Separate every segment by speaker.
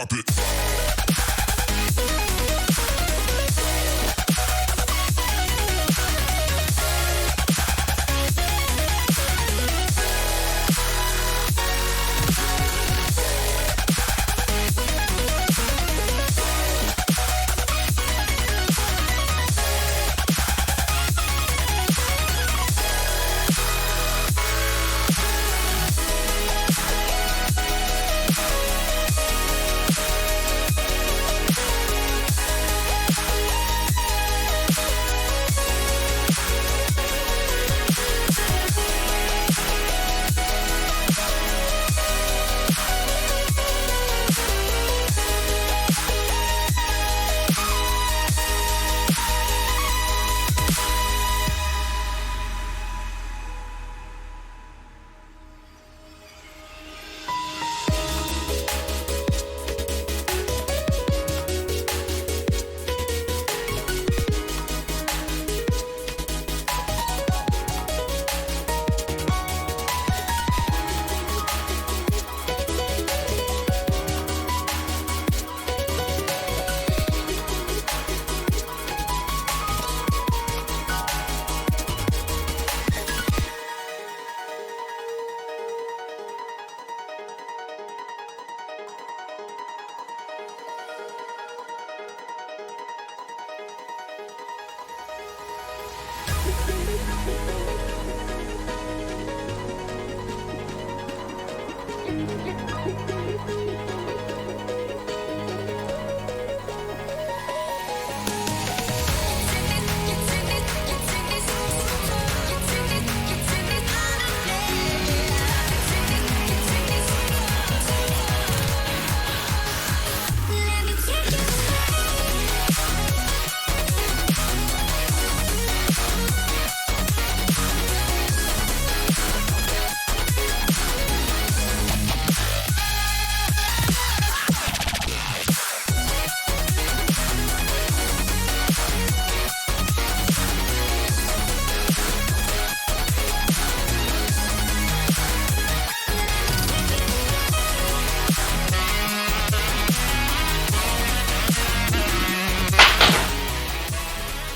Speaker 1: drop it.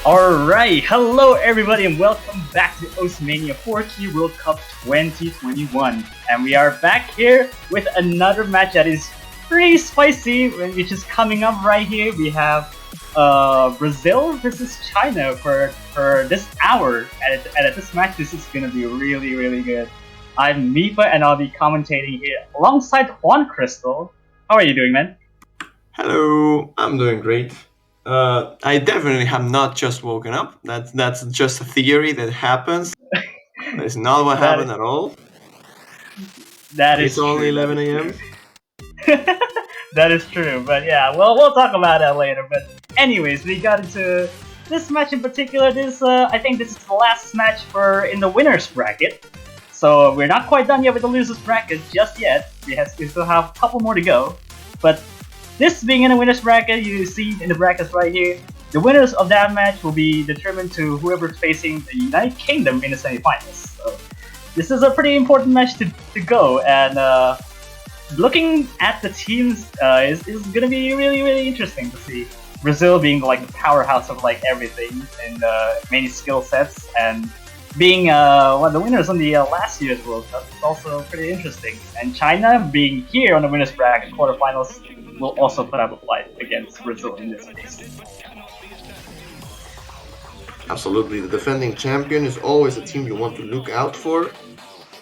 Speaker 2: Alright, hello everybody and welcome back to Mania 4K World Cup 2021. And we are back here with another match that is pretty spicy, which is coming up right here. We have Brazil versus China for this hour. And at this match, this is going to be really good. I'm Mifa and I'll be commentating here alongside Juan Crystal. How are you doing, man?
Speaker 3: Hello, I'm doing great. I definitely have not just woken up. That's just a theory that happens. It's not what happened at all.
Speaker 2: It's
Speaker 3: only 11 a.m.
Speaker 2: That is true, but yeah, well, we'll talk about that later. But anyways, we got into this match in particular. I think this is the last match in the winners bracket. So we're not quite done yet with the losers bracket just yet. We still have a couple more to go. But this being in the winners bracket, you see in the brackets right here, the winners of that match will be determined to whoever's facing the United Kingdom in the semifinals. So this is a pretty important match to go, and looking at the teams is going to be really interesting to see. Brazil being like the powerhouse of like everything and many skill sets, and being one of the winners on the last year's World Cup is also pretty interesting. And China being here on the winners bracket quarterfinals will also put up a fight against Brazil in this case.
Speaker 3: Absolutely, the defending champion is always a team you want to look out for.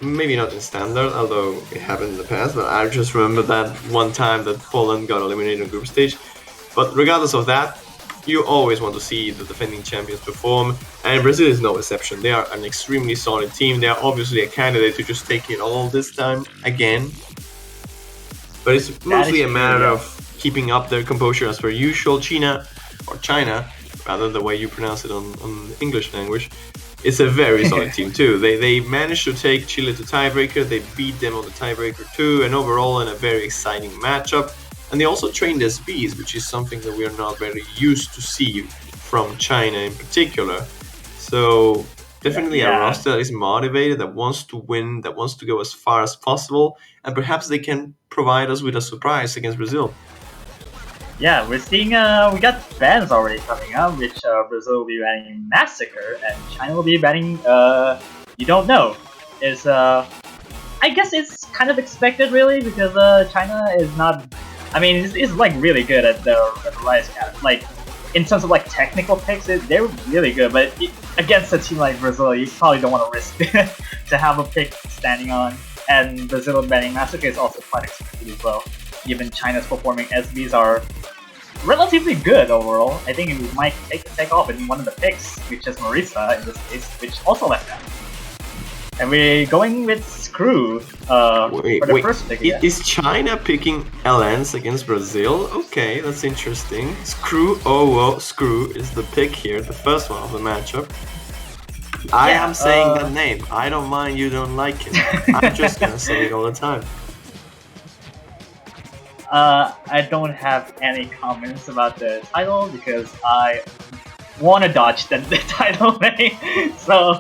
Speaker 3: Maybe not in standard, although it happened in the past, but I just remember that one time that Poland got eliminated in group stage. But regardless of that, you always want to see the defending champions perform, and Brazil is no exception. They are an extremely solid team. They are obviously a candidate to just take it all this time again. But it's mostly a matter of keeping up their composure as per usual. China, rather the way you pronounce it on the English language, it's a very solid team too. They managed to take Chile to tiebreaker, they beat them on the tiebreaker too, and overall in a very exciting matchup. And they also trained SBs, which is something that we are not very used to see from China in particular. So definitely a roster that is motivated, that wants to win, that wants to go as far as possible, and perhaps they can provide us with a surprise against Brazil.
Speaker 2: Yeah, we're seeing we got bans already coming up, which Brazil will be banning Massacre and China will be banning you don't know. Is I guess it's kind of expected really because China is not. I mean, it's like really good at the Rise Cat. Like in terms of like technical picks, they're really good. But against a team like Brazil, you probably don't want to risk to have a pick standing on. And Brazil banning Massacre is also quite expected as well. Given China's performing SBs are relatively good overall, I think it might take off in one of the picks, which is Marisa in this case, which also left out. And we're going with Screw
Speaker 3: Wait,
Speaker 2: for the
Speaker 3: wait.
Speaker 2: first pick again.
Speaker 3: Is China picking LNs against Brazil? Okay, that's interesting. Screw, oh, well, Screw is the pick here, the first one of the matchup. I
Speaker 2: Yeah,
Speaker 3: am saying that name. I don't mind you don't like it. I'm just gonna say it all the time.
Speaker 2: I don't have any comments about the title because I want to dodge the title name. So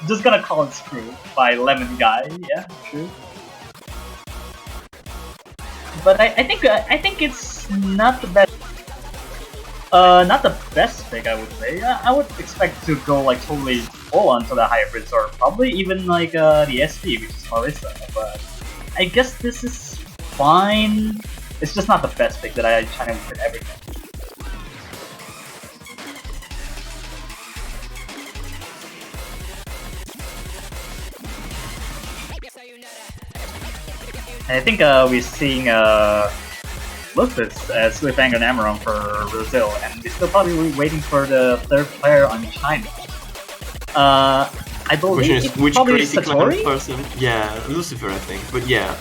Speaker 2: just gonna call it Screw by Lemon Guy. Yeah, true. But I think it's not the best pick, I would say. I would expect to go like totally full onto the hybrids or probably even like the SD, which is Marissa. But I guess this is fine. It's just not the best pick that I try to fit everything. And I think we're seeing Lupus as Cliffhanger and Amaron for Brazil, and we're still probably waiting for the third player on China. I believe
Speaker 3: Question is,
Speaker 2: it's
Speaker 3: which
Speaker 2: probably
Speaker 3: crazy clan
Speaker 2: Satori?
Speaker 3: person? Yeah, Lucifer, I think. But yeah,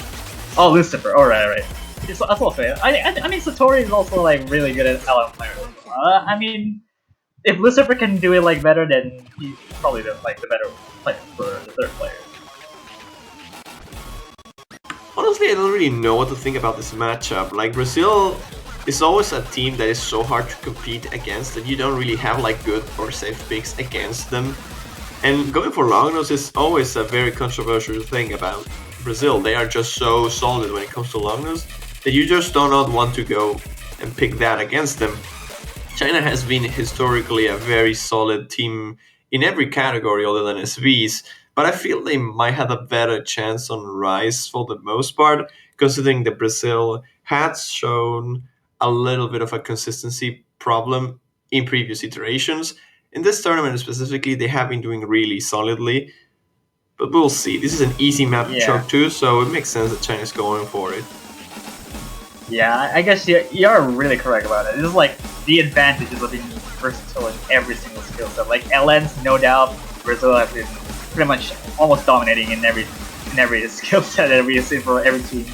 Speaker 2: Oh, Lucifer. Alright. That's also fair. I mean, Satori is also like really good at LM players. I mean, if Lucifer can do it like better, then he's probably the better player for the third player.
Speaker 3: honestly, I don't really know what to think about this matchup. Like, Brazil is always a team that is so hard to compete against that you don't really have like good or safe picks against them. And going for long nose is always a very controversial thing about Brazil. They are just so solid when it comes to long nose that you just do not want to go and pick that against them. China has been historically a very solid team in every category other than SVs, but I feel they might have a better chance on Rise for the most part, considering that Brazil has shown a little bit of a consistency problem in previous iterations. In this tournament specifically, they have been doing really solidly, but we'll see. This is an easy map to
Speaker 2: Yeah.
Speaker 3: choke too, so it makes sense that China's going for it.
Speaker 2: Yeah, I guess you're really correct about it. This is like the advantages of being versatile in every single skill set. Like LNs, no doubt, Brazil has been pretty much almost dominating in every skill set that we see for every team.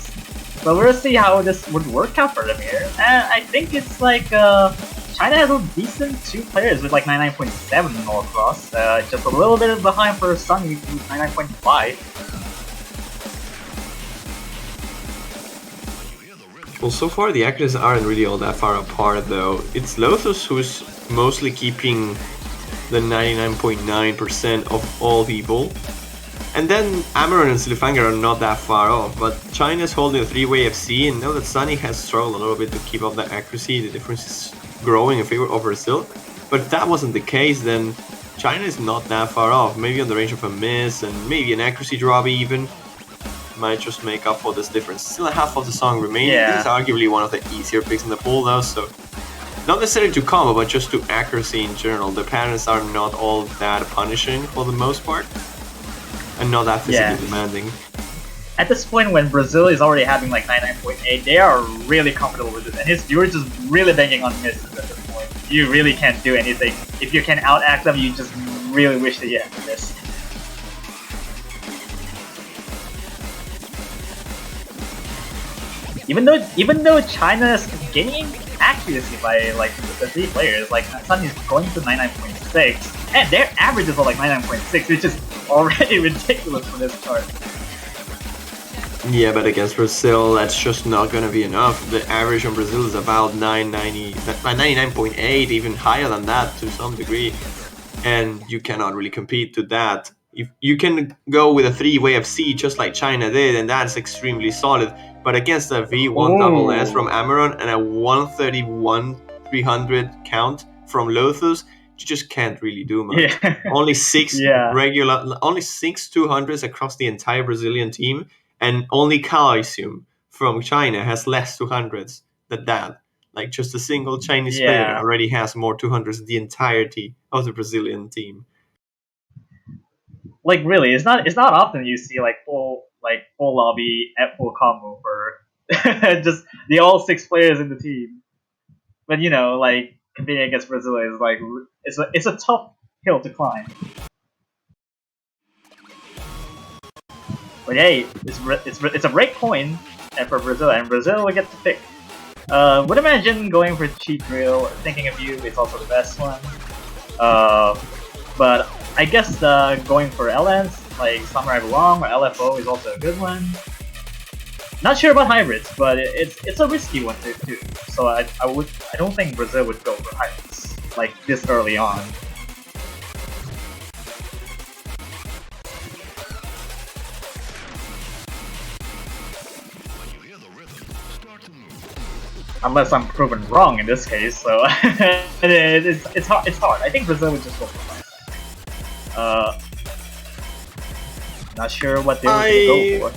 Speaker 2: So we'll see how this would work out for them here. And I think it's like China has a decent two players with like 99.7 all across. Just a little bit behind for Sunny with 99.5.
Speaker 3: Well, so far the actors aren't really all that far apart, though. It's Lothos who's mostly keeping the 99.9% of all people. And then Amaron and Silifanga are not that far off, but China's holding a 3-way FC, and now that Sunny has struggled a little bit to keep up the accuracy, the difference is growing in favor of Brazil. But if that wasn't the case, then China is not that far off, maybe on the range of a miss, and maybe an accuracy drop even. Might just make up for this difference. Still a half of the song remaining.
Speaker 2: Yeah.
Speaker 3: This is arguably one of the easier picks in the pool though, so not necessarily to combo, but just to accuracy in general. The patterns are not all that punishing for the most part, and not that physically demanding.
Speaker 2: At this point, when Brazil is already having like 99.8, they are really comfortable with it, and you're just really banking on misses at this point. You really can't do anything. If you can outact them, you just really wish that you had missed. Even though China's gaining accuracy by like the 3 players, like Sunny's going to 99.6, and their averages are like 99.6, which is already ridiculous for this chart.
Speaker 3: Yeah, but against Brazil, that's just not gonna be enough. The average on Brazil is about 99.8, even higher than that to some degree, and you cannot really compete to that. If you can go with a 3-way FC just like China did, and that's extremely solid. but against a V1SS from Amaron and a 131-300 count from Lothus, you just can't really do much.
Speaker 2: Yeah.
Speaker 3: Only six
Speaker 2: Yeah.
Speaker 3: only 200s across the entire Brazilian team, and only Calcium from China has less 200s than that. Like, just a single Chinese player
Speaker 2: Yeah.
Speaker 3: already has more 200s than the entirety of the Brazilian team.
Speaker 2: Like, really, it's not often you see like full lobby at full combo for just the all 6 players in the team. But you know, like, competing against Brazil is like it's a tough hill to climb. But hey, it's a break point for Brazil, and Brazil will get to pick. Would imagine going for cheat drill, thinking of you, it's also the best one. But I guess going for LNs, like Samurai Belong or LFO, is also a good one. Not sure about hybrids, but it's a risky one too. So I don't think Brazil would go for hybrids like this early on. Unless I'm proven wrong in this case, so it's hard. It's hard. I think Brazil would just go for fast. Not sure what they would go for.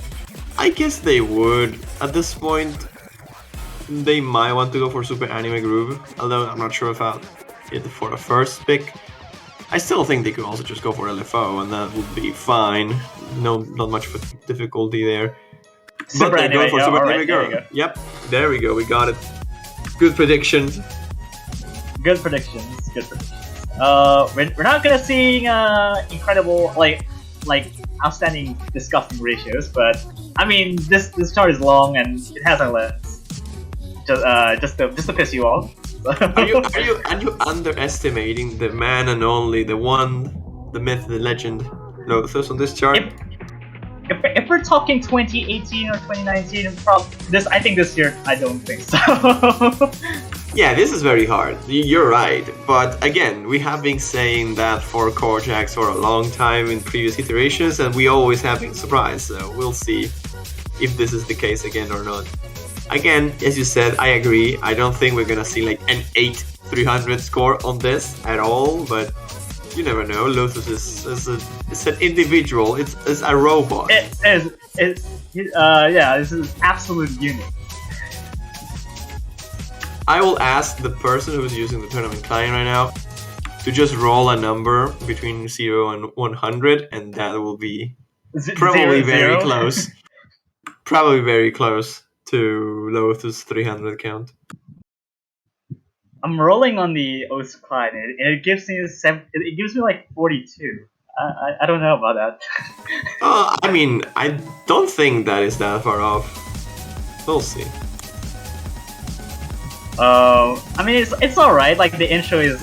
Speaker 3: I guess they would. At this point, they might want to go for Super Anime Groove, although I'm not sure about it for the first pick. I still think they could also just go for LFO, and that would be fine. Not much of a difficulty there.
Speaker 2: Super
Speaker 3: but they're
Speaker 2: Anime,
Speaker 3: going for Super
Speaker 2: right,
Speaker 3: Anime Girl. Yep, there we go. We got it. Good predictions.
Speaker 2: Good predictions. We're not gonna see incredible like outstanding disgusting ratios, but I mean this chart is long and it has a lens. Just to piss you off.
Speaker 3: Are you underestimating the man and only, the one, the myth, the legend, Lothus on this chart?
Speaker 2: If we're talking 2018 or 2019, I think this year I don't think so.
Speaker 3: Yeah, this is very hard. You're right, but again, we have been saying that for Korjaks for a long time in previous iterations, and we always have been surprised. So we'll see if this is the case again or not. Again, as you said, I agree. I don't think we're gonna see like an 8-300 score on this at all, but you never know. Lothus is an individual. It's a robot.
Speaker 2: Yeah, this is absolute unit.
Speaker 3: I will ask the person who's using the tournament client right now to just roll a number between 0 and 100, and that will be probably very close. Probably very close to Lothus' 300 count.
Speaker 2: I'm rolling on the Oath client, and it gives me it gives me like 42. I don't know about that.
Speaker 3: I mean, I don't think that is that far off. We'll see.
Speaker 2: I mean, it's alright. Like, the intro is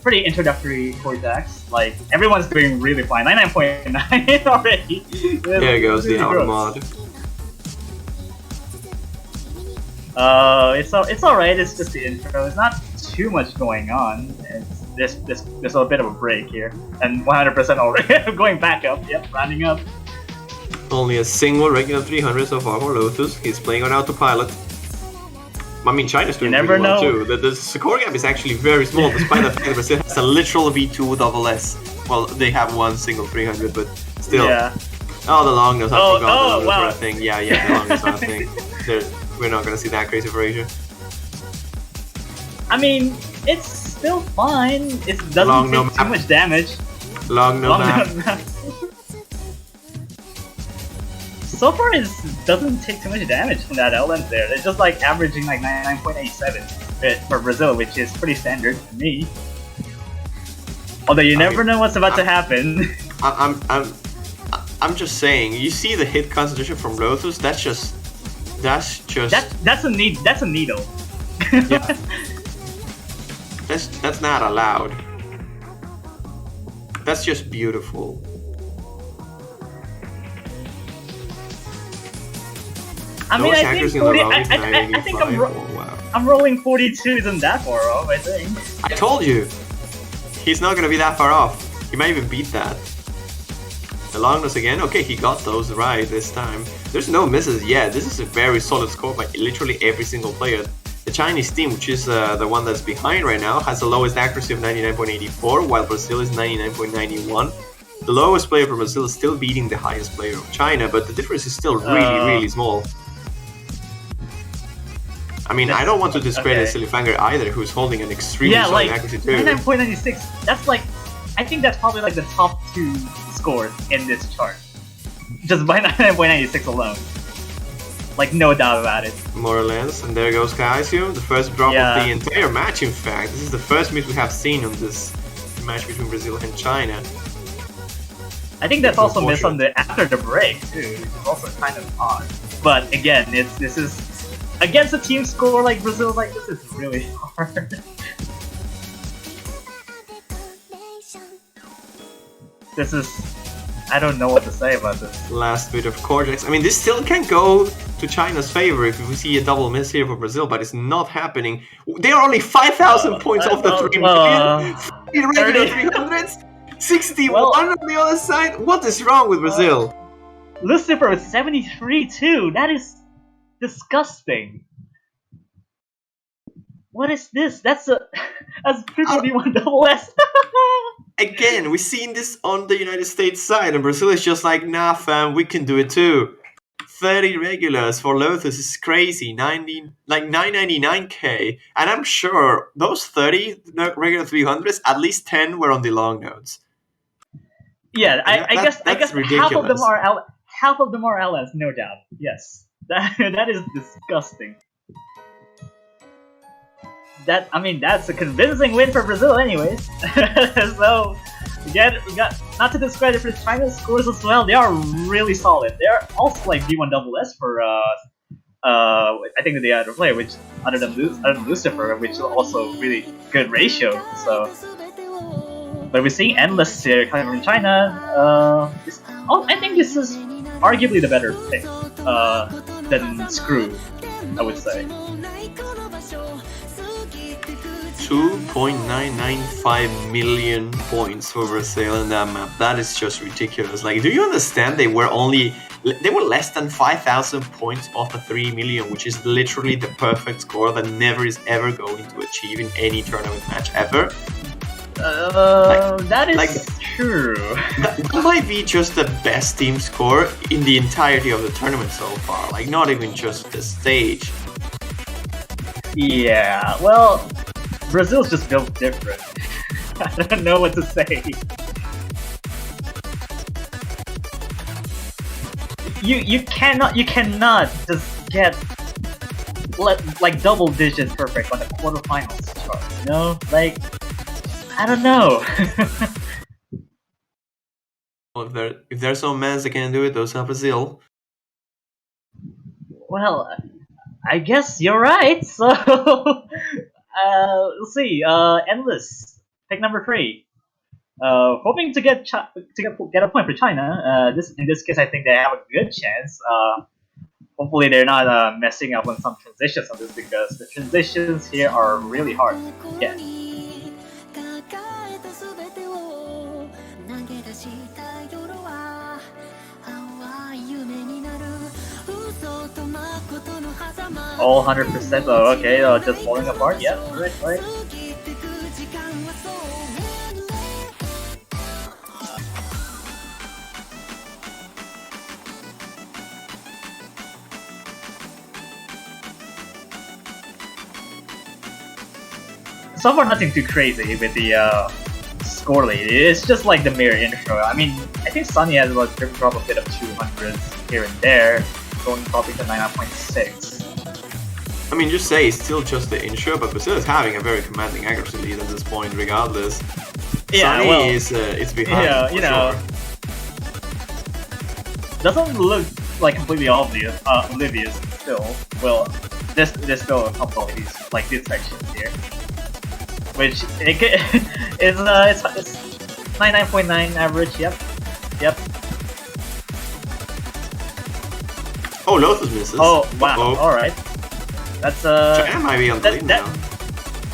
Speaker 2: pretty introductory for Jax. Like, everyone's doing really fine. 99.9 already.
Speaker 3: There goes the outer mod.
Speaker 2: It's alright. It's just the intro. There's not too much going on. There's a bit of a break here, and 100% already going back up. Yep, rounding up.
Speaker 3: Only a single regular 300 so far for Lothus. He's playing on autopilot. I mean, China's doing pretty well too. The score gap is actually very small, despite the fact that Brazil has a literal V2 double S. Well, they have one single 300, but still.
Speaker 2: Yeah.
Speaker 3: Oh, the long nose. I forgot the
Speaker 2: wow.
Speaker 3: thing. Yeah, the long nose I think. We're not gonna see that crazy for Asia.
Speaker 2: I mean, it's still fine. It doesn't take too much damage.
Speaker 3: Long no map.
Speaker 2: So far, it doesn't take too much damage from that LN there. It's just like averaging like 99.87 for Brazil, which is pretty standard to me. Although you never know what's about to happen.
Speaker 3: I'm just saying. You see the hit concentration from Lothus? That's just.
Speaker 2: That's a needle.
Speaker 3: Yeah. That's not allowed. That's just beautiful.
Speaker 2: I mean, I think 40, I think I'm rolling 42 isn't that far off, I think.
Speaker 3: I told you! He's not gonna be that far off. He might even beat that. The long nose again? Okay, he got those right this time. There's no misses yet. This is a very solid score by literally every single player. The Chinese team, which is the one that's behind right now, has the lowest accuracy of 99.84, while Brazil is 99.91. The lowest player for Brazil is still beating the highest player of China, but the difference is still really small. I mean, I don't want to discredit Sillyfanger either, who's holding an extremely solid accuracy too.
Speaker 2: 99.96, that's like, I think that's probably like the top 2 scores in this chart. Just by 99.96 alone. Like, no doubt about it.
Speaker 3: More or less, and there goes Kaisio, the first drop of the entire match in fact. This is the first miss we have seen on this match between Brazil and China.
Speaker 2: I think that's also missed on after the break too, which is also kind of odd. But again, this is against a team score like Brazil, like this is really hard. This is, I don't know what to say about this.
Speaker 3: Last bit of Cortex. I mean, this still can go to China's favor if we see a double miss here for Brazil, but it's not happening. They are only 5,000 points off the 3 million. Irregular 300s. 61 on the other side. What is wrong with Brazil?
Speaker 2: Lucifer with 73 too. That is disgusting. What is this? That's triple D1 double S.
Speaker 3: Again, we've seen this on the United States side, and Brazil is just like, nah, fam, we can do it too. 30 regulars for Lotus is crazy. 999k, and I'm sure those 30 regular 300s, at least 10 were on the long notes.
Speaker 2: Yeah, I guess
Speaker 3: ridiculous.
Speaker 2: half of them are LS, no doubt. Yes, that is disgusting. That's a convincing win for Brazil, anyways. So we got not to discredit for China's scores as well. They are really solid. They're also like V1 double S for I think the other player, which other than Lucifer, which is also really good ratio. So, but we're seeing Endless here coming from China. I think this is arguably the better pick than Screw, I would say.
Speaker 3: 2.995 million points for Brazil in that map. That is just ridiculous. Like, do you understand they were less than 5,000 points off the 3 million, which is literally the perfect score that never is ever going to achieve in any tournament match ever?
Speaker 2: That is true.
Speaker 3: That might be just the best team score in the entirety of the tournament so far. Like, not even just the stage.
Speaker 2: Yeah, well, Brazil's just built different. I don't know what to say. You cannot just get like double digits perfect on the quarterfinals chart. You know, like, I don't know.
Speaker 3: Well, if there's some men that can do it, those are Brazil.
Speaker 2: Well, I guess you're right. So, let's see. Endless pick number 3. Hoping to get a point for China. In this case, I think they have a good chance. Hopefully, they're not messing up on some transitions on this, because the transitions here are really hard to get. All 100%. Oh, okay. Just falling apart. Yeah, right. So far, nothing too crazy with the score lead. It's just like the mirror intro. I mean, I think Sunny has dropped a bit of 200s here and there, going probably to 99.6.
Speaker 3: I mean, just say it's still just the intro, but Brazil is having a very commanding accuracy lead at this point, regardless.
Speaker 2: Yeah,
Speaker 3: Sunny
Speaker 2: well,
Speaker 3: it's behind.
Speaker 2: Yeah, you know,
Speaker 3: sure.
Speaker 2: Doesn't look like completely oblivious still. Well, there's still a couple of these like this sections here, which it's 99.9 average. Yep.
Speaker 3: Oh, Lotus misses.
Speaker 2: Oh wow! All right. That's
Speaker 3: China might be on the lead now.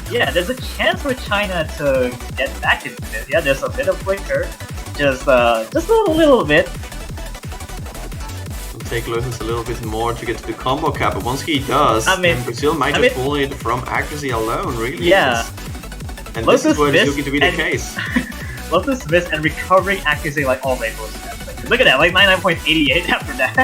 Speaker 2: Yeah, there's a chance for China to get back into this. Yeah, there's a bit of flicker, just a little bit.
Speaker 3: take Lotus a little bit more to get to the combo cap, but once he does, then Brazil might just pull it from accuracy alone, really.
Speaker 2: Yeah.
Speaker 3: And Lotus this is what is looking to be the case.
Speaker 2: Lotus miss and recovering accuracy like all rainbows. Like, look at that, like 99.88 after that.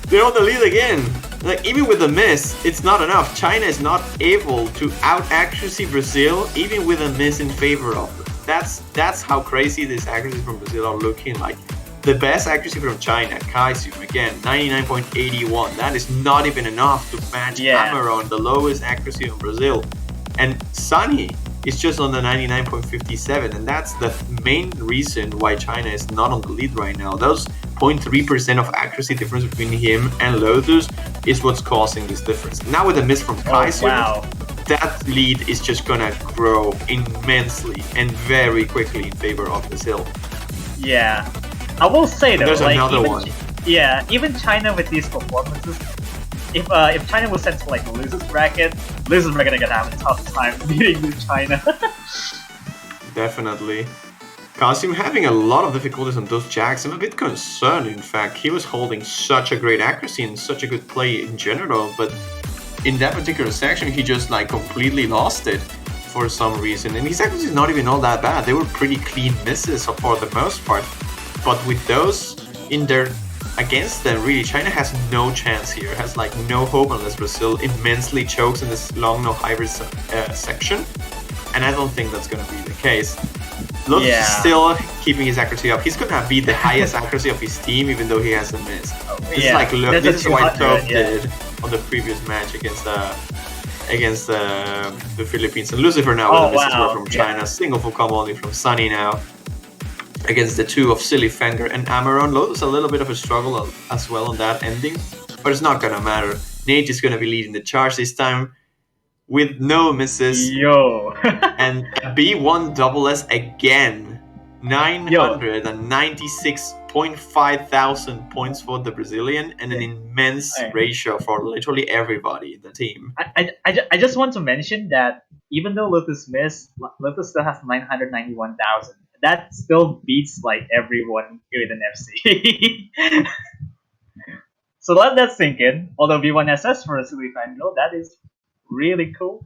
Speaker 3: They're on the lead again. Like, even with the miss, it's not enough. China is not able to out-accuracy Brazil, even with a miss in favor of them. That's how crazy these accuracy from Brazil are looking like. The best accuracy from China, Kaisum, again, 99.81. That is not even enough to match Cameron, the lowest accuracy from Brazil. And Sunny is just on the 99.57, and that's the main reason why China is not on the lead right now. Those 0.3% of accuracy difference between him and Lotus is what's causing this difference. Now with a miss from Kaisum, that lead is just gonna grow immensely and very quickly in favor of Brazil.
Speaker 2: Yeah, I will say though,
Speaker 3: there's
Speaker 2: like,
Speaker 3: another one.
Speaker 2: Yeah, even China with these performances, if China was sent to like the losers bracket are gonna have a tough time beating China.
Speaker 3: Definitely. Kasim having a lot of difficulties on those jacks. I'm a bit concerned, in fact. He was holding such a great accuracy and such a good play in general, but in that particular section, he just like completely lost it for some reason. And his accuracy is not even all that bad. They were pretty clean misses for the most part. But with those in there against them, really, China has no chance here. Has like no hope unless Brazil immensely chokes in this long no hybrid section. And I don't think that's going to be the case. Lotus is still keeping his accuracy up. He's gonna beat the highest accuracy of his team, even though he has a miss. This is like this is what Top did on the previous match against the Philippines. And Lucifer now with a miss as well from China. Single full combo only from Sunny now against the two of Silly Fanger and Amaron. Lotus a little bit of a struggle as well on that ending, but it's not gonna matter. Nate is gonna be leading the charge this time with no misses. And B1SS again. 996.5 thousand points for the Brazilian and an immense ratio for literally everybody in the team.
Speaker 2: I just want to mention that even though Lotus missed, Lotus still has 991,000. That still beats like everyone here in FC. So let that sink in. Although V1SS for a Silly Fangirl, that is really cool.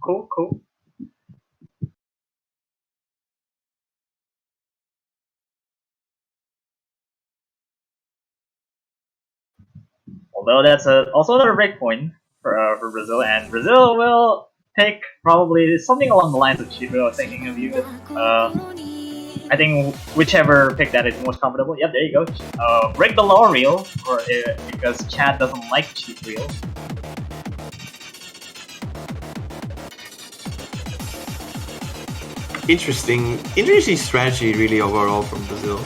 Speaker 2: Although that's also another break point for Brazil, and Brazil will take probably something along the lines of Chico thinking of you. I think whichever pick that is most comfortable. Yep, there you go. Break the law reel, because Chad doesn't like cheat reels.
Speaker 3: Interesting strategy really overall from Brazil.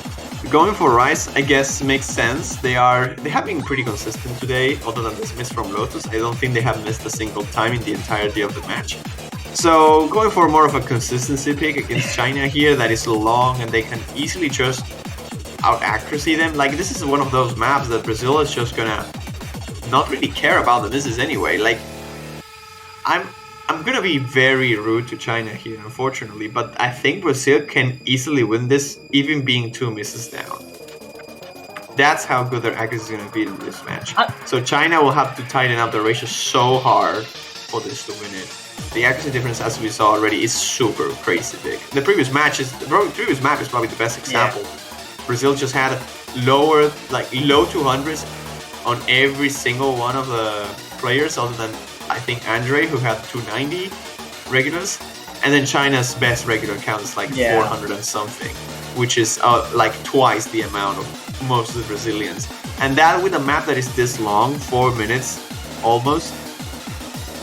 Speaker 3: Going for Rice, I guess, makes sense. They have been pretty consistent today, other than this miss from Lotus. I don't think they have missed a single time in the entirety of the match. So going for more of a consistency pick against China here that is long and they can easily just out-accuracy them. Like, this is one of those maps that Brazil is just gonna not really care about the misses anyway. Like, I'm gonna be very rude to China here, unfortunately, but I think Brazil can easily win this, even being 2 misses down. That's how good their accuracy is gonna be in this match. So China will have to tighten up the ratio so hard for this to win it. The accuracy difference, as we saw already, is super crazy big. The previous map is probably the best example. Brazil just had low 200s on every single one of the players, other than I think Andre, who had 290 regulars, and then China's best regular count is like 400 and something, which is like twice the amount of most of the Brazilians. And that with a map that is this long, 4 minutes almost,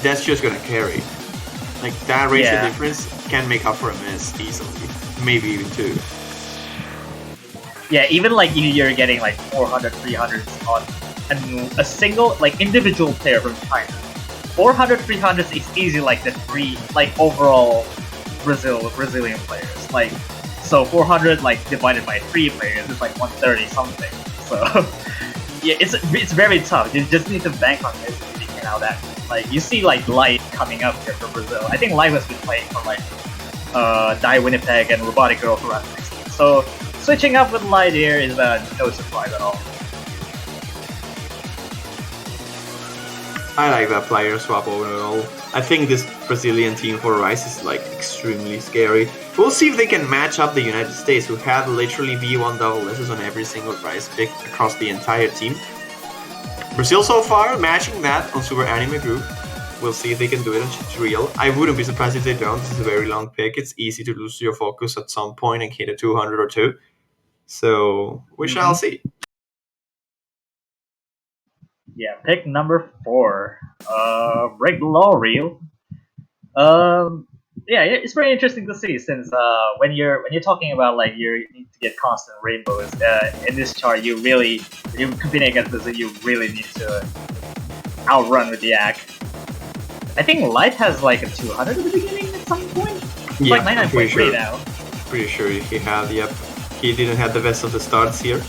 Speaker 3: that's just gonna carry. Like, that ratio difference can make up for a miss easily, maybe even 2.
Speaker 2: Yeah, even like you're getting like 400, 300 on a single like individual player from China. 400, 300 is easy like the 3 like overall Brazilian players. Like, so 400 like divided by 3 players is like 130 something. So yeah, it's very tough. You just need to bank on this if you can out that. Like, you see like Light coming up here for Brazil. I think Light has been playing for like Die Winnipeg and Robotic Girl throughout the 16. So switching up with Light here is no surprise at all.
Speaker 3: I like that player swap overall. I think this Brazilian team for Rice is like extremely scary. We'll see if they can match up the United States, who have literally V1 double S's on every single Rice pick across the entire team. Brazil so far matching that on Super Anime Group. We'll see if they can do it on real. I wouldn't be surprised if they don't. This is a very long pick. It's easy to lose your focus at some point and hit a 200 or two. So we shall see.
Speaker 2: Yeah, pick number 4. Real. Yeah, it's very interesting to see since when you're talking about like you need to get constant rainbows in this chart, you're competing against this, you really need to outrun with the act. I think Light has like a 200 at the beginning at some point. It's
Speaker 3: Yeah,
Speaker 2: like 99.3 now.
Speaker 3: Pretty sure he had. Yep, he didn't have the best of the starts here.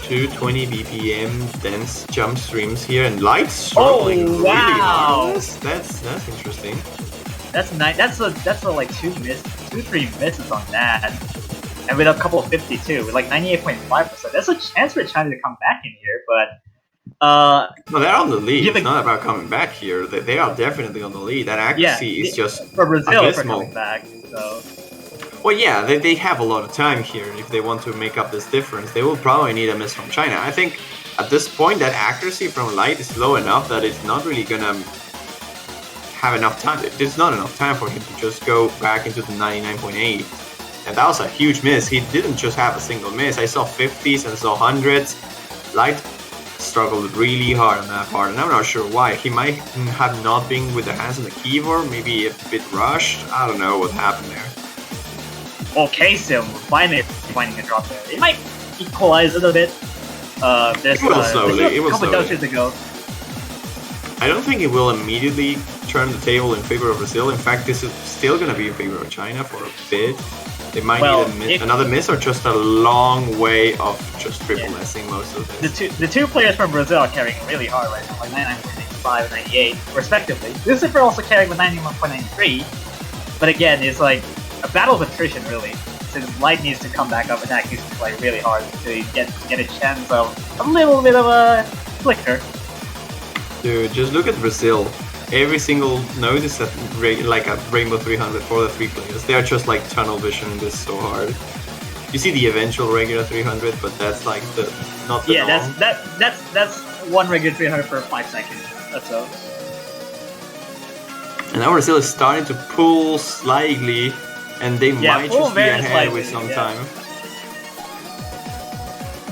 Speaker 3: 220 BPM dense jump streams here, and Light struggling really hard. That's interesting.
Speaker 2: That's nice. That's a like 3 misses on that, and with a couple of 52, with like 98.5%. That's a chance for China to come back in here, but
Speaker 3: no, they're on the lead. It's not about coming back here. They are definitely on the lead. That accuracy is just
Speaker 2: for Brazil
Speaker 3: abysmal.
Speaker 2: for coming back. So.
Speaker 3: Well, yeah, they have a lot of time here. If they want to make up this difference, they will probably need a miss from China. I think at this point, that accuracy from Light is low enough that it's not really gonna have enough time. There's not enough time for him to just go back into the 99.8. And that was a huge miss. He didn't just have a single miss. I saw 50s and saw 100s. Light struggled really hard on that part, and I'm not sure why. He might have not been with the hands on the keyboard, maybe a bit rushed. I don't know what happened there.
Speaker 2: Okay, Sim, finally finding a drop there. It might equalize it a bit. There's a couple dodges to go.
Speaker 3: I don't think it will immediately turn the table in favor of Brazil. In fact, this is still going to be in favor of China for a bit. They might need another miss or just a long way of just triple missing most of this.
Speaker 2: The two players from Brazil are carrying really hard right now, like 99.95 and 98, respectively. Lucifer also carrying with 91.93, but again, it's like a battle of attrition, really, since Light needs to come back up and act needs to play really hard to get a chance of a little bit of a flicker.
Speaker 3: Dude, just look at Brazil. Every single node is like a Rainbow 300 for the 3 players. They are just like tunnel vision this so hard. You see the eventual regular 300, but that's like not the norm.
Speaker 2: That's one regular 300 for 5 seconds. That's all.
Speaker 3: And now Brazil is starting to pull slightly, and they might just be ahead with some time.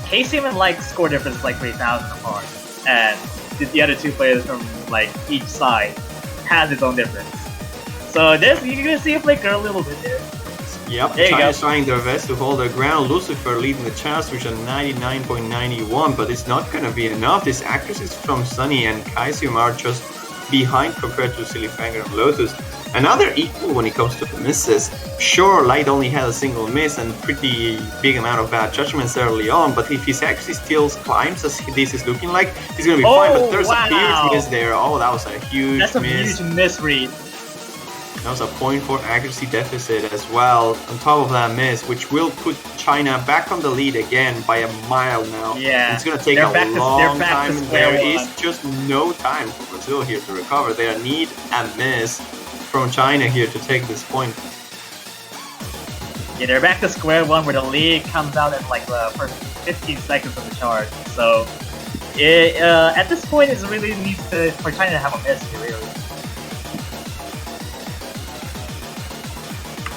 Speaker 2: KCM and Light score difference is like 3,000 apart, and the other two players from like each side has its own difference. So you're gonna see a flicker a little bit there.
Speaker 3: Yep, China's trying their best to hold their ground. Lucifer leading the chance with a 99.91, but it's not gonna be enough. These accuracies from Sunny and Kaisium are just behind compared to Silly Fanger and Lotus. Another equal when it comes to the misses. Sure, Light only had a single miss and pretty big amount of bad judgments early on, but if his accuracy still climbs as this is looking like, he's gonna be fine. But there's a huge miss there. Oh, that was a huge miss.
Speaker 2: That's a huge misread.
Speaker 3: That was a 0.4 accuracy deficit as well, on top of that miss, which will put China back on the lead again by a mile now.
Speaker 2: Yeah.
Speaker 3: It's going to take a long time. There is just no time for Brazil here to recover. They need a miss from China here to take this point.
Speaker 2: Yeah, they're back to square one where the lead comes out at like the first 15 seconds of the charge. So at this point, it really needs for China to have a miss here, really.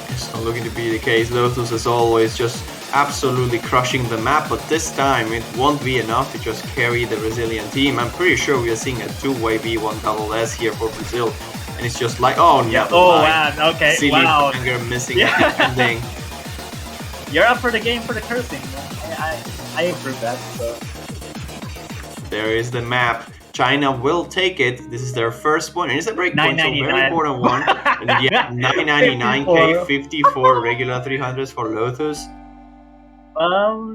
Speaker 3: It's not looking to be the case. Lotus, as always, just absolutely crushing the map, but this time it won't be enough to just carry the Brazilian team. I'm pretty sure we are seeing a two-way V1 double S here for Brazil, and it's just like, oh no,
Speaker 2: yeah, wow, okay,
Speaker 3: Silly Fanger missing at the ending.
Speaker 2: You're up for the game for the cursing. I approve that. So.
Speaker 3: There is the map. China will take it. This is their first one, and it's a break point, so very important one. And yeah, 999k, 54 regular 300s for Lotus.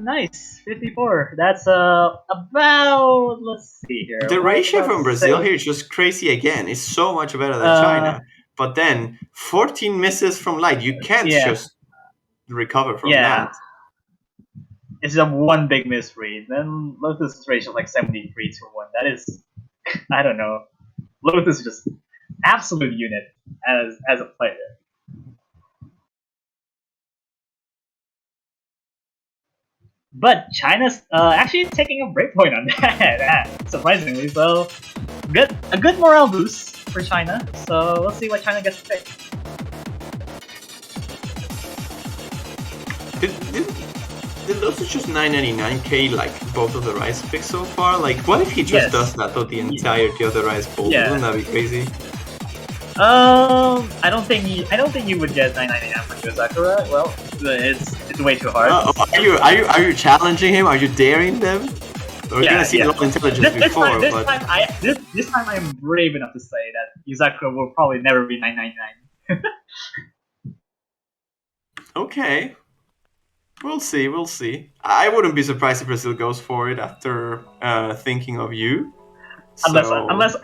Speaker 2: Nice, 54. That's about, let's see here.
Speaker 3: The ratio from Brazil here is just crazy again. It's so much better than China. But then 14 misses from Light. You can't just recover from that.
Speaker 2: it's just one big misread. Then Lotus ratio like 73-1. That is, I don't know. Lotus is just absolute unit as a player. But China's actually taking a breakpoint on that, surprisingly. So, a good morale boost for China. So let's see what China gets to pick.
Speaker 3: Did Lotus just 999k like both of the Rise picks so far? Like, what if he just does that to the entirety of the Rise pool?
Speaker 2: Yeah.
Speaker 3: Wouldn't that be crazy?
Speaker 2: I don't think you would get 999 for Yozakura. Well, it's way too hard.
Speaker 3: Are you challenging him? Are you daring them? We're gonna see a lot of intelligence before,
Speaker 2: this time I am brave enough to say that Yuzakura will probably never be 999.
Speaker 3: Okay. We'll see. I wouldn't be surprised if Brazil goes for it after thinking of you.
Speaker 2: Unless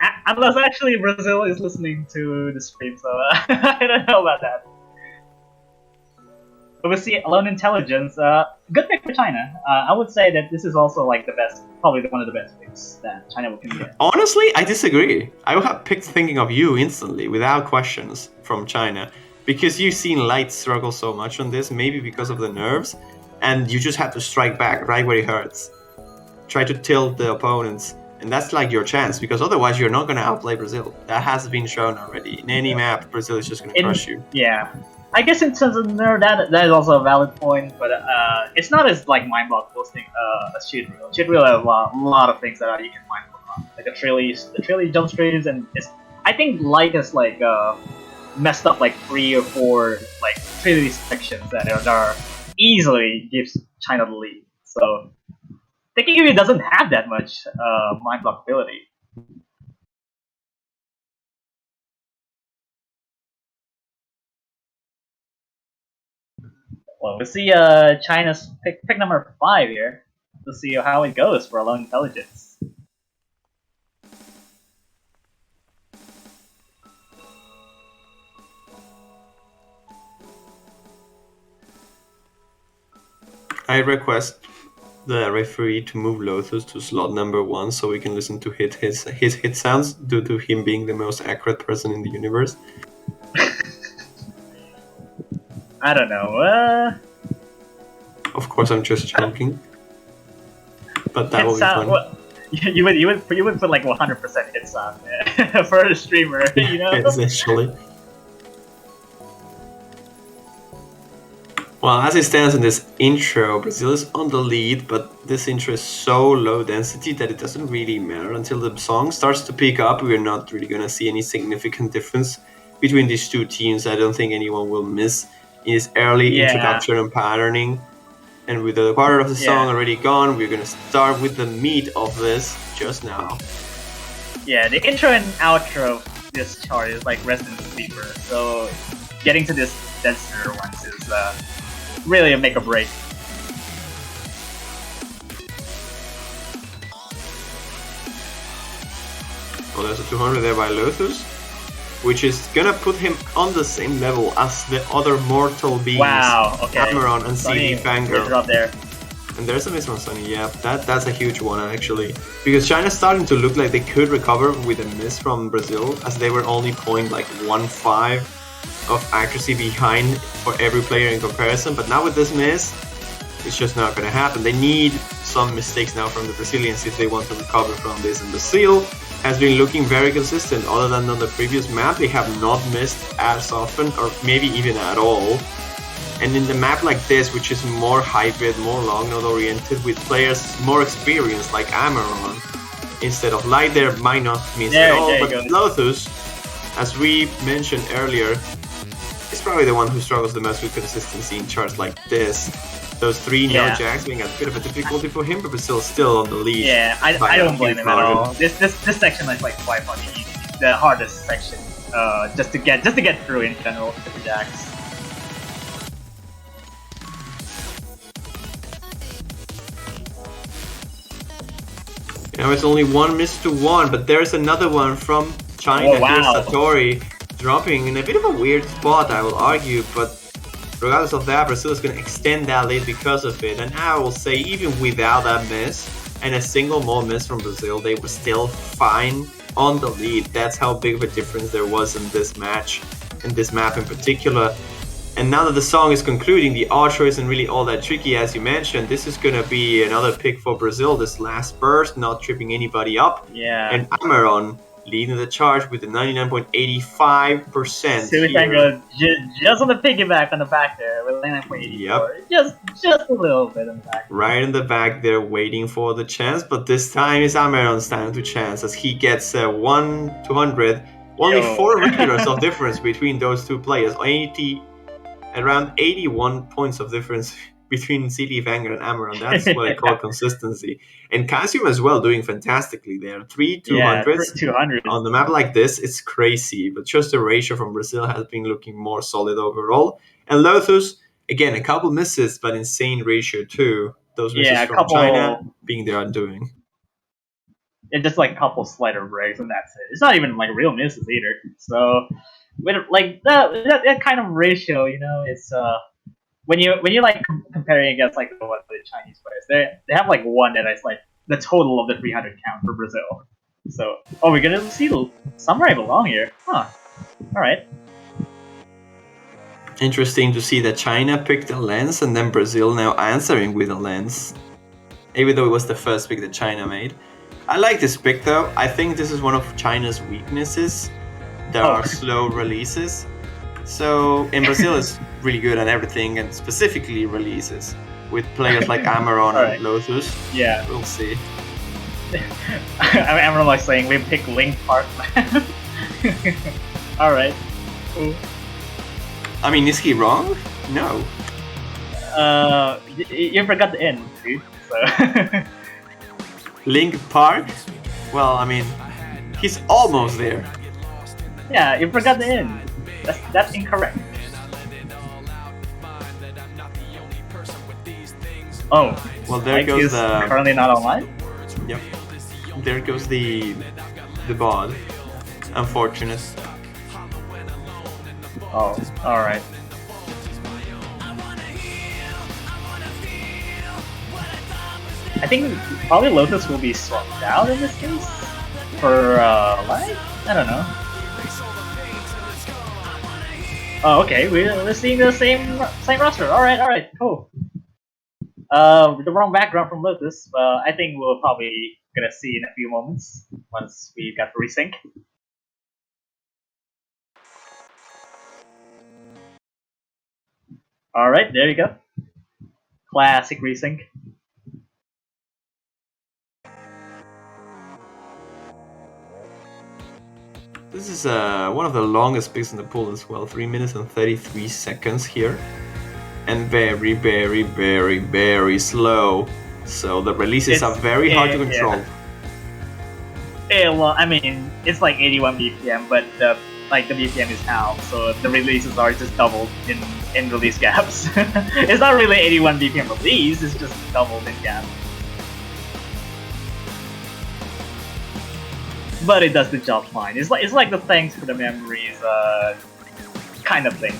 Speaker 2: actually Brazil is listening to the stream, so I don't know about that. But we'll see. Alone Intelligence, good pick for China. I would say that this is also like the best, probably one of the best picks that China can get.
Speaker 3: Honestly, I disagree. I would have picked Thinking of You instantly, without questions, from China. Because you've seen Light struggle so much on this, maybe because of the nerves, and you just have to strike back right where it hurts. Try to tilt the opponents, and that's like your chance, because otherwise you're not going to outplay Brazil. That has been shown already. In any map, Brazil is just going to crush you.
Speaker 2: Yeah. I guess in terms of nerve, that is also a valid point, but it's not as like mind-boggling as Cheat Reel. Cheat Reel has a lot of things that you can mind-block on, like the Trilly jump streams, and I think Light is like messed up like 3 or 4 like Trilly sections that are easily gives China the lead. So Thinking of You doesn't have that much mind block ability. Well, we'll see China's pick number 5 here. We'll see how it goes for Alone Intelligence.
Speaker 3: I request the referee to move Lotus to slot number 1 so we can listen to his hit sounds due to him being the most accurate person in the universe.
Speaker 2: I don't know.
Speaker 3: Of course, I'm just joking. But that will be fun.
Speaker 2: Well, you would put like 100% hit sound for a streamer, you know?
Speaker 3: Essentially. Well, as it stands in this intro, Brazil is on the lead, but this intro is so low density that it doesn't really matter. Until the song starts to pick up, we're not really going to see any significant difference between these two teams. I don't think anyone will miss in this early introduction and patterning. And with the quarter of the song already gone, we're going to start with the meat of this just now.
Speaker 2: Yeah, the intro and outro of this chart is like Resident Sleeper, so getting to this denser ones is really a make or break.
Speaker 3: Well, there's a 200 there by Lotus, which is gonna put him on the same level as the other mortal beings.
Speaker 2: Wow, okay.
Speaker 3: Cameron and CD Fangirl.
Speaker 2: There.
Speaker 3: And there's a miss on Sunny, yeah, that's a huge one actually. Because China's starting to look like they could recover with a miss from Brazil, as they were only 0.15 of accuracy behind for every player in comparison. But now with this miss, it's just not gonna happen. They need some mistakes now from the Brazilians if they want to recover from this. And Brazil has been looking very consistent. Other than on the previous map, they have not missed as often, or maybe even at all. And in the map like this, which is more hybrid, more long node oriented, with players more experienced like Amaron, instead of Light, there might not miss at all. But Lotus, as we mentioned earlier, is probably the one who struggles the most with consistency in charts like this. Those 3 no jacks being a bit of a difficulty for him, but Brazil still on the lead.
Speaker 2: Yeah, I don't blame him at all. This section is like quite funny, the hardest section, just to get through in general with the jacks.
Speaker 3: Now it's only 1 miss to 1, but there's another one from China.
Speaker 2: Oh, wow.
Speaker 3: Here's Satori dropping in a bit of a weird spot, I will argue, but regardless of that, Brazil is going to extend that lead because of it. And I will say, even without that miss and a single more miss from Brazil, they were still fine on the lead. That's how big of a difference there was in this match, in this map in particular. And now that the song is concluding, the outro isn't really all that tricky, as you mentioned. This is going to be another pick for Brazil, this last burst, not tripping anybody up.
Speaker 2: Yeah.
Speaker 3: And Amaron leading the charge with a 99.85%
Speaker 2: here. Just on the piggyback on the back there with 99.84. Yep. Just a little bit on the back.
Speaker 3: Right in the back there, waiting for the chance. But this time it's Amaron's time to chance, as he gets 1-200. Only 4 regulars of difference between those two players. Around 81 points of difference between CD Vanger and Amaron. That's what I call consistency. And Casium as well, doing fantastically there. 3 200s
Speaker 2: 200
Speaker 3: on the map like this. It's crazy, but just the ratio from Brazil has been looking more solid overall. And Lotus, again, a couple misses, but insane ratio too. Those misses from China being their undoing.
Speaker 2: It's just like a couple slider breaks, and that's it. It's not even like real misses either. So with like that kind of ratio, you know, it's when you like comparing against like the Chinese players, they have like one that is like the total of the 300 count for Brazil. So we're gonna see the Samurai belong here, huh? All right.
Speaker 3: Interesting to see that China picked a lens and then Brazil now answering with a lens, even though it was the first pick that China made. I like this pick though. I think this is one of China's weaknesses. There are slow releases. So in Brazil is really good at everything, and specifically releases with players like Amaron and Lotus.
Speaker 2: Yeah,
Speaker 3: we'll see.
Speaker 2: Amaron like saying we pick Link Park. All right. Cool.
Speaker 3: I mean, is he wrong? No.
Speaker 2: You forgot the end, dude. So.
Speaker 3: Link Park? Well, I mean, he's almost there.
Speaker 2: Yeah, you forgot the end. That's incorrect. Oh.
Speaker 3: Well, there goes the...
Speaker 2: currently not online?
Speaker 3: Yep. There goes the bod. Unfortunate.
Speaker 2: Oh, alright. I think probably Lotus will be swapped out in this case for live? I don't know. Oh, okay, we're seeing the same roster. Alright, cool. The wrong background from Lotus, I think we'll probably gonna see in a few moments once we got the resync. Alright, there you go. Classic resync.
Speaker 3: This is one of the longest picks in the pool as well, 3 minutes and 33 seconds here. And very, very, very, very slow. So the releases are very hard to control.
Speaker 2: Yeah, well, I mean, it's like 81 BPM, but the BPM is half, so the releases are just doubled in release gaps. It's not really 81 BPM release, it's just doubled in gaps. But it does the job fine. It's like the thanks for the memories kind of thing.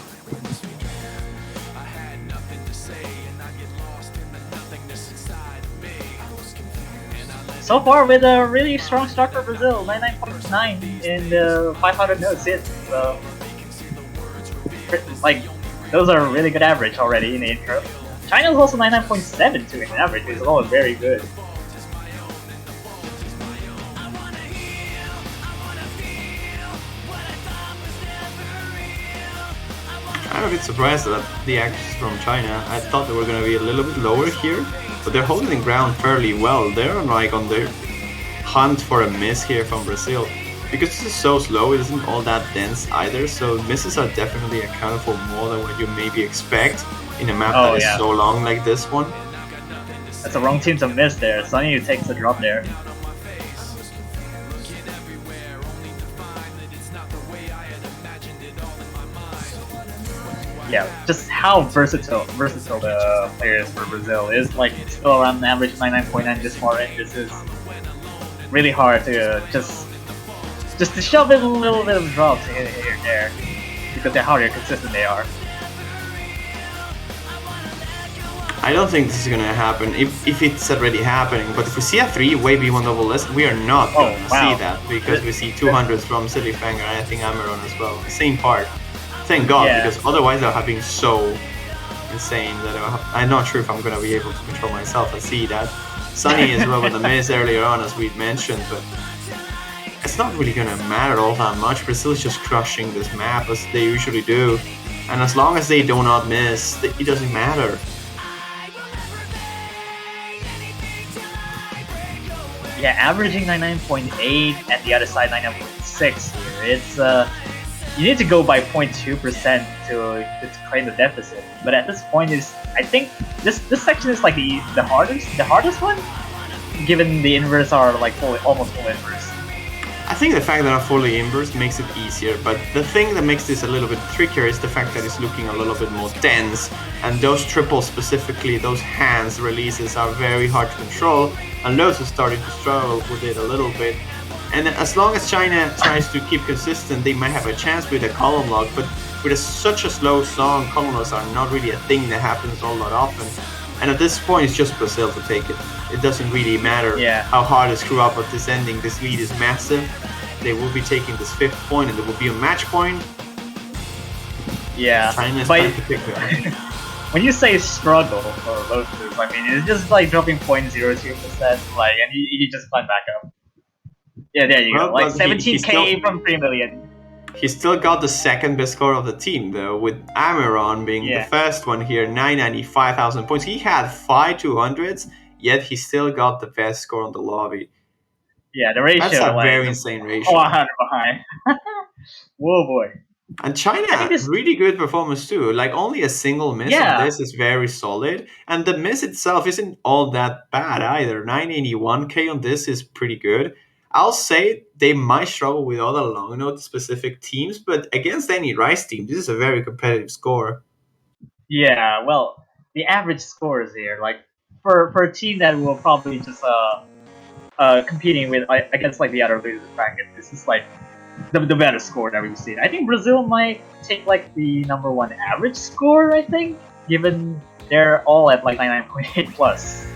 Speaker 2: So far, with a really strong start for Brazil, 99.9 in the 500 notes hit. So, like, those are a really good average already in the intro. China's also 99.7 too in the average, which is all very good.
Speaker 3: I'm a bit surprised at the actors from China. I thought they were going to be a little bit lower here, but they're holding the ground fairly well. They're like on the hunt for a miss here from Brazil. Because this is so slow, it isn't all that dense either, so misses are definitely accounted for more than what you maybe expect in a map that is so long like this one.
Speaker 2: That's the wrong team to miss there. Sunny takes the drop there. Yeah, just how versatile the players for Brazil is. Like, still around an average 99.9 this far in. This is really hard to just to shove in a little bit of drops here and there, because they're how consistent they are.
Speaker 3: I don't think this is gonna happen if it's already happening. But if we see a 3-way B1 double list, we are not
Speaker 2: Oh,
Speaker 3: going to
Speaker 2: wow.
Speaker 3: see that because we see 200s from Sillyfanger and I think Ameron as well. Same part. Thank God,
Speaker 2: Yeah.
Speaker 3: because otherwise that would have been so insane that I'm not sure if I'm gonna be able to control myself and see that. Sunny as well with a miss earlier on, as we mentioned, but it's not really gonna matter all that much. Brazil is just crushing this map as they usually do, and as long as they do not miss, it doesn't matter.
Speaker 2: Yeah, averaging 99.8 and the other side 99.6 here. It's you need to go by 0.2% to claim the deficit. But at this point, I think this section is like the hardest one, given the inverse are like almost full inverse.
Speaker 3: I think the fact that I'm fully inverse makes it easier, but the thing that makes this a little bit trickier is the fact that it's looking a little bit more dense, and those triples specifically, those hands releases are very hard to control, and Lowe's is starting to struggle with it a little bit. And as long as China tries to keep consistent, they might have a chance with a column lock, but with such a slow song, column locks are not really a thing that happens all that often. And at this point, it's just Brazil to take it. It doesn't really matter how hard they screw up at this ending. This lead is massive. They will be taking this 5th point, and there will be a match point.
Speaker 2: Yeah,
Speaker 3: China's trying to pick them.
Speaker 2: When you say struggle for Lotus, I mean it's just like dropping 0.02%, like, and you just climb back up. Yeah, there you go. Like 17k from 3 million.
Speaker 3: He still got the second best score of the team, though, with Ameron being the first one here, 995,000 points. He had 5 200s, yet he still got the best score on the lobby.
Speaker 2: Yeah, the ratio.
Speaker 3: That's a very insane ratio.
Speaker 2: 400 behind. Whoa, boy.
Speaker 3: And China, really good performance too. Like only a single miss on this is very solid. And the miss itself isn't all that bad either. 981k on this is pretty good. I'll say they might struggle with other long note specific teams, but against any Rice team, this is a very competitive score.
Speaker 2: Yeah, well, the average scores here, like for a team that will probably just competing with against like the other losers bracket, this is like the better score that we've seen. I think Brazil might take like the #1 average score, I think, given they're all at like 99.8 plus.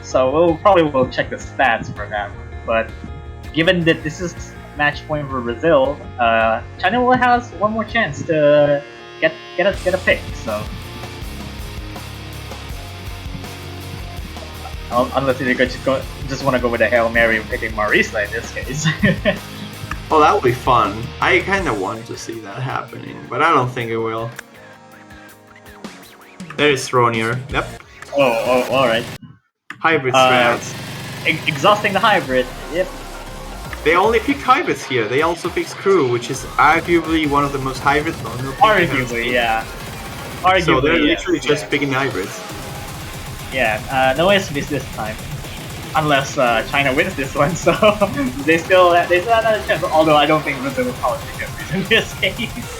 Speaker 2: So we'll check the stats for that one. But given that this is match point for Brazil, China will have one more chance to get a pick. So unless they just want to go with a Hail Mary and picking Marisa in this case.
Speaker 3: Well, that would be fun. I kind of want to see that happening, but I don't think it will. There is Ronier. Yep.
Speaker 2: Oh, alright.
Speaker 3: Hybrid strats.
Speaker 2: Exhausting the hybrid. Yep.
Speaker 3: They only pick hybrids here. They also pick Screw, which is arguably one of the most hybrid.
Speaker 2: Arguably, yeah. Arguably,
Speaker 3: so they're literally just picking hybrids.
Speaker 2: Yeah, no SBs this time. Unless China wins this one, so they still have another chance. Although I don't think Brazil will probably pick SBs in this case.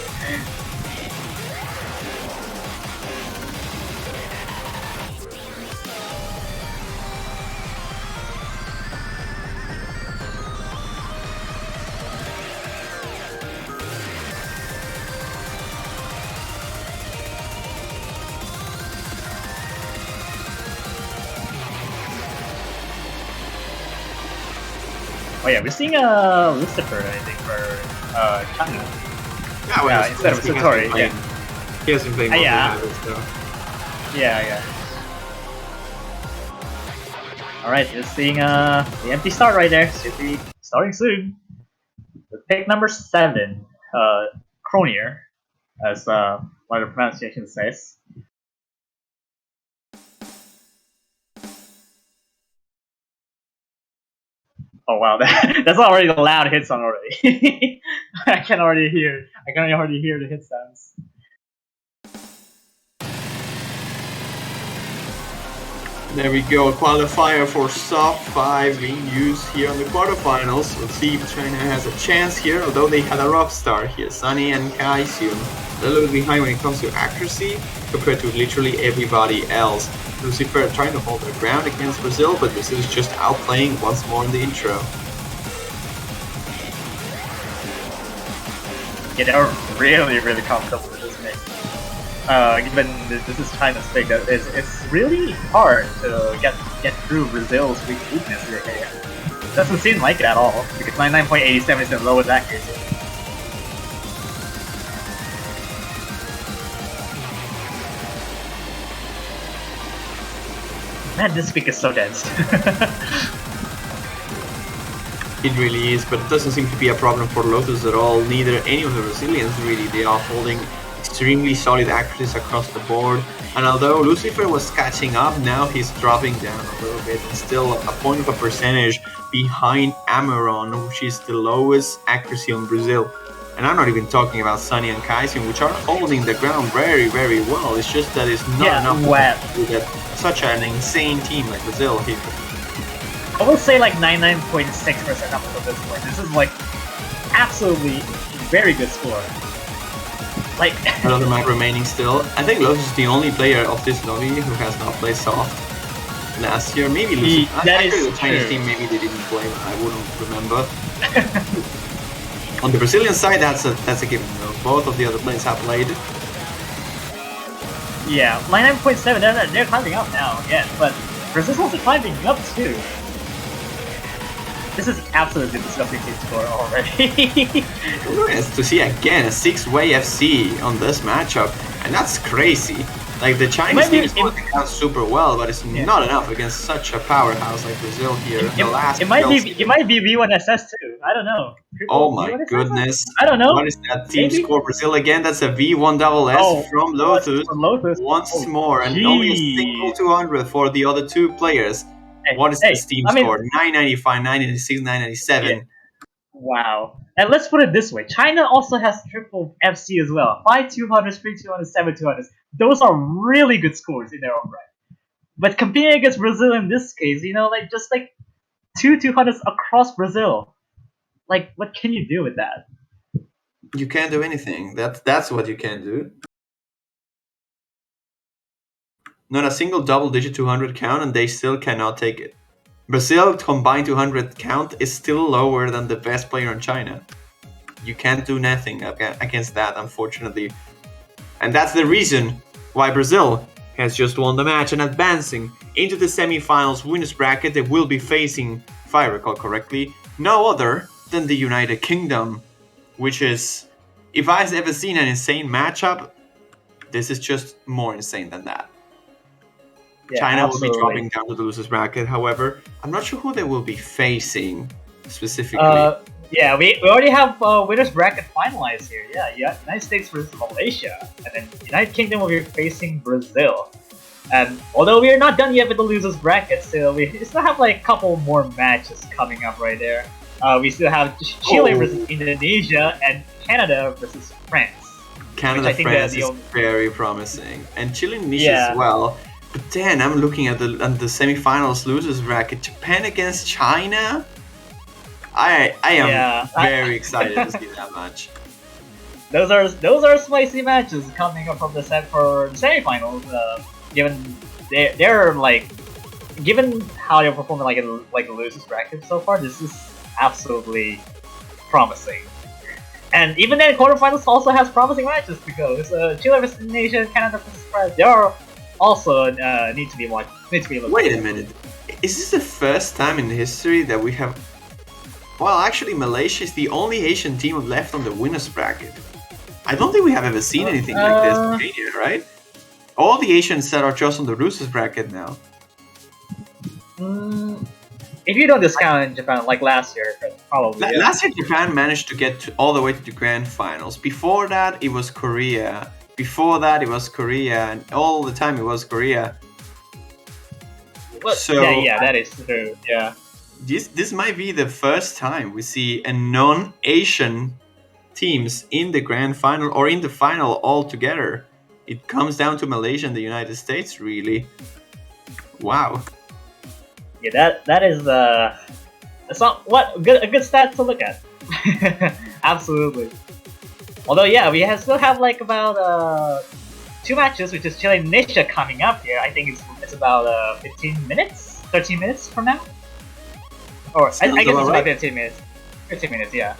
Speaker 2: Oh yeah, we're seeing a Lucifer, I think, for China.
Speaker 3: Yeah,
Speaker 2: instead of Satori,
Speaker 3: He hasn't played most of the so.
Speaker 2: Yeah. Alright, just seeing the empty start right there. Should be starting soon. The pick number 7, Cronier, as one of the pronunciation says. Oh wow, that's already a loud hit sound already. I can already hear the hit sounds.
Speaker 3: There we go, qualifier for soft 5 being used here on the quarterfinals. Let's see if China has a chance here, although they had a rough start here. Sunny and Kaisium a little bit behind when it comes to accuracy compared to literally everybody else. Lucifer trying to hold their ground against Brazil, but Brazil is just outplaying once more in the intro.
Speaker 2: Yeah, they're really comfortable with this mix. given this is China's pick, that it's really hard to get through Brazil's weakness here. Doesn't seem like it at all, because 99.87 is the lowest accuracy. Man, this pick is so dense.
Speaker 3: It really is, but it doesn't seem to be a problem for Lotus at all. Neither any of the Brazilians really. They are holding extremely solid accuracies across the board. And although Lucifer was catching up, now he's dropping down a little bit. Still a point of a percentage behind Amaron, which is the lowest accuracy on Brazil. And I'm not even talking about Sunny and Kaisen, which are holding the ground very, very well. It's just that it's not enough to get such an insane team like Brazil here.
Speaker 2: I would say like 99.6% up until this point. This is like absolutely very good score. Like
Speaker 3: another map remaining still. I think Lotus is the only player of this lobby who has not played soft last year. Maybe Lucifer. Actually, the Chinese team maybe they didn't play. I wouldn't remember. On the Brazilian side, that's a given. Both of the other players have played.
Speaker 2: Yeah, 99.7. They're climbing up now again, but Brazil's also climbing up too. This is absolutely disgusting team score already.
Speaker 3: Nice to see again a 6-way FC on this matchup, and that's crazy. Like the Chinese team is working out super well, but it's not enough against such a powerhouse like Brazil here.
Speaker 2: It might be V1SS too. I don't know.
Speaker 3: Oh my goodness!
Speaker 2: I don't know.
Speaker 3: What is that team score? Brazil again. That's a V1SS from Lotus. Once more, and only a single 200 for the other two players. What is this team score? 995, 996, 997.
Speaker 2: Yeah. Wow. And let's put it this way. China also has triple FC as well. 5 200s, 3 200s, 7 200s. Those are really good scores in their own right. But competing against Brazil in this case, like just like 2 200s across Brazil. Like, what can you do with that?
Speaker 3: You can't do anything. That's what you can do. Not a single double-digit 200 count, and they still cannot take it. Brazil combined 200 count is still lower than the best player in China. You can't do nothing against that, unfortunately. And that's the reason why Brazil has just won the match and advancing into the semi-finals winners bracket. They will be facing, if I recall correctly, no other than the United Kingdom, which is, if I've ever seen an insane matchup, this is just more insane than that. Yeah, China will be dropping down to the losers bracket. However, I'm not sure who they will be facing specifically.
Speaker 2: Yeah, we already have winners bracket finalized here. Yeah, United States versus Malaysia, and then United Kingdom will be facing Brazil. And although we are not done yet with the losers bracket, still we still have like a couple more matches coming up right there. We still have Chile versus Indonesia and Canada versus France.
Speaker 3: France is very promising, and Chile Indonesia as well. But then I'm looking at the semi-finals losers bracket. Japan against China. I am very excited to see that match.
Speaker 2: Those are spicy matches coming up from the semi-finals. Given they're like, given how they're performing like the losers bracket so far, this is absolutely promising. And even then, quarterfinals also has promising matches to go. Chile versus Indonesia, Canada versus France. There are also need to be watched.
Speaker 3: Wait a minute, is this the first time in history that we have? Well, actually, Malaysia is the only Asian team left on the winners bracket. I don't think we have ever seen anything like this in Kenya, right? All the Asians that are just on the losers bracket now.
Speaker 2: If you don't discount Japan, like last year, probably.
Speaker 3: Last year, Japan managed to get all the way to the grand finals. Before that, it was Korea. Before that, it was Korea, and all the time it was Korea.
Speaker 2: Well, so yeah, that is true. Yeah.
Speaker 3: This might be the first time we see a non-Asian teams in the grand final or in the final altogether. It comes down to Malaysia and the United States, really. Wow.
Speaker 2: Yeah, that is that's not a good stat to look at. Absolutely. Although yeah, we still have like about 2 matches, which is Chile and Indonesia coming up here. I think it's about 15 minutes, 13 minutes from now. Or I guess it's about 15 minutes. 15 minutes, yeah.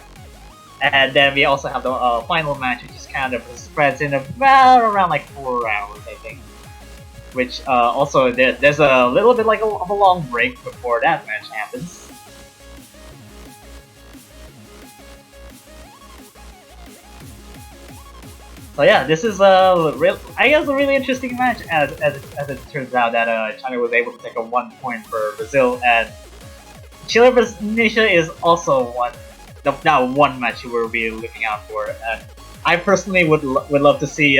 Speaker 2: And then we also have the final match, which is kind of spreads in about around like 4 hours, I think. Which also there's a little bit like of a long break before that match happens. So yeah, this is I guess a really interesting match as it turns out that China was able to take a 1 point for Brazil, and Chile vs Indonesia is also one match we will be looking out for. And I personally would love to see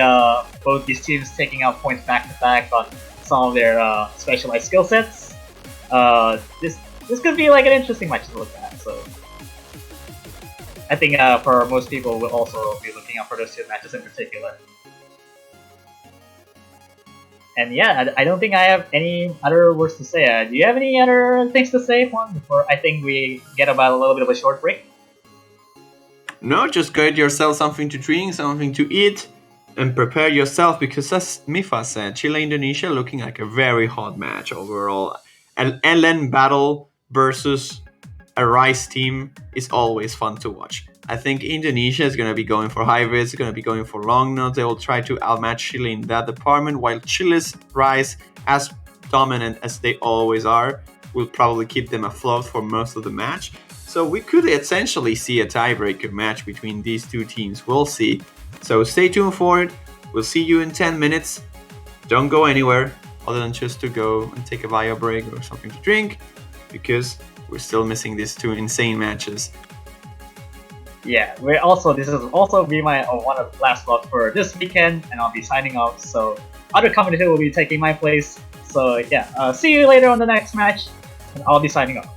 Speaker 2: both these teams taking out points back to back on some of their specialized skill sets. This could be like an interesting match to look at. So I think for most people, we'll also be looking out for those two matches in particular. And yeah, I don't think I have any other words to say. Do you have any other things to say, Juan, before I think we get about a little bit of a short break?
Speaker 3: No, just get yourself something to drink, something to eat, and prepare yourself, because as Mifa said, Chile-Indonesia looking like a very hot match overall. An LN battle versus a Rice team is always fun to watch. I think Indonesia is going to be going for high vids, going to be going for long notes. They will try to outmatch Chile in that department, while Chile's Rice, as dominant as they always are, will probably keep them afloat for most of the match. So we could essentially see a tiebreaker match between these two teams. We'll see. So stay tuned for it. We'll see you in 10 minutes. Don't go anywhere other than just to go and take a bio break or something to drink, because we're still missing these two insane matches.
Speaker 2: Yeah, this is also be my one of the last slots for this weekend, and I'll be signing off. So other commentator will be taking my place. So yeah, see you later on the next match, and I'll be signing off.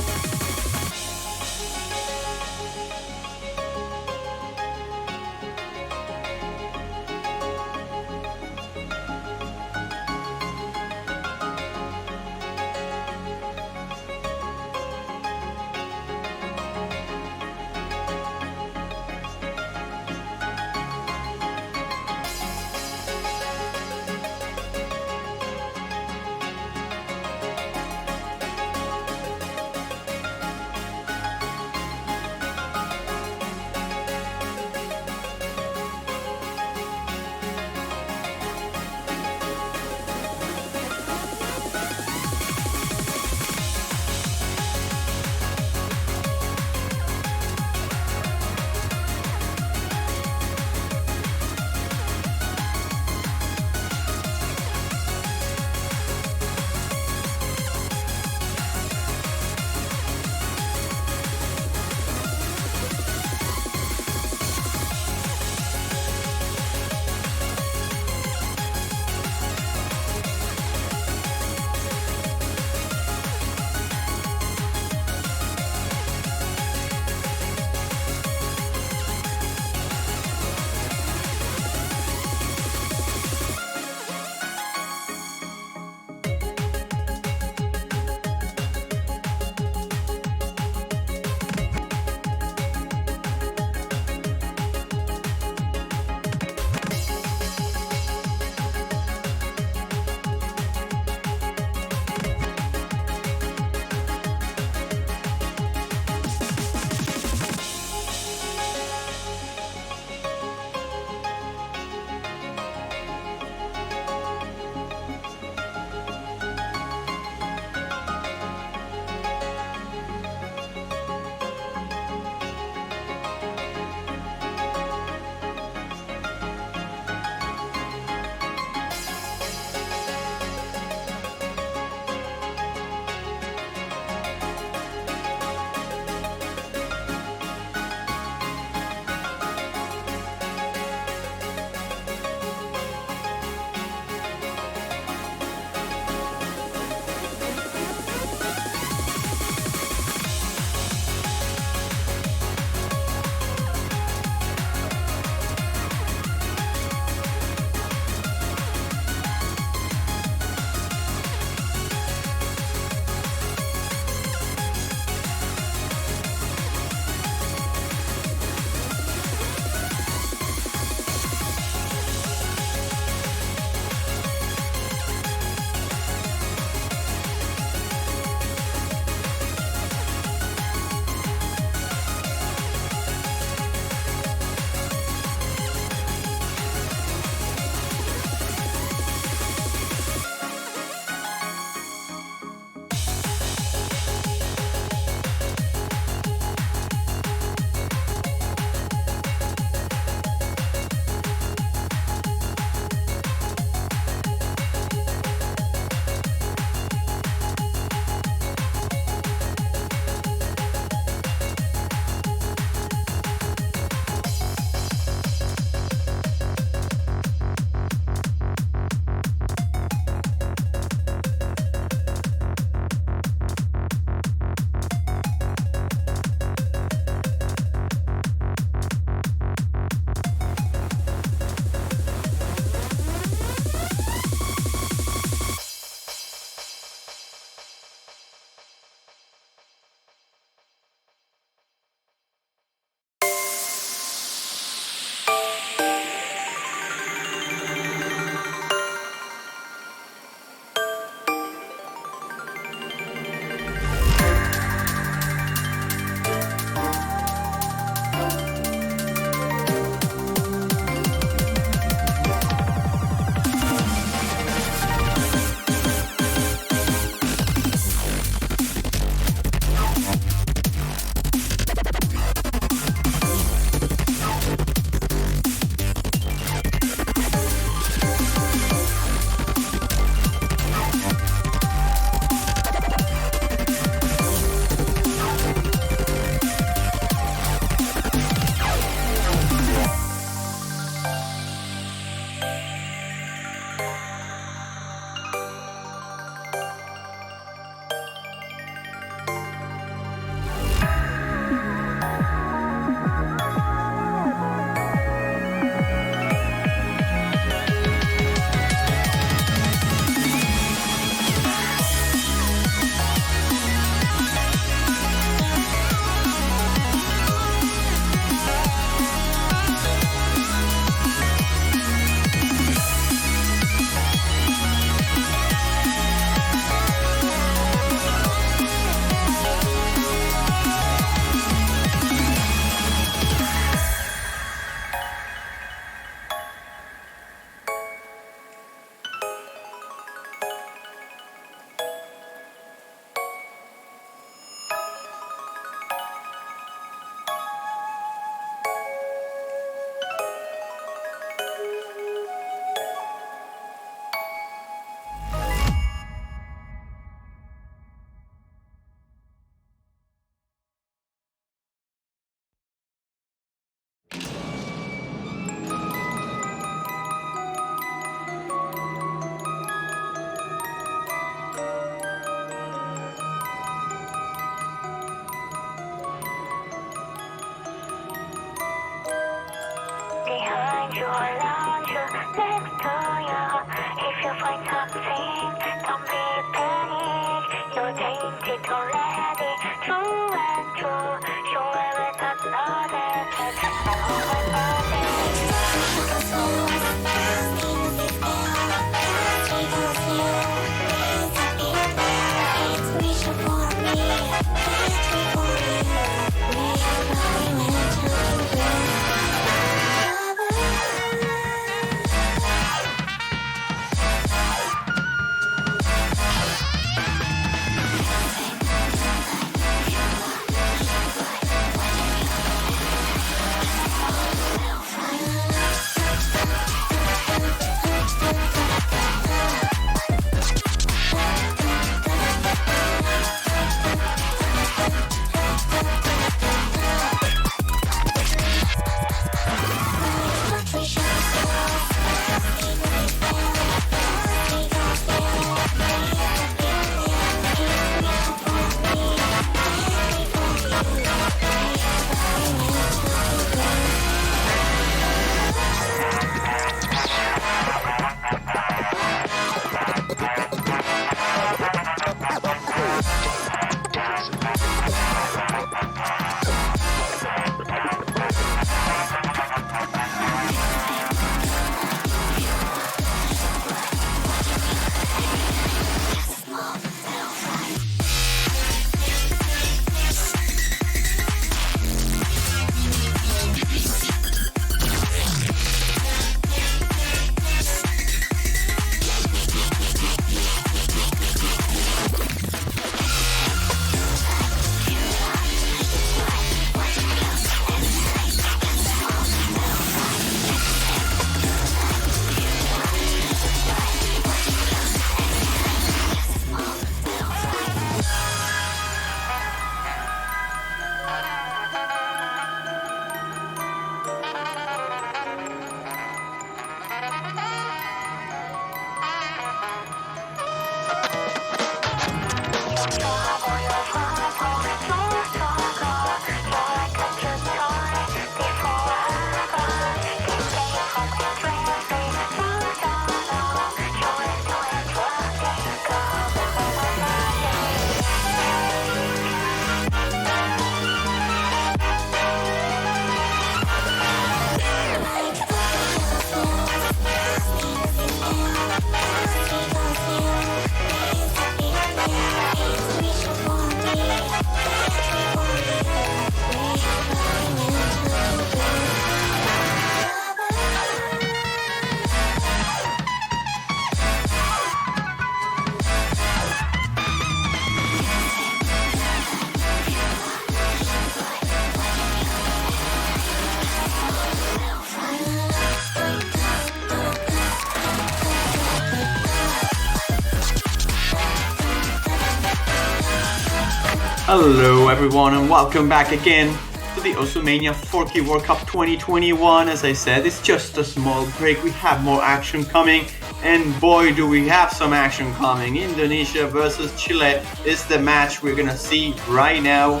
Speaker 3: Hello everyone and welcome back again to the Osumania 4K World Cup 2021. As I said, it's just a small break. We have more action coming, and boy do we have some action coming. Indonesia versus Chile is the match we're gonna see right now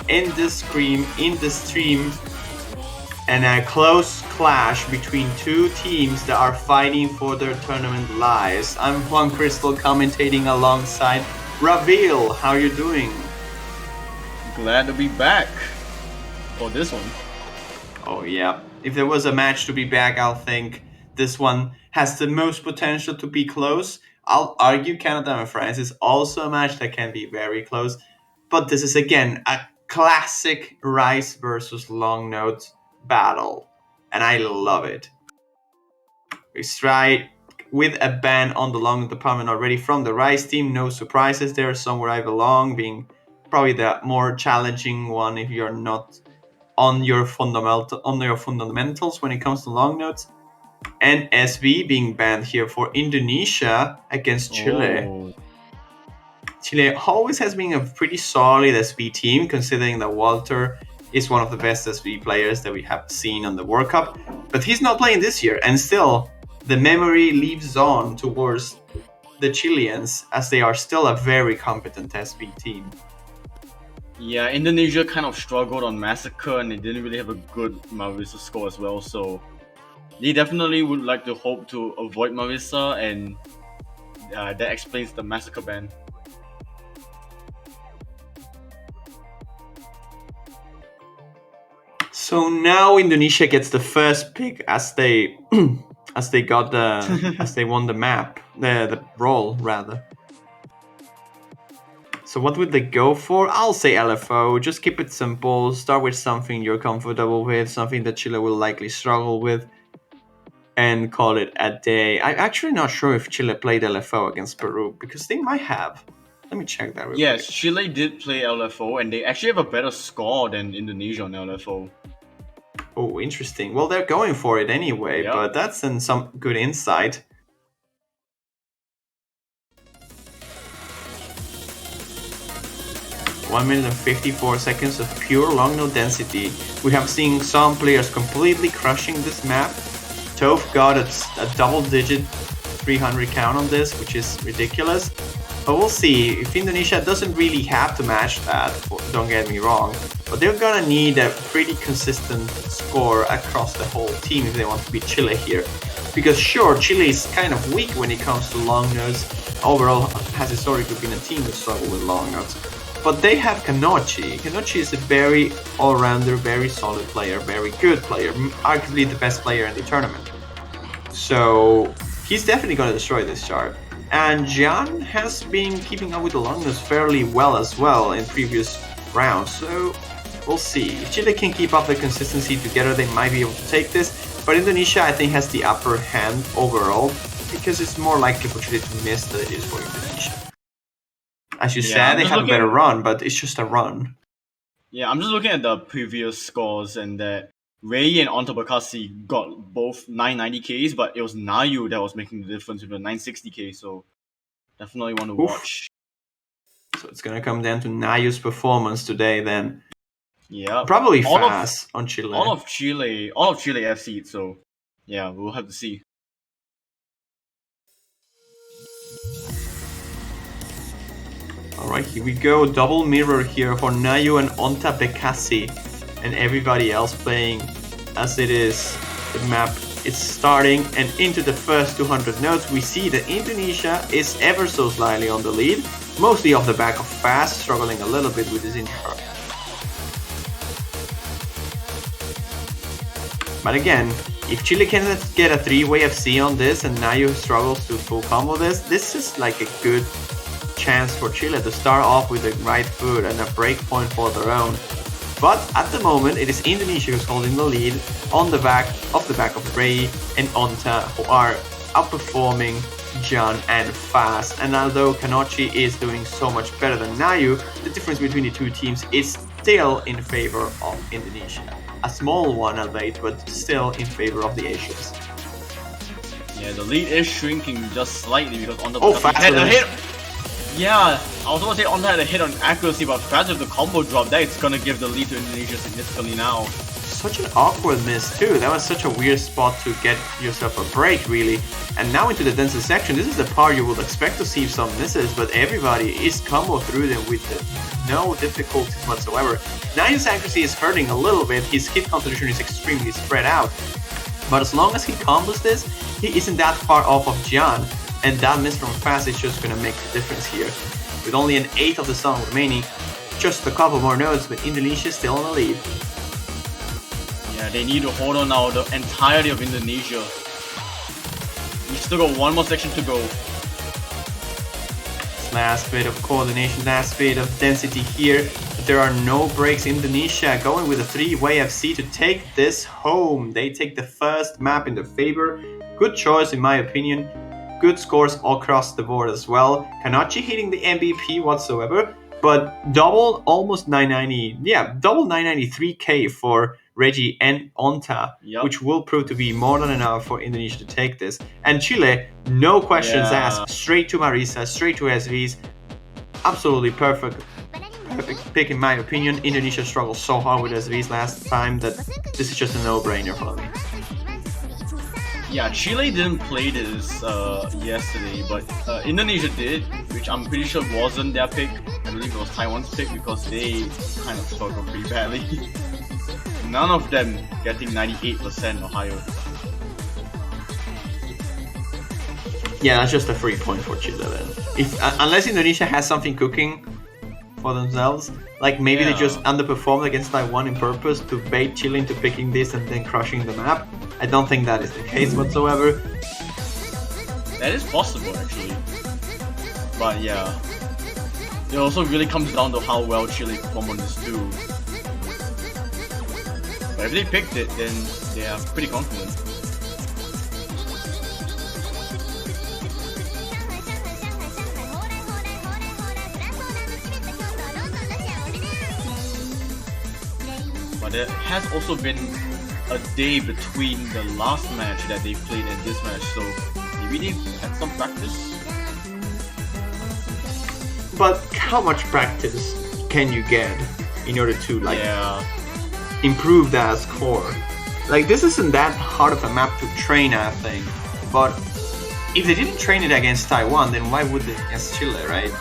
Speaker 3: in the stream, and a close clash between two teams that are fighting for their tournament lives. I'm Juan Crystal commentating alongside Ravil. How you doing?
Speaker 1: Glad to be back for this one.
Speaker 3: Oh yeah, if there was a match to be back, I'll think this one has the most potential to be close. I'll argue Canada and France is also a match that can be very close, but this is again a classic Rice versus Long Note battle, and I love it. We stride with a ban on the Long Note department already from the Rice team. No surprises there. Somewhere I Belong being probably the more challenging one if you're not on your fundamentals when it comes to long notes. And SV being banned here for Indonesia against Chile.
Speaker 1: Oh.
Speaker 3: Chile always has been a pretty solid SV team, considering that Walter is one of the best SV players that we have seen on the World Cup. But he's not playing this year, and still the memory lives on towards the Chileans, as they are still a very competent SV team.
Speaker 1: Yeah, Indonesia kind of struggled on Massacre and they didn't really have a good Marisa score as well, so they definitely would like to hope to avoid Marisa, and that explains the Massacre ban.
Speaker 3: So now Indonesia gets the first pick as they as they got the as they won the map, the role rather. So what would they go for? I'll say LFO. Just keep it simple. Start with something you're comfortable with, something that Chile will likely struggle with, and call it a day. I'm actually not sure if Chile played LFO against Peru, because they might have. Let me check that real
Speaker 1: Yes,
Speaker 3: quick.
Speaker 1: Chile did play LFO and they actually have a better score than Indonesia on LFO.
Speaker 3: Oh, interesting. Well, they're going for it anyway,
Speaker 1: Yep.
Speaker 3: but that's some good insight. One minute and 54 seconds of pure long note density. We have seen some players completely crushing this map. Toph got a double-digit 300 count on this, which is ridiculous. But we'll see. If Indonesia doesn't really have to match that, don't get me wrong, but they're gonna need a pretty consistent score across the whole team if they want to beat Chile here. Because sure, Chile is kind of weak when it comes to long notes. Overall, has historically been a team that struggle with long notes. But they have Kanochi. Kanochi is a very all-rounder, very solid player, very good player, arguably the best player in the tournament. So he's definitely going to destroy this chart. And Jian has been keeping up with the long notes fairly well as well in previous rounds. So we'll see. If Chile can keep up the consistency together, they might be able to take this. But Indonesia, I think, has the upper hand overall, because it's more likely for Chile to miss than it is for Indonesia. As you said, they have a better run, but it's just a run.
Speaker 1: Yeah, I'm just looking at the previous scores, and that Ray and Onto Bakassi got both 990Ks, but it was Nayu that was making the difference with the 960K, so definitely want to watch.
Speaker 3: So it's gonna come down to Nayu's performance today then.
Speaker 1: Yeah.
Speaker 3: Probably fast on Chile.
Speaker 1: All of Chile FC, so yeah, we'll have to see.
Speaker 3: Alright, here we go. Double mirror here for Nayu and Onta Bekasi, and everybody else playing as it is. The map is starting, and into the first 200 notes we see that Indonesia is ever so slightly on the lead, mostly off the back of Fast, struggling a little bit with his intro. But again, if Chile can get a 3-way FC on this and Nayu struggles to full combo this is like a good chance for Chile to start off with the right foot and a break point for their own. But at the moment, it is Indonesia who's holding the lead on the back of Ray and Onta, who are outperforming Jan and Fast. And although Kanochi is doing so much better than Nayu, the difference between the two teams is still in favor of Indonesia. A small one, albeit, but still in favor of the Asians.
Speaker 1: Yeah, the lead is shrinking just slightly because Onta
Speaker 3: Fast
Speaker 1: had a hit. Yeah, I was going to say on that a hit on accuracy, but perhaps with the combo drop, that it's going to give the lead to Indonesia significantly now.
Speaker 3: Such an awkward miss too. That was such a weird spot to get yourself a break, really. And now into the denser section, this is the part you would expect to see some misses, but everybody is combo through them with no difficulties whatsoever. Nayu's accuracy is hurting a little bit, his hit contribution is extremely spread out. But as long as he combos this, he isn't that far off of Jian, and that miss from fast is just gonna make the difference here. With only an 8th of the song remaining, just a couple more notes, but Indonesia still in the lead.
Speaker 1: Yeah, they need to hold on now, the entirety of Indonesia. We still got one more section to go.
Speaker 3: Last bit of coordination, last bit of density here. But there are no breaks. Indonesia going with a 3-way FC to take this home. They take the first map in their favor. Good choice in my opinion. Good scores all across the board as well. Kanachi hitting the MVP whatsoever. But double almost 990, yeah, double 993k for Reggie and Onta, which will prove to be more than enough for Indonesia to take this. And Chile, no questions asked, straight to Marisa, straight to SVs. Absolutely perfect pick in my opinion. Indonesia struggled so hard with SVs last time that this is just a no-brainer for me.
Speaker 1: Yeah, Chile didn't play this yesterday, but Indonesia did, which I'm pretty sure wasn't their pick. I believe it was Taiwan's pick because they kind of struggled pretty badly. None of them getting 98% or higher.
Speaker 3: Yeah, that's just a free point for Chile then. If unless Indonesia has something cooking for themselves, like maybe they just underperformed against Taiwan in purpose to bait Chile into picking this and then crushing the map. I don't think that is the case whatsoever.
Speaker 1: That is possible actually. But yeah, it also really comes down to how well Chile perform on this too. But if they picked it, then they are pretty confident. But there has also been a day between the last match that they played and this match, so maybe they've had some practice.
Speaker 3: But how much practice can you get in order to improve that score? Like, this isn't that hard of a map to train, I think. But if they didn't train it against Taiwan, then why would they against Chile, right?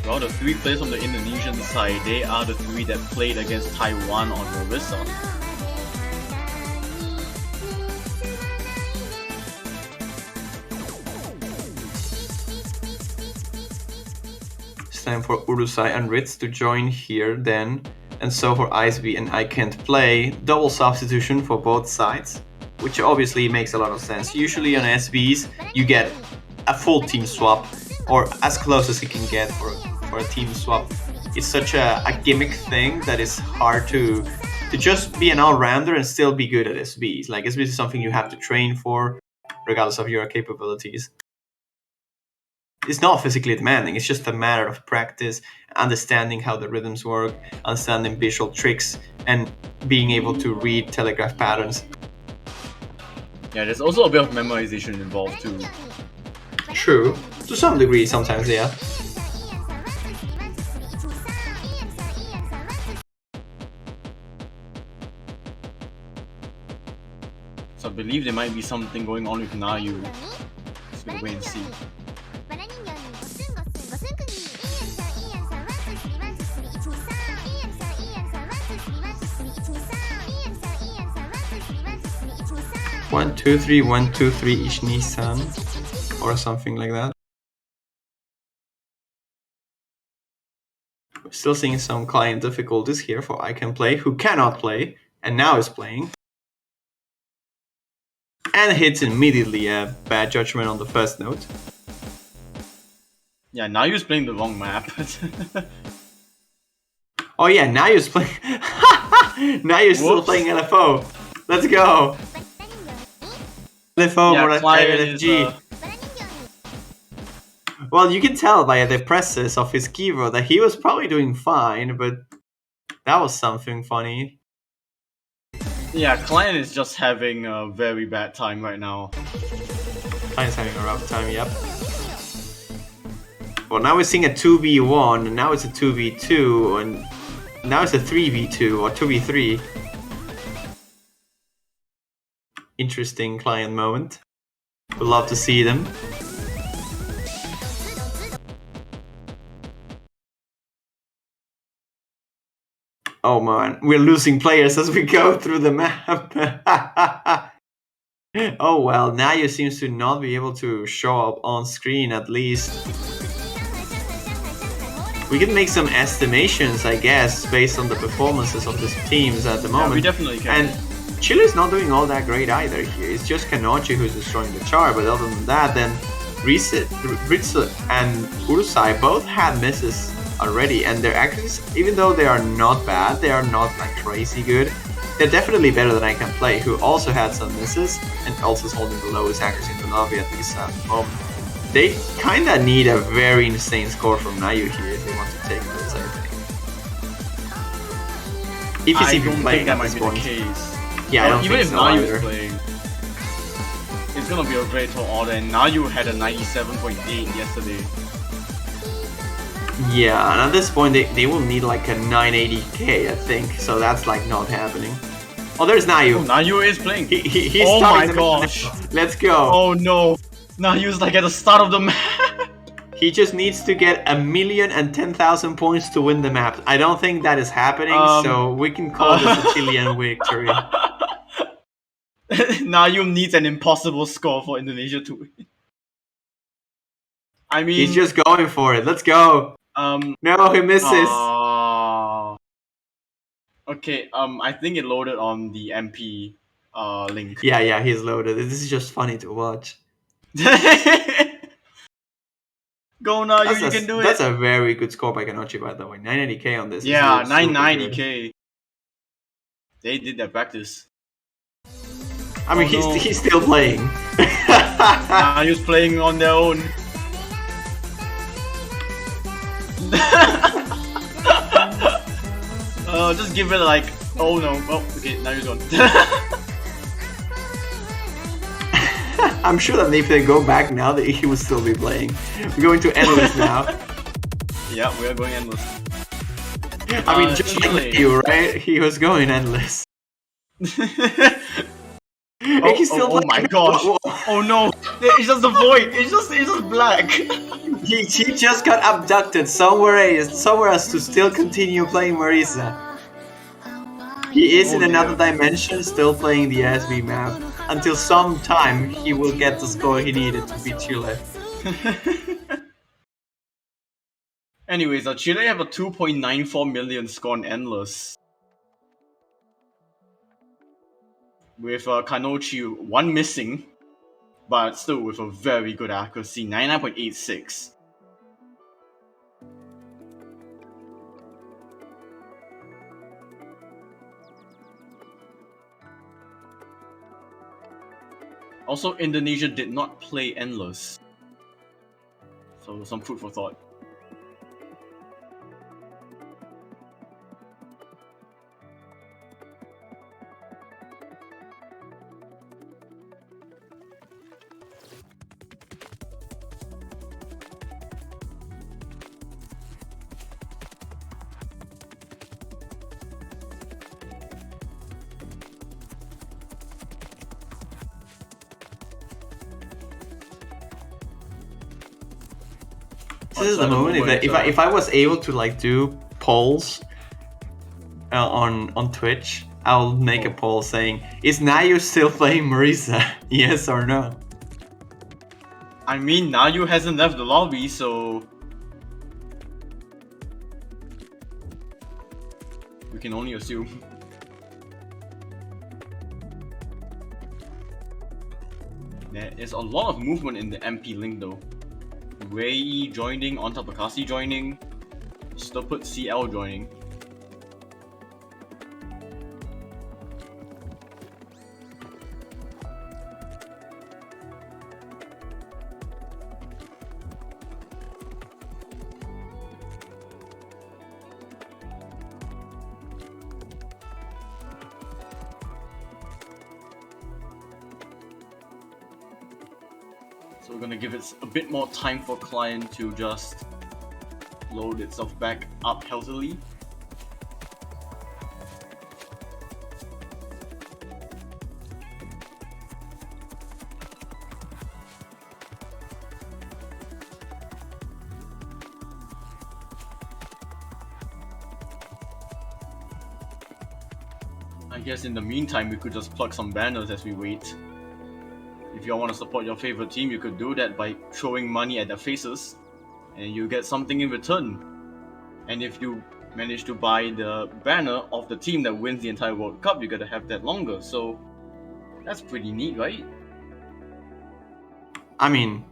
Speaker 1: Well, the 3 players on the Indonesian side, they are the 3 that played against Taiwan on Marissa.
Speaker 3: It's time for Urusai and Ritz to join here then. And so for IceB and I Can't Play, double substitution for both sides, which obviously makes a lot of sense. Usually on SBs, you get a full team swap, or as close as you can get for a team swap. It's such a gimmick thing that is hard to just be an all-rounder and still be good at SBs. Like, SBs is something you have to train for, regardless of your capabilities. It's not physically demanding, it's just a matter of practice, understanding how the rhythms work, understanding visual tricks, and being able to read telegraph patterns.
Speaker 1: Yeah, there's also a bit of memorization involved too.
Speaker 3: True, to some degree sometimes, yeah.
Speaker 1: So I believe there might be something going on with Nayu. Just gonna wait and see.
Speaker 3: One, two, three, 1, 2, 3 Ishni-san, or something like that. We're still seeing some client difficulties here for I Can Play, who cannot play, and now is playing. And hits immediately a bad judgment on the first note.
Speaker 1: Yeah, Nayu's playing the wrong map.
Speaker 3: Oh yeah, Nayu's playing... Nayu's still playing LFO. Let's go! LFO or LFG. Well, you can tell by the presses of his keyboard that he was probably doing fine, but that was something funny.
Speaker 1: Yeah, Client is just having a very bad time right now.
Speaker 3: Client's having a rough time, yep. Well, now we're seeing a 2v1, and now it's a 2v2, and now it's a 3v2 or 2v3. Interesting Client moment. We'd love to see them. Oh man, we're losing players as we go through the map. Oh well, Nayo seems to not be able to show up on screen at least. We can make some estimations, I guess, based on the performances of these teams at the moment.
Speaker 1: Yeah, we definitely can.
Speaker 3: And Chile's not doing all that great either here. It's just Kanochi who's destroying the char, but other than that, then Ritsu and Ursai both had misses already, and their accuracy, even though they are not bad, they are not like crazy good. They're definitely better than I Can Play, who also had some misses and also is holding the lowest accuracy in the lobby at least at the moment. They kinda need a very insane score from Nayu here if they want to take this, I think. If he's even playing at this point. Yeah, I don't
Speaker 1: even
Speaker 3: think
Speaker 1: if
Speaker 3: so
Speaker 1: Nayu
Speaker 3: either.
Speaker 1: is playing, it's gonna be a very tall order, and Nayu had a 97.8 yesterday.
Speaker 3: Yeah, and at this point they will need like a 980k, I think, so that's like not happening. Oh, there's Nayu.
Speaker 1: Oh, Nayu is playing.
Speaker 3: He's
Speaker 1: Oh my
Speaker 3: starting the
Speaker 1: gosh.
Speaker 3: match. Let's go.
Speaker 1: Oh no. Nayu's like at the start of the map.
Speaker 3: He just needs to get 1,010,000 points to win the map. I don't think that is happening, so we can call this a Chilean victory.
Speaker 1: Nayu needs an impossible score for Indonesia to win. I mean,
Speaker 3: He's just going for it. Let's go. No, he misses.
Speaker 1: Okay, I think it loaded on the MP link.
Speaker 3: Yeah, he's loaded. This is just funny to watch.
Speaker 1: Go Nayu, you can do it.
Speaker 3: That's a very good score by Kanochi, by the way. 980k on this.
Speaker 1: Yeah,
Speaker 3: is super
Speaker 1: 990k. They did their practice.
Speaker 3: I mean, he's still playing.
Speaker 1: Nayu's playing on their own. Just give it like, oh no, oh okay, Nayu's gone.
Speaker 3: I'm sure that if they go back now, that he would still be playing. We're going to endless now.
Speaker 1: Yeah, we are going endless.
Speaker 3: I mean, just like you, right? He was going endless. He's still
Speaker 1: oh my gosh! Oh no! It's just a void. It's just black.
Speaker 3: he just got abducted somewhere else to still continue playing Marisa. He is in another dimension, still playing the SB map. Until some time, he will get the score he needed to beat Chile.
Speaker 1: Anyways, Chile have a 2.94 million score on Endless. With Kanochi 1 missing, but still with a very good accuracy, 99.86. Also, Indonesia did not play Endless. So some food for thought.
Speaker 3: This is the moment. If I was able to like do polls on Twitch, I'll make a poll saying, "Is Nayu still playing Marisa? Yes or no?"
Speaker 1: I mean, Nayu hasn't left the lobby, so we can only assume. There is a lot of movement in the MP link though. Ray joining, on top of Kasi joining, still put CL joining. So we're gonna give it a bit more time for client to just load itself back up healthily. I guess in the meantime we could just plug some banners as we wait. If you all want to support your favorite team, you could do that by throwing money at their faces, and you get something in return. And if you manage to buy the banner of the team that wins the entire World Cup, you gotta have that longer. So that's pretty neat, right?
Speaker 3: I mean,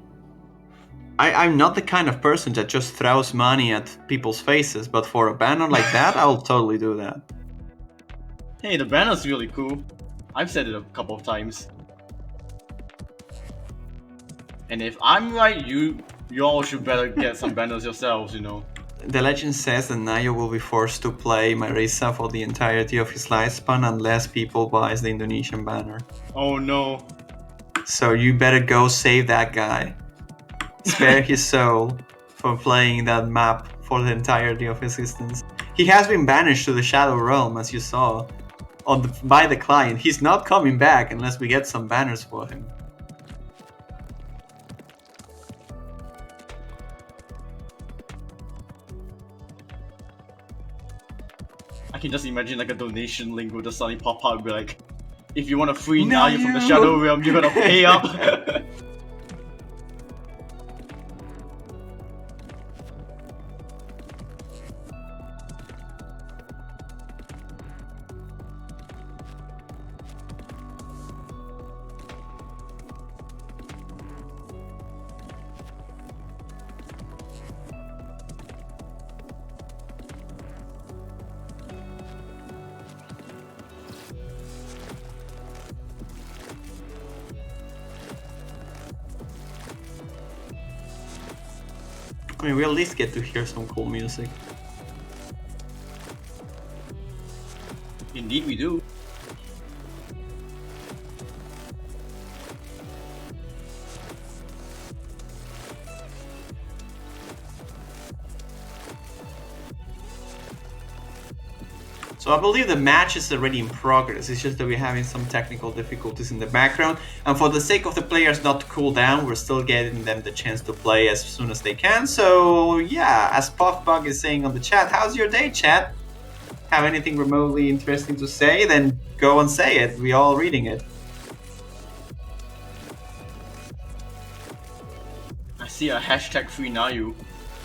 Speaker 3: I'm not the kind of person that just throws money at people's faces, but for a banner like that, I'll totally do that.
Speaker 1: Hey, the banner's really cool. I've said it a couple of times. And if I'm right, you all should better get some banners yourselves, you know.
Speaker 3: The legend says that Nayo will be forced to play Marisa for the entirety of his lifespan unless people buys the Indonesian banner.
Speaker 1: Oh no.
Speaker 3: So you better go save that guy. Spare his soul for playing that map for the entirety of his existence. He has been banished to the Shadow Realm, as you saw, by the client. He's not coming back unless we get some banners for him.
Speaker 1: I can just imagine like a donation link would just suddenly pop up and be like, if you want a free
Speaker 3: No,
Speaker 1: Nayu from the Shadow Realm, you gotta pay up.
Speaker 3: I mean, we at least get to hear some cool music.
Speaker 1: Indeed we do.
Speaker 3: So I believe the match is already in progress. It's just that we're having some technical difficulties in the background. And for the sake of the players not to cool down, we're still getting them the chance to play as soon as they can. So yeah, as Puffbug is saying on the chat, how's your day, chat? Have anything remotely interesting to say? Then go and say it. We're all reading it.
Speaker 1: I see a hashtag free Nayu.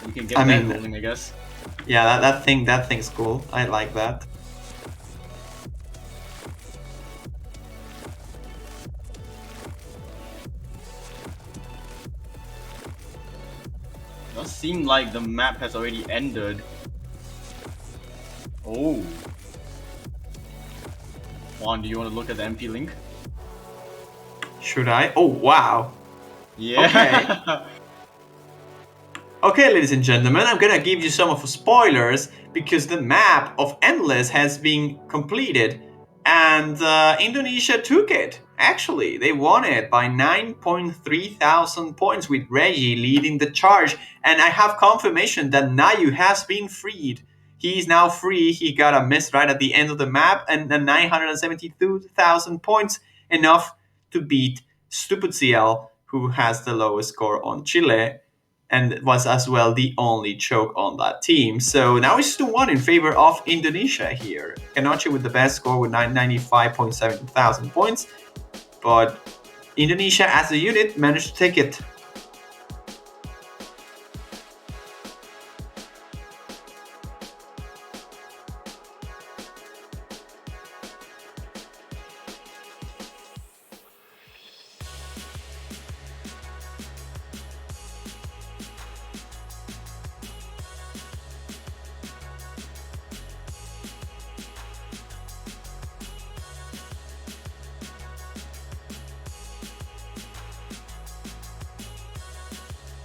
Speaker 1: We can get
Speaker 3: I
Speaker 1: that
Speaker 3: mean,
Speaker 1: rolling, I guess.
Speaker 3: Yeah, that thing's cool. I like that.
Speaker 1: Does seem like the map has already ended. Oh. Juan, do you want to look at the MP link?
Speaker 3: Should I? Oh, wow.
Speaker 1: Yeah.
Speaker 3: Okay, ladies and gentlemen, I'm gonna give you some of the spoilers because the map of Endless has been completed and Indonesia took it. Actually, they won it by 9.3 thousand points with Reggie leading the charge, and I have confirmation that Nayu has been freed. He is now free. He got a miss right at the end of the map and 972,000 points, enough to beat Stupid CL, who has the lowest score on Chile and was as well the only choke on that team. So now it's 2-1 in favor of Indonesia here. Kanoche with the best score with 995.7 thousand points, but Indonesia as a unit managed to take it.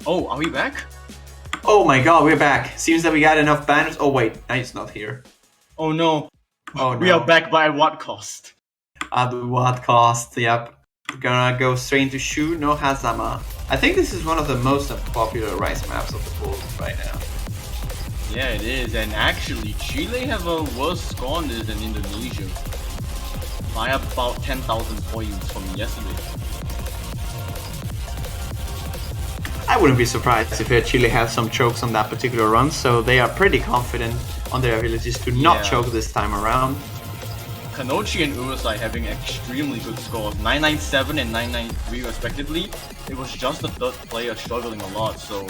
Speaker 1: Oh, are we back?
Speaker 3: Oh my god, we're back. Seems that we got enough banners. Oh wait, it's not here.
Speaker 1: Oh no.
Speaker 3: Oh no.
Speaker 1: We are back by what cost?
Speaker 3: At what cost? Yep. We're gonna go straight into Shu no Hazama. I think this is one of the most unpopular Rise maps of the pool right now.
Speaker 1: Yeah, it is. And actually, Chile have a worse score on this than Indonesia by about 10,000 points from yesterday.
Speaker 3: I wouldn't be surprised if Chile have some chokes on that particular run, so they are pretty confident on their abilities to not choke this time around.
Speaker 1: Kanochi and Urusai having extremely good scores, 997 and 993 respectively. It was just the third player struggling a lot, so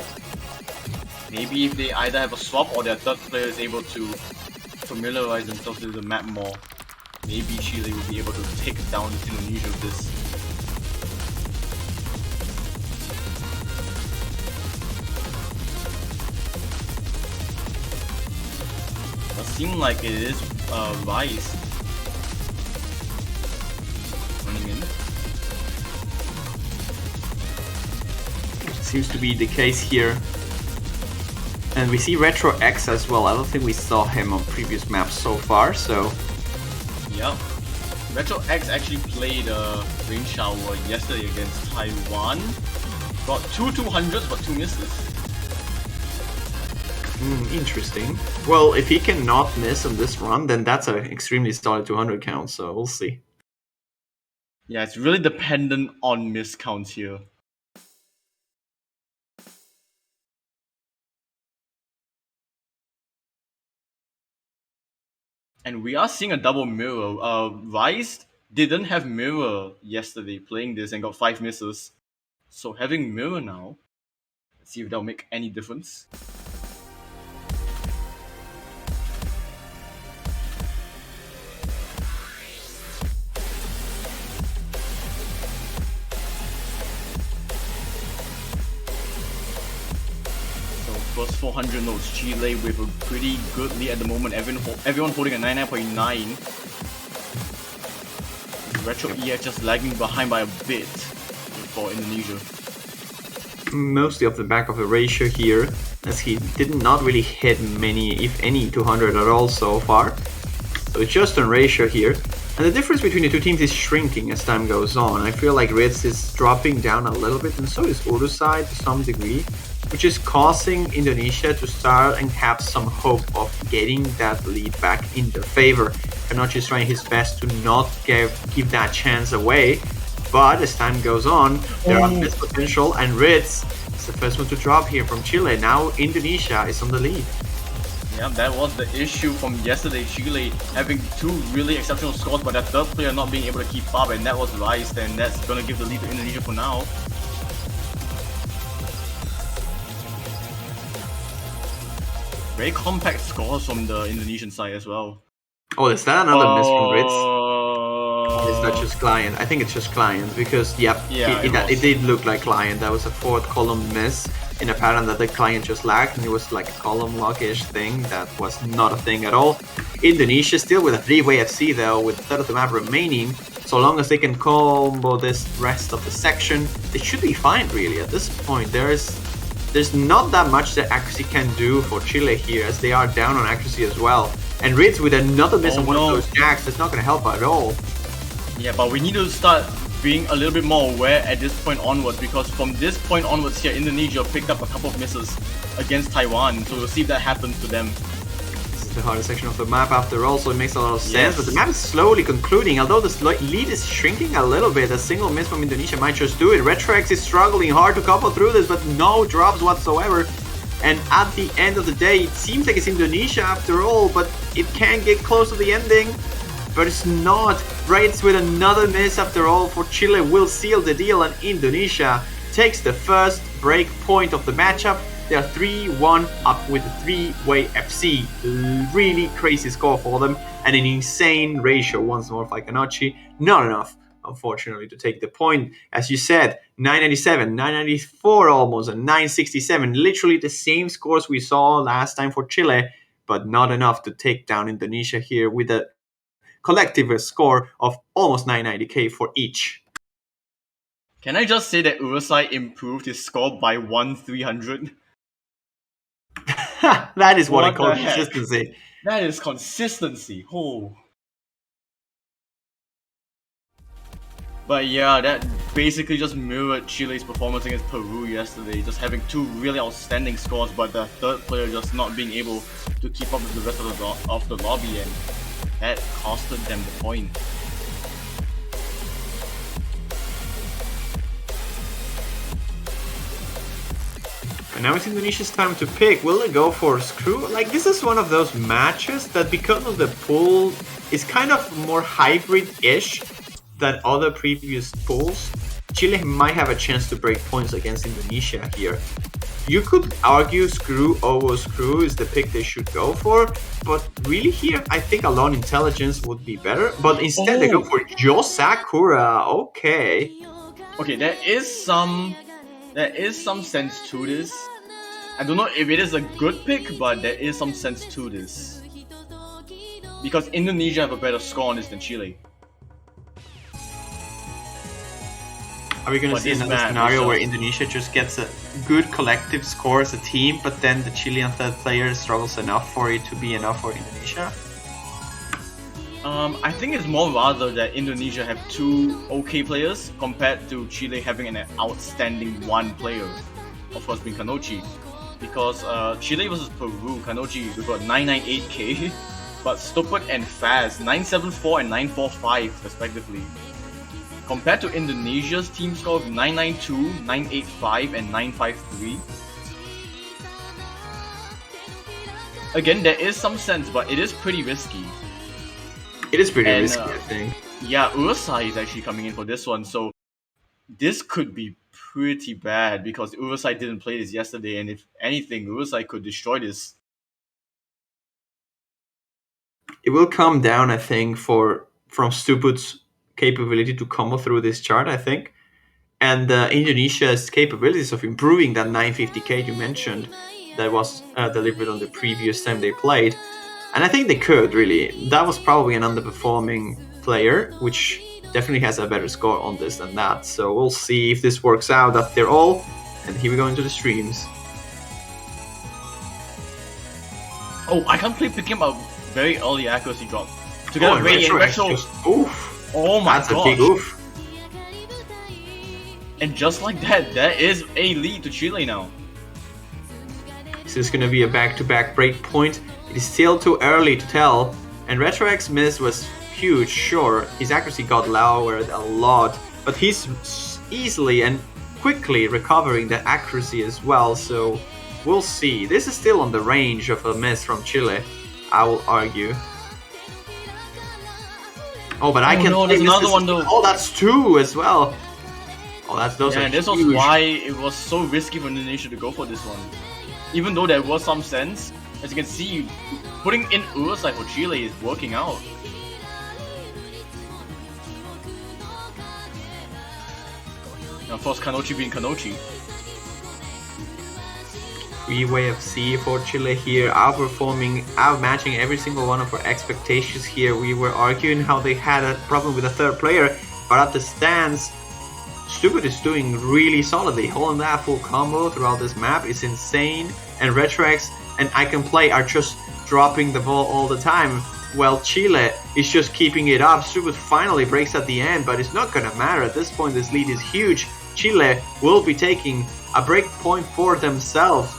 Speaker 1: maybe if they either have a swap or their third player is able to familiarize themselves with the map more, maybe Chile will be able to take down Indonesia with this. It seems like it is Rice running in.
Speaker 3: Seems to be the case here. And we see Retro X as well. I don't think we saw him on previous maps so far, so...
Speaker 1: Yep. Retro X actually played Rain Shower yesterday against Taiwan. Got two 200s but 2 misses.
Speaker 3: Interesting. Well, if he cannot miss on this run, then that's an extremely solid 200 count, so we'll see.
Speaker 1: Yeah, it's really dependent on miss counts here. And we are seeing a double mirror. Rice didn't have mirror yesterday playing this and got 5 misses. So having mirror now, let's see if that'll make any difference. So first 400 notes, Chile with a pretty good lead at the moment. Everyone holding a 99.9. Retro EX just lagging behind by a bit for Indonesia.
Speaker 3: Mostly off the back of the ratio here, as he did not really hit many, if any, 200 at all so far. So it's just on ratio here. And the difference between the two teams is shrinking as time goes on. I feel like Ritz is dropping down a little bit, and so is Urusai to some degree, which is causing Indonesia to start and have some hope of getting that lead back in their favor. Kanochi is trying his best to not give that chance away, but as time goes on, there are missed potential, and Ritz is the first one to drop here from Chile. Now Indonesia is on the lead.
Speaker 1: Yeah, that was the issue from yesterday. Chile having 2 really exceptional scores, but their third player not being able to keep up, and that was Rice, and that's gonna give the lead to Indonesia for now. Very compact scores from the Indonesian side as well.
Speaker 3: Oh, is that another miss from Ritz? Or is that just Client? I think it's just Client, because, it did look like Client. That was a 4th column miss in a pattern that the Client just lacked, and it was like a column lock-ish thing. That was not a thing at all. Indonesia still with a 3-way FC though, with a third of the map remaining. So long as they can combo this rest of the section, they should be fine really. At this point, there's not that much that accuracy can do for Chile here, as they are down on accuracy as well. And Ritz with another miss on one of those jacks, that's not going to help at all.
Speaker 1: Yeah, but we need to start being a little bit more aware at this point onwards, because from this point onwards here, Indonesia picked up a couple of misses against Taiwan, so we'll see if that happens to them.
Speaker 3: This is the hardest section of the map after all, so it makes a lot of sense, but the map is slowly concluding. Although the lead is shrinking a little bit, a single miss from Indonesia might just do it. Retrox is struggling hard to couple through this, but no drops whatsoever. And at the end of the day, it seems like it's Indonesia after all, but it can get close to the ending. But it's not. Raids with another miss after all for Chile will seal the deal, and Indonesia takes the first break point of the matchup. They are 3-1 up with a 3-way FC. Really crazy score for them, and an insane ratio once more for Kanochi. Not enough, unfortunately, to take the point. As you said, 997, 994 almost, and 967. Literally the same scores we saw last time for Chile, but not enough to take down Indonesia here with a collective score of almost 990k for each.
Speaker 1: Can I just say that Urusai improved his score by 1/300?
Speaker 3: That is what I call consistency.
Speaker 1: That is consistency. Oh. But yeah, that basically just mirrored Chile's performance against Peru yesterday, just having two really outstanding scores, but the third player just not being able to keep up with the rest of the lobby, and that costed them the point.
Speaker 3: And now it's Indonesia's time to pick. Will they go for Screw? Like, this is one of those matches that, because of the pool, is kind of more hybrid-ish than other previous pools. Chile might have a chance to break points against Indonesia here. You could argue Screw over Screw is the pick they should go for, but really here, I think Alone Intelligence would be better. But instead they go for Jo Sakura. Okay.
Speaker 1: Okay, there is some sense to this. I don't know if it is a good pick, but there is some sense to this. Because Indonesia have a better score on this than Chile.
Speaker 3: Are we going to see another scenario where Indonesia just gets a good collective score as a team, but then the Chilean third player struggles enough for it to be enough for Indonesia?
Speaker 1: I think it's more rather that Indonesia have two okay players compared to Chile having an outstanding one player, of course being Kanochi. Because Chile versus Peru, Kanochi we got 998k, but Stupid and Fast 974 and 945 respectively. Compared to Indonesia's team score of 992, 985 and 953. Again, there is some sense, but it is pretty risky.
Speaker 3: It is pretty risky, I think.
Speaker 1: Yeah, Urusai is actually coming in for this one, so this could be pretty bad because Urusai didn't play this yesterday, and if anything, Urusai could destroy this.
Speaker 3: It will come down, I think, from Stupid's capability to combo through this chart, I think. And Indonesia's capabilities of improving that 950k you mentioned that was delivered on the previous time they played. And I think they could, really. That was probably an underperforming player, which definitely has a better score on this than that. So we'll see if this works out after all. And here we go into the streams.
Speaker 1: Oh, I can't believe picking up a very early accuracy drop. Together with Retro.
Speaker 3: Oof.
Speaker 1: Oh my god.
Speaker 3: That's a big oof.
Speaker 1: And just like that, that is a lead to Chile now.
Speaker 3: This is going to be a back-to-back break point. It is still too early to tell. And Retrox's miss was huge, sure. His accuracy got lowered a lot. But he's easily and quickly recovering the accuracy as well. So we'll see. This is still on the range of a miss from Chile, I will argue. Oh, but I can.
Speaker 1: No, there's another one though.
Speaker 3: Oh, that's two as well. Oh, those are
Speaker 1: and this
Speaker 3: huge.
Speaker 1: was why it was so risky for Indonesia to go for this one. Even though there was some sense, as you can see, putting in Urusai for Chile is working out. And of course, Kanochi being Kanochi.
Speaker 3: Freeway of C for Chile here, outmatching every single one of our expectations here. We were arguing how they had a problem with a third player, but at the stands, Stupid is doing really solidly. Holding that full combo throughout this map is insane, and Retrox and I Can Play are just dropping the ball all the time. Well, Chile is just keeping it up. Stupid finally breaks at the end, but it's not gonna matter. At this point, this lead is huge. Chile will be taking a break point for themselves.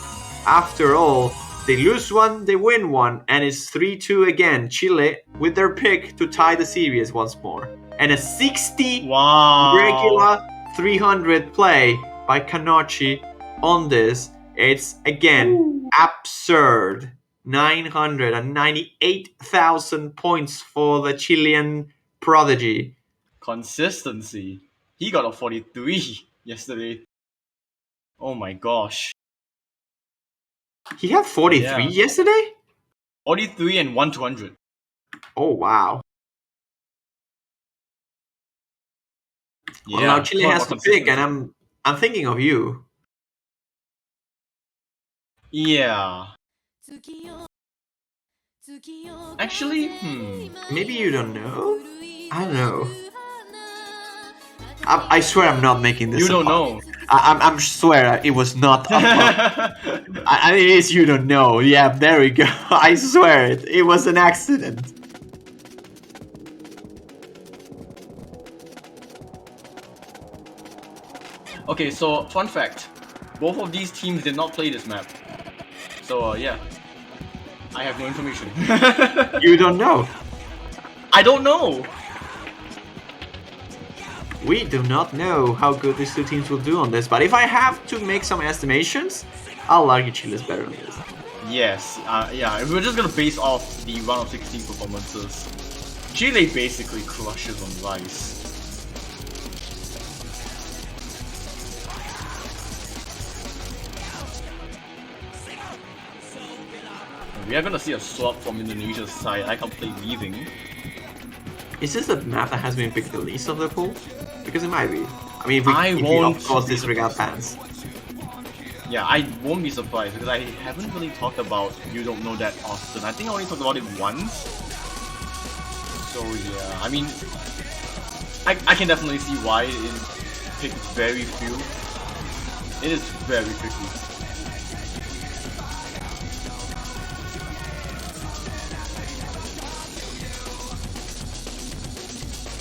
Speaker 3: After all, they lose one, they win one, and it's 3-2 again. Chile with their pick to tie the series once more. And a 60 regular 300 play by Kanochi on this. It's again absurd. 998,000 points for the Chilean prodigy.
Speaker 1: Consistency. He got a 43 yesterday. Oh my gosh.
Speaker 3: He had 43 yesterday?
Speaker 1: 43 and 1-200.
Speaker 3: Oh wow. Well, now Chile has to pick, and I'm thinking of you.
Speaker 1: Yeah. Actually,
Speaker 3: maybe you don't know? I don't know. I swear I'm not making this
Speaker 1: You
Speaker 3: up.
Speaker 1: don't know.
Speaker 3: I'm swear it was not up. It is you don't know. Yeah, there we go. I swear it was an accident.
Speaker 1: Okay, so fun fact. Both of these teams did not play this map. So yeah. I have no information.
Speaker 3: You don't know.
Speaker 1: I don't know!
Speaker 3: We do not know how good these two teams will do on this, but if I have to make some estimations, I'll argue Chile's better on this.
Speaker 1: Yes, yeah, we're just gonna base off the round of 16 performances. Chile basically crushes on Rice. We are gonna see a swap from Indonesia's side. I can't play leaving.
Speaker 3: Is this the map that has been picked the least of the pool? Because it might be. I mean, if we
Speaker 1: won't
Speaker 3: of course
Speaker 1: be
Speaker 3: disregard
Speaker 1: surprised.
Speaker 3: fans.
Speaker 1: Yeah, I won't be surprised because I haven't really talked about You Don't Know That often. I think I only talked about it once. So yeah, I mean, I can definitely see why it is picked very few. It is very tricky.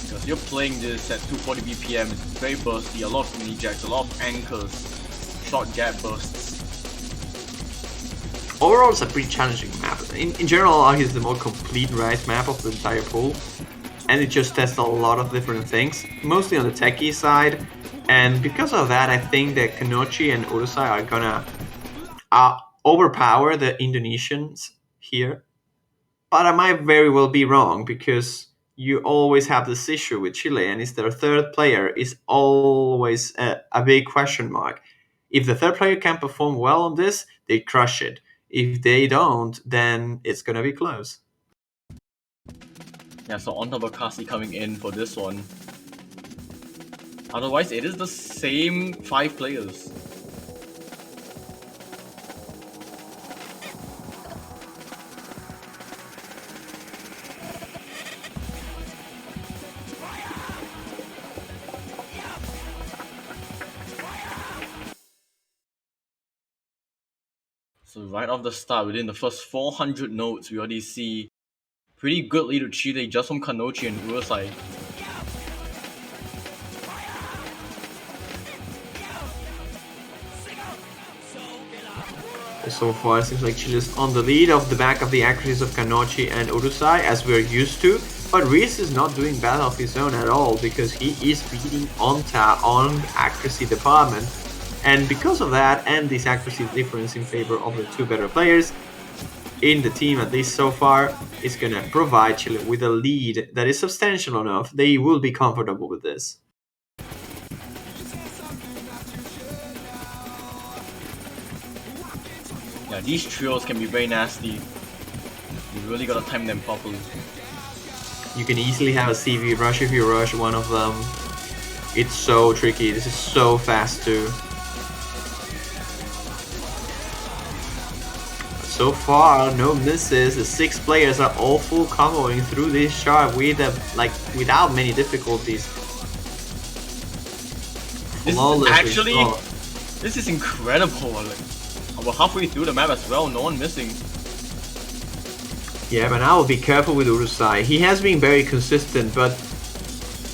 Speaker 1: Because you're playing this at 240 BPM, it's very bursty, a lot of mini jacks, a lot of anchors, short gap bursts.
Speaker 3: Overall, it's a pretty challenging map. In general, I'll argue it's the more complete Rice map of the entire pool. And it just tests a lot of different things, mostly on the techie side. And because of that, I think that Kanochi and Urusai are gonna overpower the Indonesians here. But I might very well be wrong, because you always have this issue with Chile, and it's their third player is always a big question mark. If the third player can perform well on this, they crush it. If they don't, then it's gonna be close.
Speaker 1: Yeah, so on Bakasi coming in for this one. Otherwise, it is the same 5 players. So right off the start, within the first 400 notes, we already see pretty good lead to Chile just from Kanochi and Urusai.
Speaker 3: So far, it seems like Chile's on the lead off the back of the accuracies of Kanochi and Urusai, as we're used to. But Reese is not doing bad off his own at all, because he is beating Onta on accuracy department. And because of that, and this accuracy difference in favor of the two better players in the team, at least so far, is going to provide Chile with a lead that is substantial enough. They will be comfortable with this.
Speaker 1: Yeah, these trios can be very nasty. You really gotta time them properly.
Speaker 3: You can easily have a CV rush if you rush one of them. It's so tricky. This is so fast too. So far, no misses. The 6 players are all full comboing through this shard with without many difficulties.
Speaker 1: This is incredible. Like, we're halfway through the map as well. No one missing.
Speaker 3: Yeah, but now be careful with Urusai. He has been very consistent, but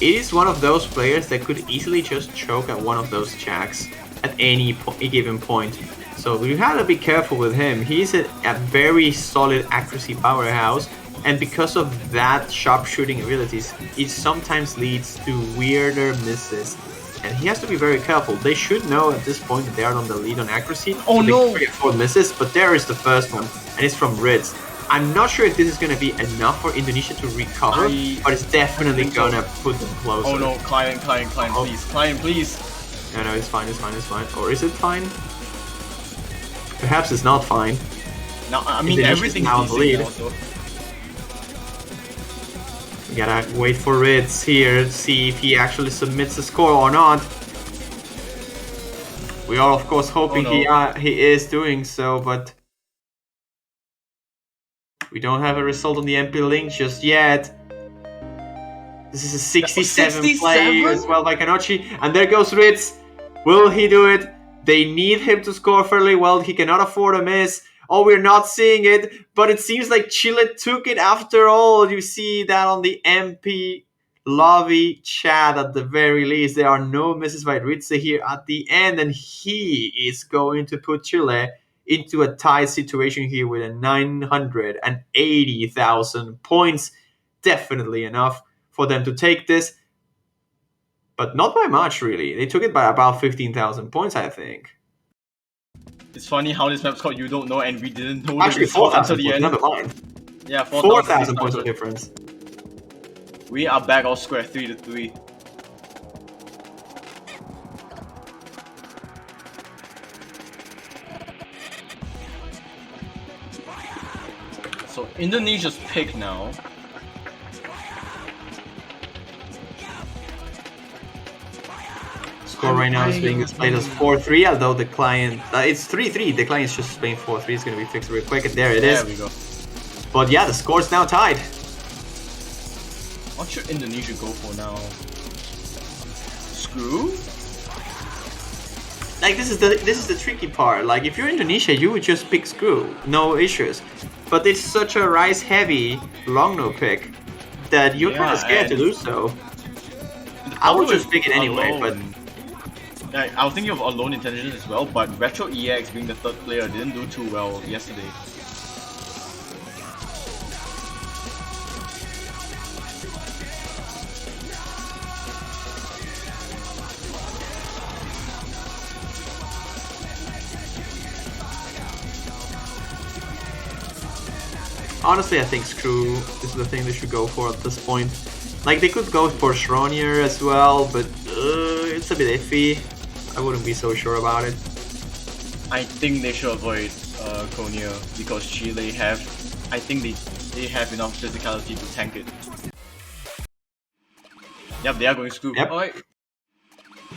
Speaker 3: it is one of those players that could easily just choke at one of those jacks at any given point. So you have to be careful with him. He's a very solid accuracy powerhouse, and because of that sharpshooting abilities, it sometimes leads to weirder misses. And he has to be very careful. They should know at this point that they are on the lead on accuracy.
Speaker 1: Oh
Speaker 3: so
Speaker 1: no!
Speaker 3: 3 or 4 misses, but there is the first one, and it's from Ritz. I'm not sure if this is going to be enough for Indonesia to recover, but it's definitely going to put them closer.
Speaker 1: Oh no, client, please. Client, please.
Speaker 3: No, it's fine. Or is it fine? Perhaps it's not fine.
Speaker 1: Now, I mean, everything's
Speaker 3: now in the lead.
Speaker 1: Now, so.
Speaker 3: We gotta wait for Ritz here to see if he actually submits the score or not. We are, of course, hoping he is doing so, but we don't have a result on the MP link just yet. This is a 67 play as well by Kanochi, and there goes Ritz. Will he do it? They need him to score fairly well. He cannot afford a miss. Oh, we're not seeing it, but it seems like Chile took it after all. You see that on the MP Lobby chat at the very least. There are no misses by Ritze here at the end, and he is going to put Chile into a tied situation here with a 980,000 points. Definitely enough for them to take this, but not by much, really. They took it by about 15,000 points, I think.
Speaker 1: It's funny how this map's called You Don't Know, and we didn't know the
Speaker 3: Actually,
Speaker 1: result until
Speaker 3: 4,000
Speaker 1: the
Speaker 3: points,
Speaker 1: end.
Speaker 3: never mind.
Speaker 1: Yeah,
Speaker 3: 4,000 points of difference.
Speaker 1: We are back all square 3-3. So Indonesia's pick now.
Speaker 3: Score right now is being displayed as 4-3, although the client... it's 3-3, the client's just displaying 4-3, it's going to be fixed real quick, and there it is.
Speaker 1: There we go.
Speaker 3: But yeah, the score's now tied.
Speaker 1: What should Indonesia go for now? Screw?
Speaker 3: Like, this is the tricky part. Like, if you're Indonesia, you would just pick Screw, no issues. But it's such a rice-heavy long no pick that you're kind of scared to do so. I would just pick it anyway, but...
Speaker 1: I was thinking of Alone Intelligence as well, but Retro EX being the third player didn't do too well yesterday.
Speaker 3: Honestly, I think Screw is the thing they should go for at this point. Like, they could go for Schronier as well, but it's a bit iffy. I wouldn't be so sure about it.
Speaker 1: I think they should avoid Konya because Chile have... I think they have enough physicality to tank it. Yep, they are going Screw.
Speaker 3: Yep.
Speaker 1: Alright.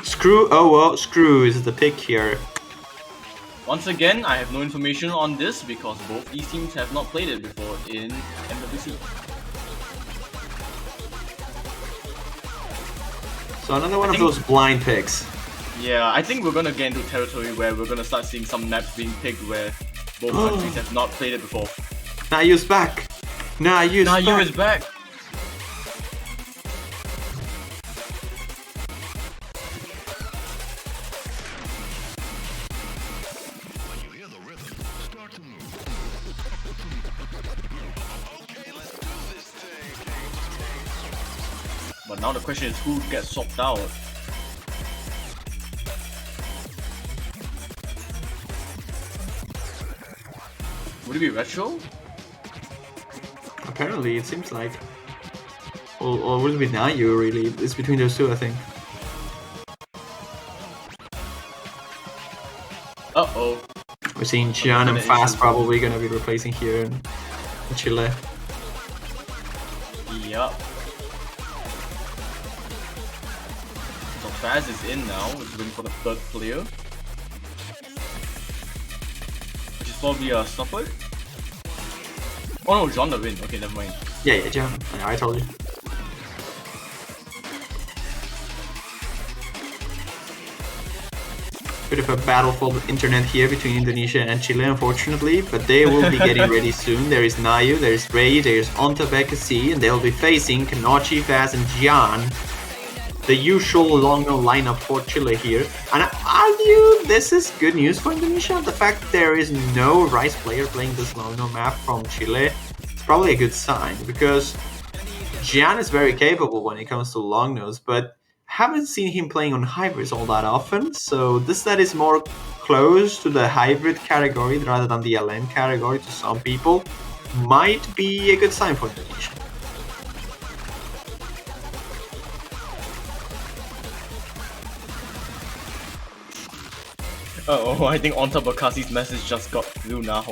Speaker 3: Screw, oh well, Screw is the pick here.
Speaker 1: Once again, I have no information on this because both these teams have not played it before in MWC.
Speaker 3: So another one of those blind picks.
Speaker 1: Yeah, I think we're gonna get into territory where we're gonna start seeing some maps being picked where both countries have not played it before.
Speaker 3: Nayu's back! Nayu's back!
Speaker 1: Nayu is back! But now the question is who gets swapped out. Would it be Retro?
Speaker 3: Apparently, it seems like. Or would it be Nayu, really? It's between those two, I think.
Speaker 1: Uh-oh.
Speaker 3: We're seeing Jian and Fast probably gonna be replacing here in Chile.
Speaker 1: Yup. So Faz is in now, it's waiting for the third player. Which is probably a Snuffer. Oh no, John the win. Okay, never mind.
Speaker 3: Yeah, Jian. Yeah, I told you. Bit of a battle for the internet here between Indonesia and Chile, unfortunately, but they will be getting ready soon. There is Nayu, there is Ray, there is Onta Bekasi, and they'll be facing Kanochi, Faz, and Jian. The usual long-no lineup for Chile here. And I argue this is good news for Indonesia. The fact that there is no Rice player playing this long-no map from Chile is probably a good sign, because Jian is very capable when it comes to long-nos, but haven't seen him playing on hybrids all that often, so this set is more close to the hybrid category rather than the LN category to some people. Might be a good sign for Indonesia.
Speaker 1: Oh, I think Onta Bakasi's message just got through now.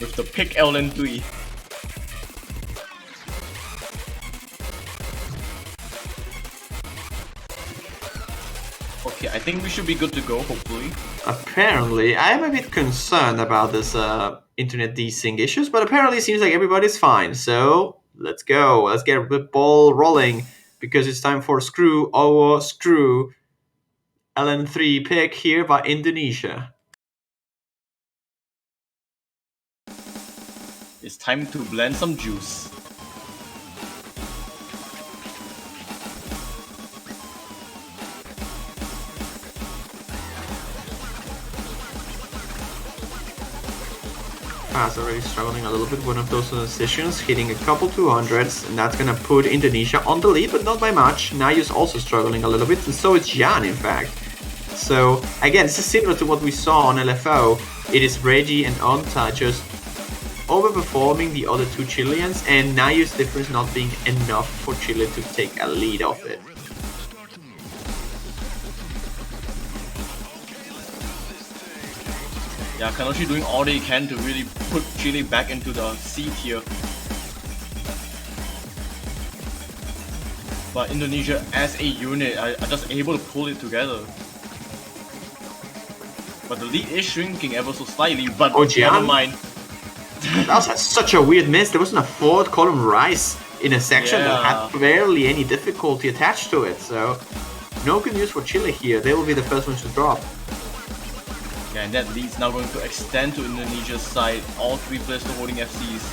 Speaker 1: With the pick LN3. Okay, I think we should be good to go, hopefully.
Speaker 3: Apparently, I am a bit concerned about this internet desync issues, but apparently it seems like everybody's fine. So, let's go. Let's get the ball rolling, because it's time for Screw, Owo, Screw, LN3 pick here by Indonesia.
Speaker 1: It's time to blend some juice.
Speaker 3: fast, already struggling a little bit. One of those transitions, hitting a couple 200s, and that's gonna put Indonesia on the lead, but not by much. Nayu's also struggling a little bit, and so is Jan, in fact. So, again, this is similar to what we saw on LFO. It is Reggie and Onta just overperforming the other two Chileans, and Nayu's difference not being enough for Chile to take a lead off it.
Speaker 1: Yeah, Kanoshi doing all they can to really put Chile back into the C tier. But Indonesia as a unit are just able to pull it together. But the lead is shrinking ever so slightly, but never mind.
Speaker 3: That was such a weird miss. There wasn't a forward column rise in a section that had barely any difficulty attached to it. So, no good news for Chile here. They will be the first ones to drop.
Speaker 1: Yeah, and that lead's now going to extend to Indonesia's side. All three players still holding FCs.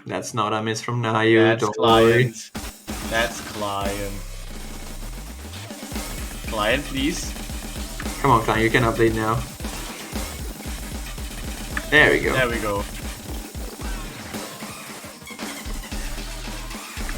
Speaker 3: That's not a miss from Nayu.
Speaker 1: That's
Speaker 3: don't
Speaker 1: Client.
Speaker 3: worry.
Speaker 1: That's Client. Client, please.
Speaker 3: Come on, Client, you can update now. There we go.
Speaker 1: There we go.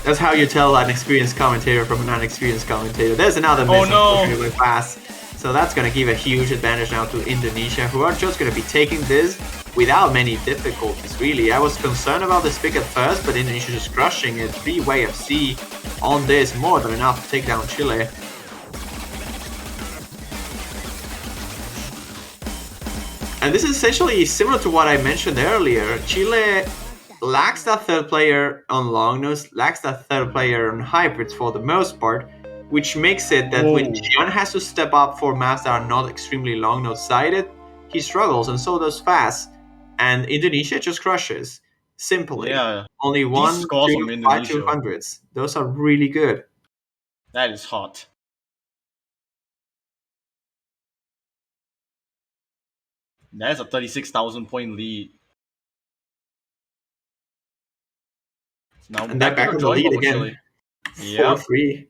Speaker 3: That's how you tell an experienced commentator from an unexperienced commentator. There's another miss.
Speaker 1: Oh no!
Speaker 3: Really fast. So that's going to give a huge advantage now to Indonesia, who are just going to be taking this without many difficulties, really. I was concerned about this pick at first, but Indonesia just crushing it. 3-way FC on this, more than enough to take down Chile. And this is essentially similar to what I mentioned earlier. Chile lacks that third player on long nose, lacks that third player on hybrids for the most part, which makes it that when Gian has to step up for maps that are not extremely long node sided, he struggles, and so does Fast. And Indonesia just crushes. Simply.
Speaker 1: Yeah.
Speaker 3: Only 1, 3, 5, 200s. Those are really good.
Speaker 1: That is hot. That's a 36,000 point lead. Now
Speaker 3: and back to the lead again. 4-3.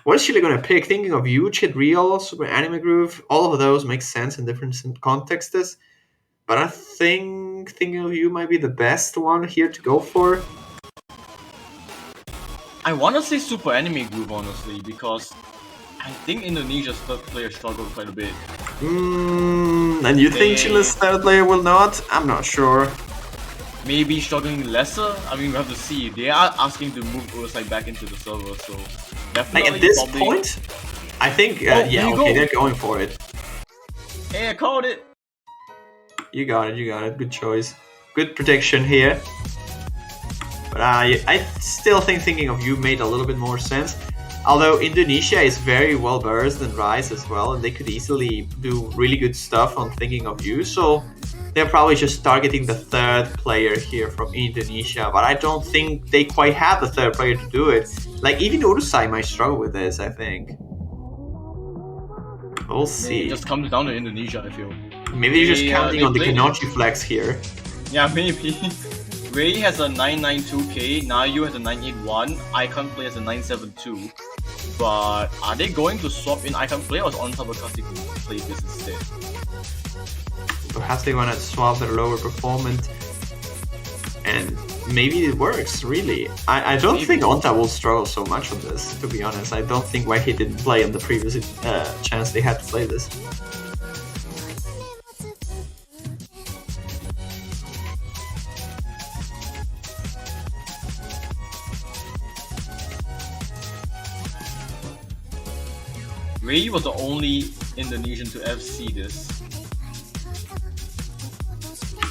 Speaker 3: What is Chile going to pick? Thinking of huge hit real, super anime groove, all of those make sense in different contexts. But I think thinking of you might be the best one here to go for.
Speaker 1: I want to say super anime groove, honestly, because I think Indonesia's third player struggled quite a bit.
Speaker 3: And you think Chile's third player will not? I'm not sure.
Speaker 1: Maybe struggling lesser? I mean, we have to see. They are asking to move Urusai back into the server, so definitely.
Speaker 3: Like at this point, I think, they're going for it.
Speaker 1: Hey, I called it!
Speaker 3: You got it. Good choice. Good prediction here. But I still think thinking of you made a little bit more sense. Although Indonesia is very well versed in Rise as well, and they could easily do really good stuff on thinking of you. So they're probably just targeting the third player here from Indonesia. But I don't think they quite have the third player to do it. Like even Urusai might struggle with this, I think. We'll see.
Speaker 1: It just comes down to Indonesia, I feel.
Speaker 3: Maybe they're just counting on the Kanochi flex here.
Speaker 1: Yeah, maybe. Ray has a 992k, Nayu has a 981, Icon Play has a 972. But are they going to swap in Icon Play or is on Tabakasi to play this instead?
Speaker 3: Perhaps they want to swap their lower performance. And maybe it works, really. I don't think Onta will struggle so much on this, to be honest. I don't think why he didn't play on the previous chance they had to play this.
Speaker 1: Ray was the only Indonesian to FC this.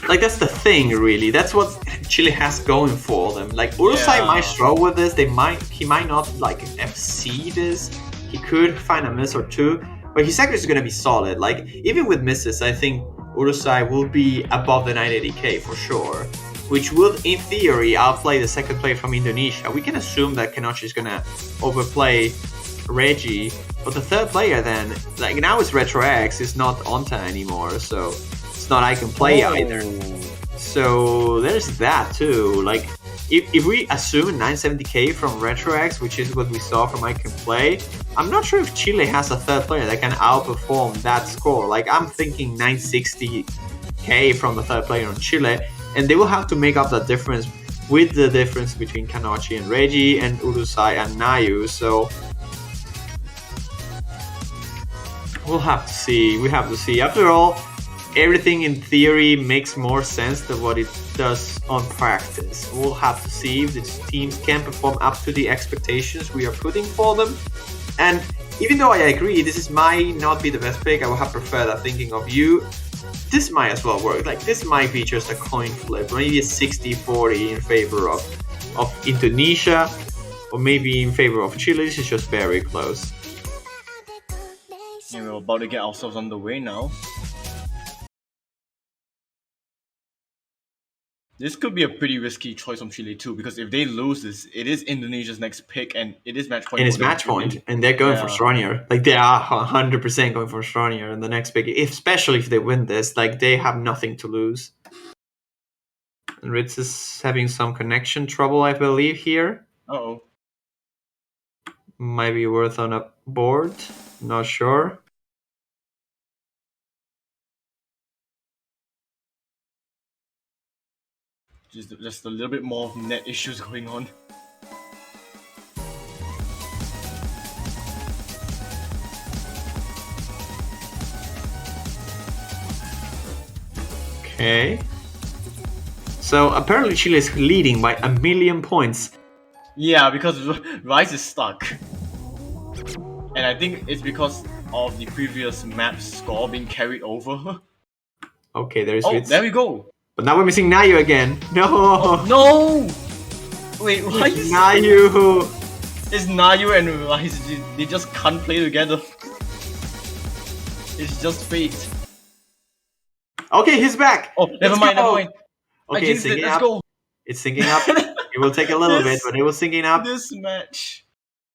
Speaker 3: Like that's the thing, really. That's what Chile has going for them. Like Urusai might struggle with this. He might not like FC this. He could find a miss or two, but his accuracy is gonna be solid. Like even with misses, I think Urusai will be above the 980k for sure, which would, in theory, outplay the second player from Indonesia. We can assume that Kanochi is gonna overplay Reggie, but the third player then, like now it's Retro X, it's not Onta anymore, so it's not I can play either. So there's that too. Like if we assume 970k from Retro X, which is what we saw from I can play, I'm not sure if Chile has a third player that can outperform that score. Like I'm thinking 960 K from the third player on Chile, and they will have to make up that difference with the difference between Kanochi and Reggie and Urusai and Nayu. So we'll have to see. We have to see. After all, everything in theory makes more sense than what it does on practice. We'll have to see if these teams can perform up to the expectations we are putting for them. And even though I agree this might not be the best pick, I would have preferred that thinking of you. This might as well work. Like, this might be just a coin flip, maybe a 60-40 in favor of Indonesia, or maybe in favor of Chile. This is just very close.
Speaker 1: Yeah, we're about to get ourselves underway now. This could be a pretty risky choice from Chile too, because if they lose this, it is Indonesia's next pick, and it is match point.
Speaker 3: And it's match point, and they're going for Stronier. Like, they are 100% going for Stronier in the next pick, especially if they win this. Like, they have nothing to lose. And Ritz is having some connection trouble, I believe, here.
Speaker 1: Uh-oh.
Speaker 3: Might be worth on a board. Not sure.
Speaker 1: Just a little bit more net issues going on.
Speaker 3: Okay. So apparently Chile is leading by 1,000,000 points.
Speaker 1: Yeah, because Rice is stuck. And I think it's because of the previous map's score being carried over.
Speaker 3: Okay, there's
Speaker 1: Oh,
Speaker 3: Ritz.
Speaker 1: there we go.
Speaker 3: But now we're missing Nayu again. No!
Speaker 1: Oh, no! Wait, why is
Speaker 3: Nayu?
Speaker 1: It's Nayu and Rice, they just can't play together. It's just fate.
Speaker 3: Okay, he's back!
Speaker 1: Oh, never mind.
Speaker 3: Okay,
Speaker 1: Let's go.
Speaker 3: It's syncing up. It will take a little bit, but it was syncing up.
Speaker 1: This match.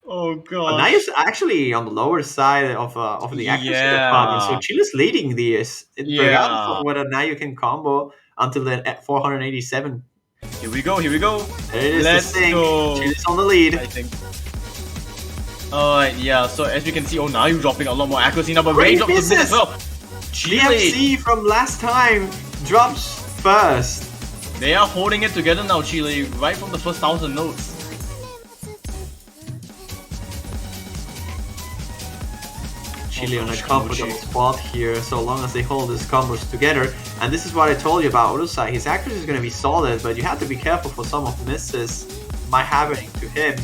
Speaker 1: Oh god.
Speaker 3: But Nayu's actually on the lower side of the accuracy department, so Chile's leading this, regardless of whether Nayu can combo until the 487.
Speaker 1: Here we go.
Speaker 3: There it is.
Speaker 1: Let's
Speaker 3: the sync.
Speaker 1: go.
Speaker 3: Chile's on the lead.
Speaker 1: I think. Alright, yeah. So as you can see, Nayu dropping a lot more accuracy now, but Ray drops a bit as well.
Speaker 3: The FC from last time drops first.
Speaker 1: They are holding it together now, Chile, right from the first 1,000 notes.
Speaker 3: Chile on a comfortable spot here, so long as they hold these combos together. And this is what I told you about Urusai. His accuracy is going to be solid, but you have to be careful for some of the misses might happening to him.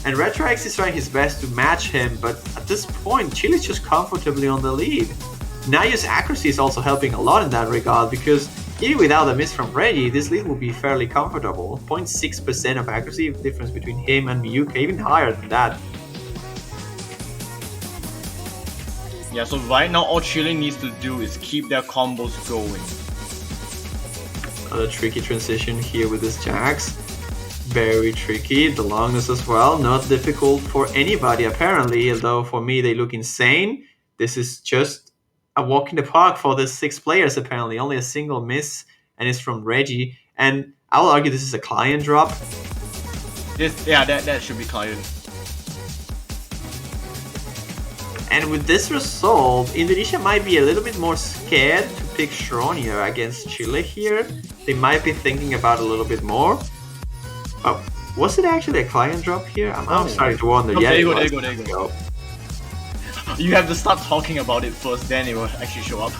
Speaker 3: And Retrox is trying his best to match him, but at this point, Chile's just comfortably on the lead. Nayu's accuracy is also helping a lot in that regard, because even without a miss from Reggie, this lead will be fairly comfortable. 0.6% of accuracy difference between him and Miyuka, even higher than that.
Speaker 1: Yeah, so right now all Chile needs to do is keep their combos going.
Speaker 3: Another tricky transition here with this Jax. Very tricky, the longness as well, not difficult for anybody apparently, although for me they look insane. This is just a walk in the park for the 6 players apparently, only a single miss, and it's from Reggie. And I will argue this is a client drop.
Speaker 1: That should be client.
Speaker 3: And with this result, Indonesia might be a little bit more scared to pick Stronier against Chile here. They might be thinking about it a little bit more. Oh, was it actually a client drop here? I'm starting to wonder.
Speaker 1: No,
Speaker 3: yeah,
Speaker 1: there you go. You have to start talking about it first, then it will actually show up.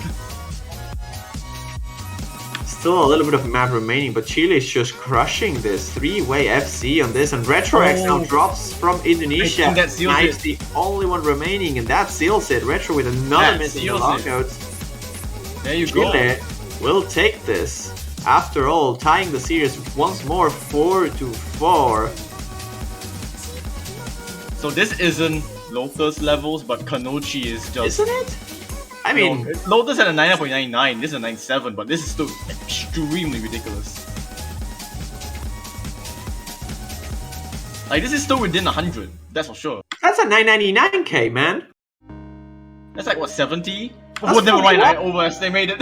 Speaker 3: Still a little bit of map remaining, but Chile is just crushing this 3-way FC on this, and Retrox now drops from Indonesia. Knife's the only one remaining, and that seals it. Retro with another miss in the long notes.
Speaker 1: There you go.
Speaker 3: Chile will take this. After all, tying the series once more 4-4.
Speaker 1: So this isn't Lotus levels, but Kanochi is just...
Speaker 3: Isn't it? I mean...
Speaker 1: No, Lotus had a 99.99, this is a 97, but this is still extremely ridiculous. Like, this is still within 100, that's for sure.
Speaker 3: That's a 999k, man.
Speaker 1: That's like, what, 70? Oh, never mind, I overestimated.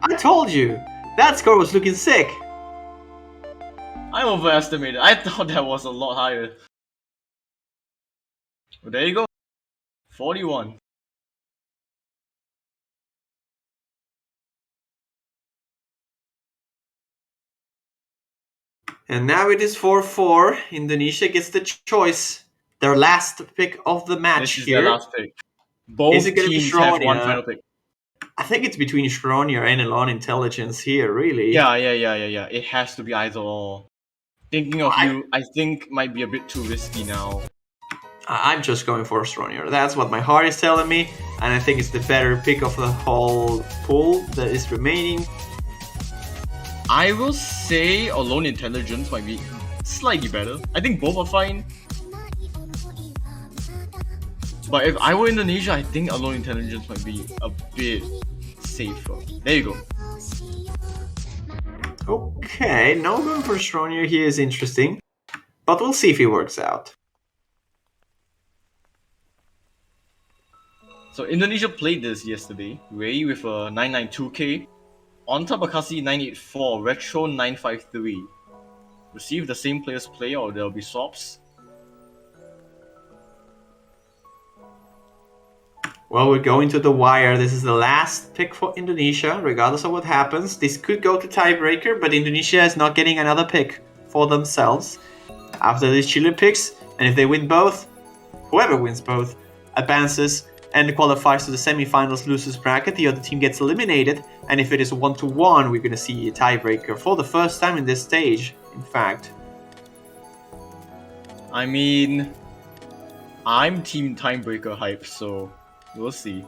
Speaker 3: I told you. That score was looking sick.
Speaker 1: I overestimated. I thought that was a lot higher. Well, there you go. 41.
Speaker 3: And now it is 4-4. Indonesia gets the choice. Their last pick of the match
Speaker 1: This is their
Speaker 3: here.
Speaker 1: last pick.
Speaker 3: Is it
Speaker 1: Both
Speaker 3: going to be
Speaker 1: teams have one
Speaker 3: Shronia?
Speaker 1: final pick.
Speaker 3: I think it's between Shronia and Elon Intelligence here, really.
Speaker 1: Yeah. It has to be either or. Thinking of you, I think might be a bit too risky now.
Speaker 3: I'm just going for Shronia. That's what my heart is telling me, and I think it's the better pick of the whole pool that is remaining.
Speaker 1: I will say Alone Intelligence might be slightly better. I think both are fine. But if I were Indonesia, I think Alone Intelligence might be a bit safer. There you go.
Speaker 3: Okay, no going for Shronia here is interesting, but we'll see if it works out.
Speaker 1: So Indonesia played this yesterday. Ray with a 992k. Onta Bakasi 984, Retro 953. Receive the same players play or there'll be swaps.
Speaker 3: Well, we're going to the wire. This is the last pick for Indonesia, regardless of what happens. This could go to tiebreaker, but Indonesia is not getting another pick for themselves after these Chile picks. And if they win both, whoever wins both advances and qualifies to the semifinals losers bracket. The other team gets eliminated. And if it is 1-1, we're going to see a tiebreaker for the first time in this stage, in fact.
Speaker 1: I mean, I'm team tiebreaker hype, so we'll see.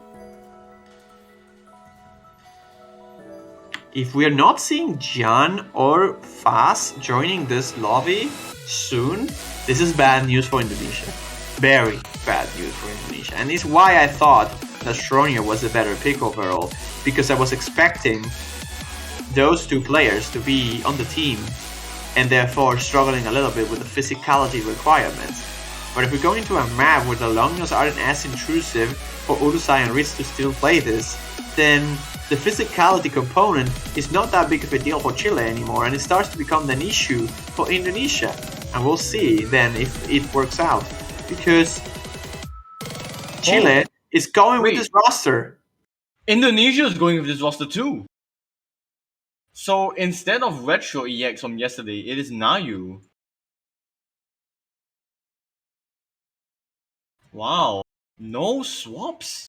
Speaker 3: If we're not seeing Jan or Fas joining this lobby soon, this is bad news for Indonesia. Very bad news for Indonesia. And it's why I thought that Shronia was a better pick overall, because I was expecting those two players to be on the team and therefore struggling a little bit with the physicality requirements. But if we go into a map where the Longnos aren't as intrusive for Urusai and Ritz to still play this, then the physicality component is not that big of a deal for Chile anymore, and it starts to become an issue for Indonesia. And we'll see then if it works out, because Chile is going with this roster.
Speaker 1: Indonesia is going with this roster too. So instead of Retro EX from yesterday, it is Nayu. Wow. No swaps?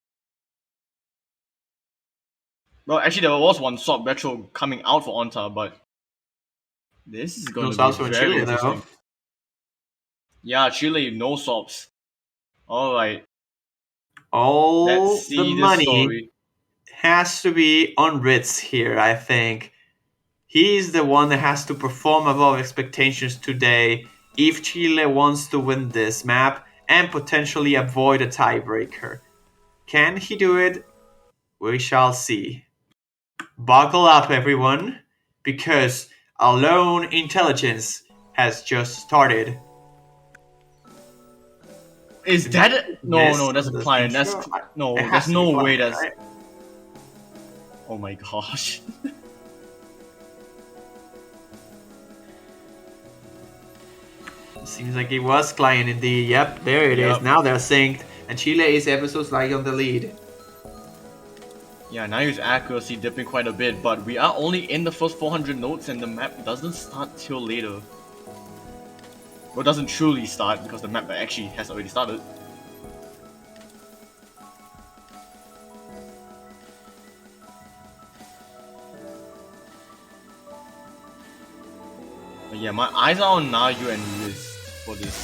Speaker 1: Well, actually there was one swap, Retro coming out for Onta, but this is going to be very interesting. Yeah, Chile, no swaps. Alright.
Speaker 3: All the money has to be on Ritz here, I think. He's the one that has to perform above expectations today if Chile wants to win this map and potentially avoid a tiebreaker. Can he do it? We shall see. Buckle up, everyone, because Alone Intelligence has just started.
Speaker 1: Is that it? No, that's a client. There's no way that's... Right? Oh my gosh.
Speaker 3: Seems like it was client indeed. Yep, there it is. Now they're synced, and Chile is ever so slightly on the lead.
Speaker 1: Yeah, now his accuracy dipping quite a bit, but we are only in the first 400 notes and the map doesn't start till later. Well, it doesn't truly start because the map actually has already started. But yeah, my eyes are on Nayu and Riz for this.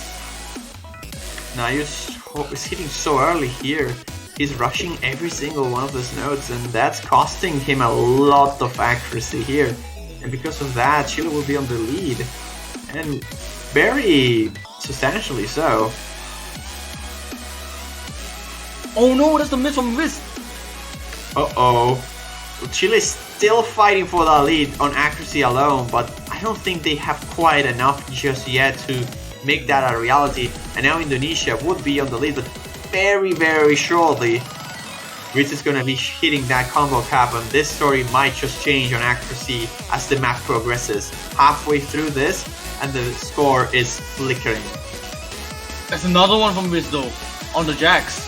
Speaker 3: Nayu is hitting so early here. He's rushing every single one of those nodes, and that's costing him a lot of accuracy here. And because of that, Chile will be on the lead. And very substantially so.
Speaker 1: Oh no, that's the miss from Riz!
Speaker 3: Uh-oh. Chile's still fighting for that lead on accuracy alone, but I don't think they have quite enough just yet to make that a reality. And now Indonesia would be on the lead, but very, very shortly, Ritz is going to be hitting that combo cap, and this story might just change on accuracy as the map progresses. Halfway through this, and the score is flickering.
Speaker 1: That's another one from Ritz though, on the jacks.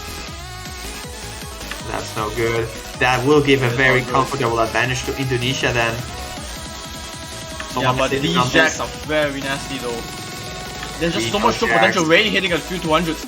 Speaker 3: That's no good. That will give a very comfortable advantage to Indonesia then.
Speaker 1: Yeah, but
Speaker 3: sitting
Speaker 1: these
Speaker 3: on
Speaker 1: jacks
Speaker 3: this.
Speaker 1: are very nasty though. There's just so
Speaker 3: 3-0
Speaker 1: much stroke
Speaker 3: jacks.
Speaker 1: potential already hitting a few 200s.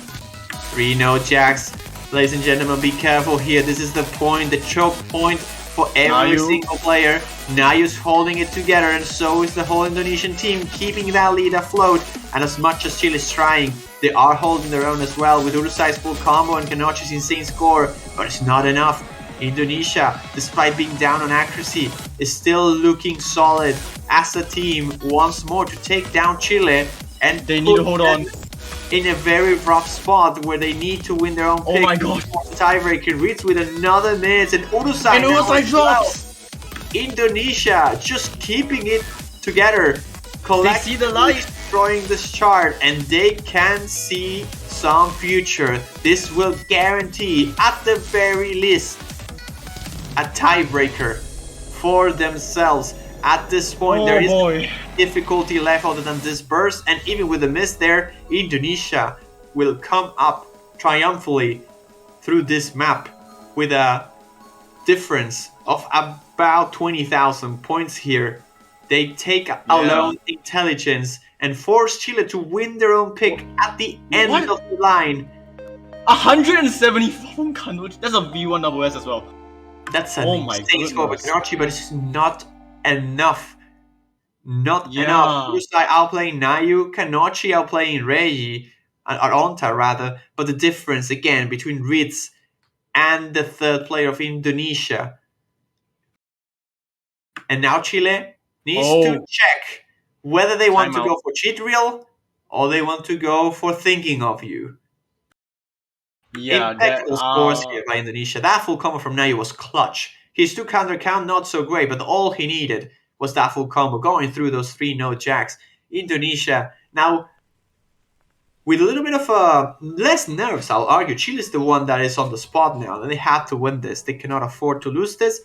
Speaker 3: 3-0 jacks. Ladies and gentlemen, be careful here. This is the point, the choke point for every
Speaker 1: Nayu.
Speaker 3: single player. Nayu's holding it together, and so is the whole Indonesian team, keeping that lead afloat. And as much as Chile is trying, they are holding their own as well, with Urusai's full combo and Kanochi's insane score. But it's not enough. Indonesia, despite being down on accuracy, is still looking solid as a team once more to take down Chile. And
Speaker 1: They need to hold on.
Speaker 3: in a very rough spot where they need to win their own pick.
Speaker 1: Oh my god.
Speaker 3: Tiebreaker reads with another minute, and Urusai
Speaker 1: And
Speaker 3: now
Speaker 1: Urusai
Speaker 3: as well.
Speaker 1: drops!
Speaker 3: Indonesia just keeping it together,
Speaker 1: They
Speaker 3: collectively
Speaker 1: see the light!
Speaker 3: destroying this chart, and they can see some future. This will guarantee, at the very least, a tiebreaker for themselves. At this point,
Speaker 1: Oh
Speaker 3: there is
Speaker 1: boy.
Speaker 3: difficulty left other than this burst, and even with a miss there, Indonesia will come up triumphantly through this map with a difference of about 20,000 points here. They take alone intelligence and force Chile to win their own pick at the end
Speaker 1: What?
Speaker 3: of the line.
Speaker 1: 174 from Kanochi. That's a V1 double S as well.
Speaker 3: That's an
Speaker 1: Oh my
Speaker 3: insane score with
Speaker 1: goodness.
Speaker 3: Kanochi, but it's not enough. Not
Speaker 1: Yeah.
Speaker 3: enough. Urusai outplaying Nayu, Kanochi outplaying Reiji, or Onta rather, but the difference again between Ritz and the third player of Indonesia. And now Chile needs to check whether they want to
Speaker 1: Timeout.
Speaker 3: go for cheat reel or they want to go for thinking of you.
Speaker 1: Yeah,
Speaker 3: Impeccable scores here by Indonesia. That full combo from Nayu was clutch. His 2 counter count not so great, but all he needed was that full combo going through those 3-no jacks. Indonesia now with a little bit of less nerves, I'll argue. Chile's the one that is on the spot now, and they have to win this. They cannot afford to lose this,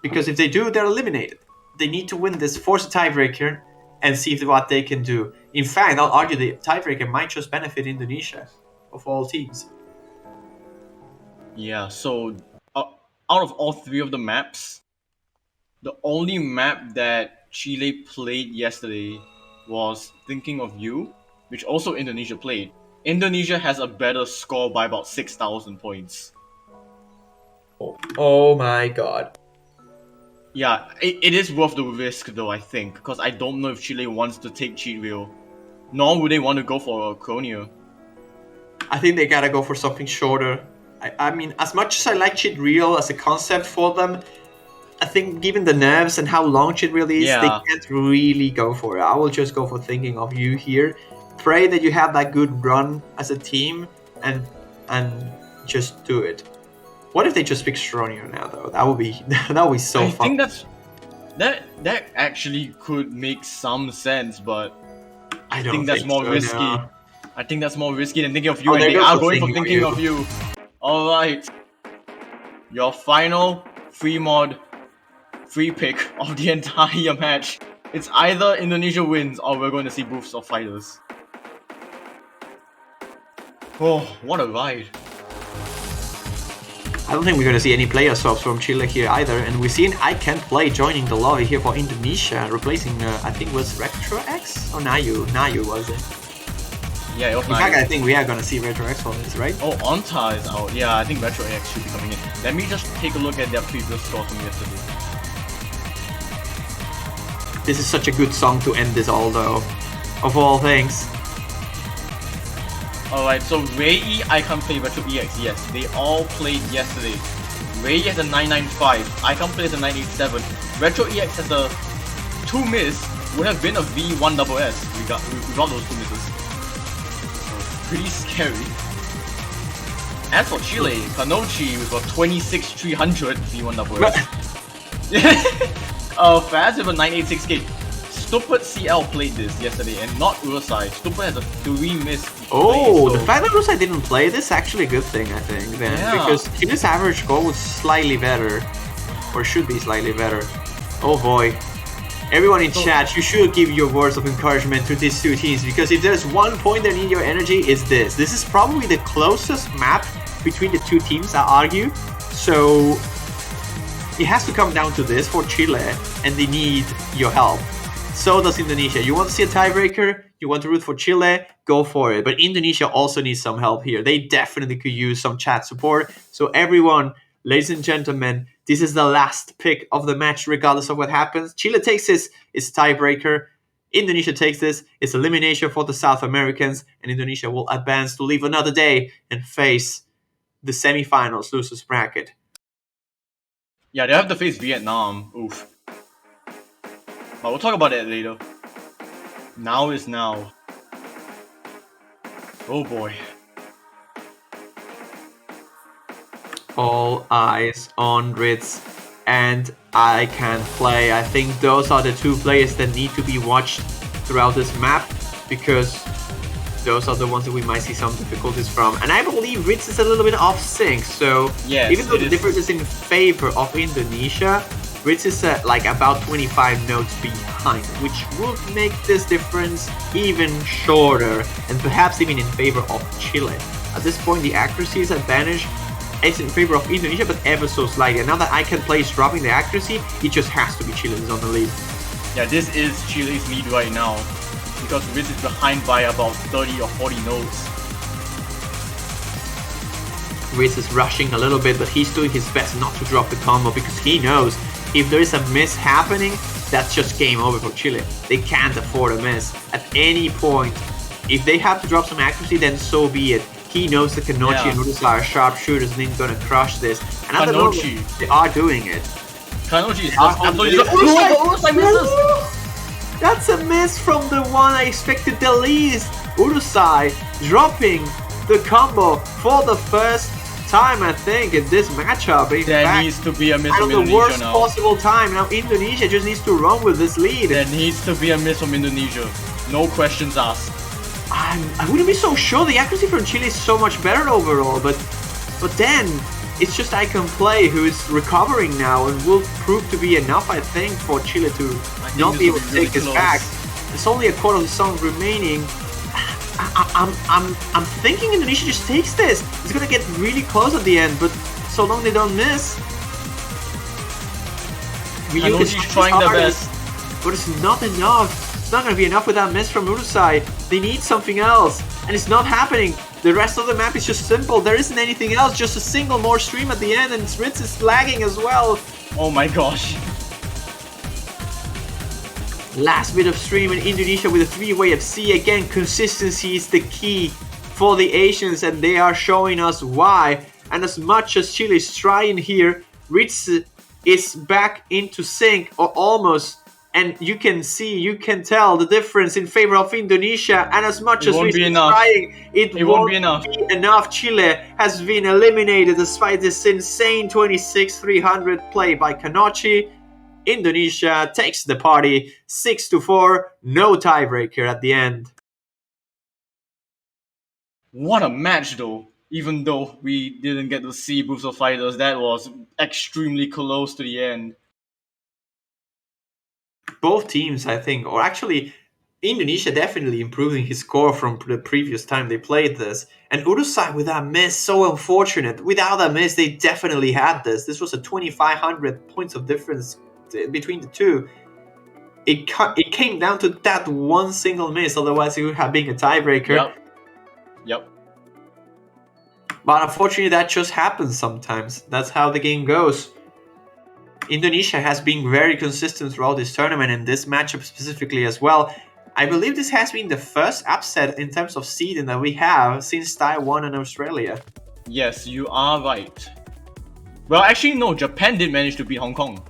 Speaker 3: because if they do, they're eliminated. They need to win this, force a tiebreaker, and see what they can do. In fact, I'll argue the tiebreaker might just benefit Indonesia, of all teams.
Speaker 1: Yeah, so out of all 3 of the maps, the only map that Chile played yesterday was Thinking of You, which also Indonesia played. Indonesia has a better score by about 6,000 points.
Speaker 3: Oh my god.
Speaker 1: Yeah, it is worth the risk though, I think, because I don't know if Chile wants to take cheat wheel, nor would they want to go for a Chronia.
Speaker 3: I think they gotta go for something shorter. I mean, as much as I like cheat reel as a concept for them, I think given the nerves and how long cheat reel is,
Speaker 1: Yeah.
Speaker 3: they can't really go for it. I will just go for Thinking of You here. Pray that you have that good run as a team and just do it. What if they just pick Stronio now though? That would be so
Speaker 1: I
Speaker 3: fun.
Speaker 1: think that actually could make some sense, but
Speaker 3: I
Speaker 1: I
Speaker 3: don't
Speaker 1: think that's more
Speaker 3: so,
Speaker 1: risky.
Speaker 3: no.
Speaker 1: I think that's more risky than Thinking of You,
Speaker 3: Oh,
Speaker 1: and
Speaker 3: there
Speaker 1: they
Speaker 3: goes
Speaker 1: are
Speaker 3: the
Speaker 1: going for
Speaker 3: Thinking
Speaker 1: Thinking
Speaker 3: of
Speaker 1: of You. Alright. Your final free mod, free pick of the entire match. It's either Indonesia wins or we're going to see booths of fighters. Oh, what a ride.
Speaker 3: I don't think we're going to see any player swaps from Chile here either, and we've seen I Can't Play joining the lobby here for Indonesia, replacing, I think it was Retro X? Or Nayu? Nayu was it?
Speaker 1: Yeah, it was
Speaker 3: In fact,
Speaker 1: nice.
Speaker 3: I think we are going to see Retro X for this, right?
Speaker 1: Oh, Onta is out. Yeah, I think Retro X should be coming in. Let me just take a look at their previous scores from yesterday.
Speaker 3: This is such a good song to end this all though, of all things.
Speaker 1: Alright, so Rei, I can't play Retro EX, yes. They all played yesterday. Rei has a 995, I can't play as a 987. Retro EX has a 2 miss, would have been a V1 double S without those 2 misses. So, pretty scary. As for Chile, Kanochi with a 26,300 V1 double S. Faz with a 986k. Stupid CL played this yesterday and not Urusai. Stupid has a 3 miss.
Speaker 3: Oh,
Speaker 1: play,
Speaker 3: the fact that Rusai didn't play this is actually a good thing, I think, then.
Speaker 1: Yeah.
Speaker 3: Because Chile's average score was slightly better. Or should be slightly better. Oh boy. Everyone in chat, you should give your words of encouragement to these two teams, because if there's one point that need your energy, it's this. This is probably the closest map between the two teams, I argue. So it has to come down to this for Chile, and they need your help. So does Indonesia. You want to see a tiebreaker? You want to root for Chile? Go for it. But Indonesia also needs some help here. They definitely could use some chat support. So everyone, ladies and gentlemen, this is the last pick of the match regardless of what happens. Chile takes this, it's tiebreaker. Indonesia takes this, it's elimination for the South Americans. And Indonesia will advance to live another day and face the semifinals losers bracket.
Speaker 1: Yeah, they have to face Vietnam. Oof. But we'll talk about that later. Now is now. Oh boy.
Speaker 3: All eyes on Ritz and I Can Play. I think those are the two players that need to be watched throughout this map, because those are the ones that we might see some difficulties from. And I believe Ritz is a little bit off sync, so
Speaker 1: yes,
Speaker 3: even though the difference is in favor of Indonesia, Ritz is like about 25 notes behind, which would make this difference even shorter and perhaps even in favor of Chile. At this point, the accuracy is advantage. It's in favor of Indonesia, but ever so slightly. And now that I Can Play is dropping the accuracy, it just has to be Chile who's on the lead.
Speaker 1: Yeah, this is Chile's lead right now, because Ritz is behind by about 30 or 40 notes.
Speaker 3: Ritz is rushing a little bit, but he's doing his best not to drop the combo, because he knows if there is a miss happening, that's just game over for Chile. They can't afford a miss at any point. If they have to drop some accuracy, then so be it. He knows that Kanochi and Urusai are sharpshooters and he's gonna crush this. And at the moment, they are doing it.
Speaker 1: Kanochi is absolutely... Urusai misses!
Speaker 3: That's a miss from the one I expected the least. Urusai dropping the combo for the first time, I think, in this matchup. In
Speaker 1: there
Speaker 3: fact,
Speaker 1: needs to be a miss from
Speaker 3: the
Speaker 1: Indonesia
Speaker 3: worst
Speaker 1: now.
Speaker 3: possible time. Now Indonesia just needs to run with this lead.
Speaker 1: There needs to be a miss from Indonesia. No questions asked.
Speaker 3: I wouldn't be so sure. The accuracy from Chile is so much better overall, but then it's just I Can Play who is recovering now and will prove to be enough, I think, for Chile to not be able to take this back. There's only a quarter of the song remaining. I'm thinking Indonesia just takes this. It's gonna get really close at the end, but so long they don't miss.
Speaker 1: Kanoshi's trying their best,
Speaker 3: but it's not enough. It's not going to be enough with that miss from Urusai. They need something else, and it's not happening. The rest of the map is just simple. There isn't anything else, just a single more stream at the end, and Ritz is lagging as well.
Speaker 1: Oh my gosh.
Speaker 3: Last bit of stream in Indonesia with a 3-way FC. Again, consistency is the key for the Asians, and they are showing us why. And as much as Chile is trying here, Ritz is back into sync, or almost. And you can tell the difference in favor of Indonesia. And as much as Ritz is trying, it won't be enough. Chile has been eliminated despite this insane 26-300 play by Kanochi. Indonesia takes the party 6-4, no tiebreaker at the end.
Speaker 1: What a match though. Even though we didn't get to see Boots of Fighters, that was extremely close to the end.
Speaker 3: Both teams, I think, or actually Indonesia definitely improving his score from the previous time they played this. And Urusai with that miss, so unfortunate. Without that miss, they definitely had this. This was a 2,500 points of difference between the two. It came down to that one single miss, otherwise it would have been a tiebreaker.
Speaker 1: Yep.
Speaker 3: But unfortunately, that just happens sometimes. That's how the game goes. Indonesia has been very consistent throughout this tournament and this matchup specifically as well. I believe this has been the first upset in terms of seeding that we have since Taiwan and Australia.
Speaker 1: Yes, you are right. Well, actually no, Japan did manage to beat Hong Kong.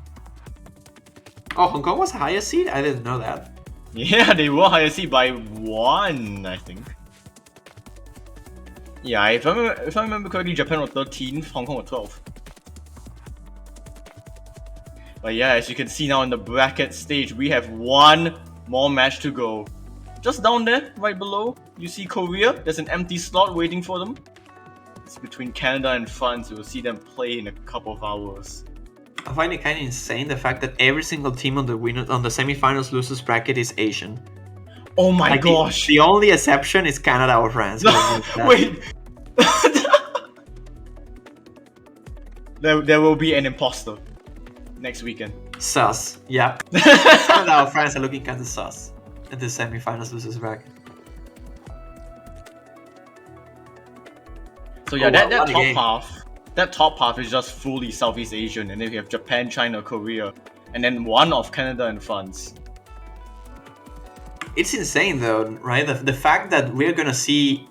Speaker 3: Oh, Hong Kong was a higher seed? I didn't know that.
Speaker 1: Yeah, they were higher seed by 1, I think. Yeah, if I remember correctly, Japan was 13th, Hong Kong was 12th. But yeah, as you can see now in the bracket stage, we have one more match to go. Just down there, right below, you see Korea. There's an empty slot waiting for them. It's between Canada and France. You'll see them play in a couple of hours.
Speaker 3: I find it kind of insane the fact that every single team on the semifinals losers bracket is Asian.
Speaker 1: Oh my gosh!
Speaker 3: The only exception is Canada or France.
Speaker 1: Wait. There will be an imposter next weekend.
Speaker 4: Sus. Yeah. Some of our friends are looking kind of sus in the semifinals versus bracket.
Speaker 1: So yeah,
Speaker 4: Oh,
Speaker 1: that,
Speaker 4: well, what
Speaker 1: that
Speaker 4: a
Speaker 1: top
Speaker 4: game.
Speaker 1: half, that top half is just fully Southeast Asian, and then we have Japan, China, Korea, and then one of Canada and France.
Speaker 4: It's insane though, right? The fact that we're gonna see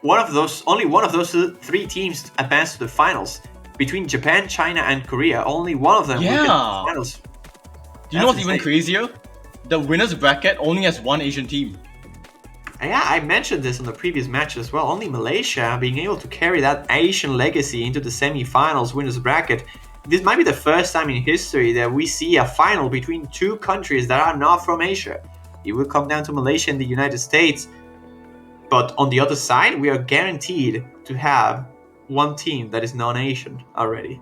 Speaker 4: only one of those three teams advance to the finals. Between Japan, China, and Korea, only one of them will get to the
Speaker 1: Yeah.
Speaker 4: finals.
Speaker 1: Do you know
Speaker 4: That's
Speaker 1: what's even
Speaker 4: insane.
Speaker 1: crazier? The winners bracket only has one Asian team.
Speaker 4: And yeah, I mentioned this in the previous match as well. Only Malaysia being able to carry that Asian legacy into the semi-finals winners bracket. This might be the first time in history that we see a final between two countries that are not from Asia. It will come down to Malaysia and the United States. But on the other side, we are guaranteed to have one team that is non-Asian already.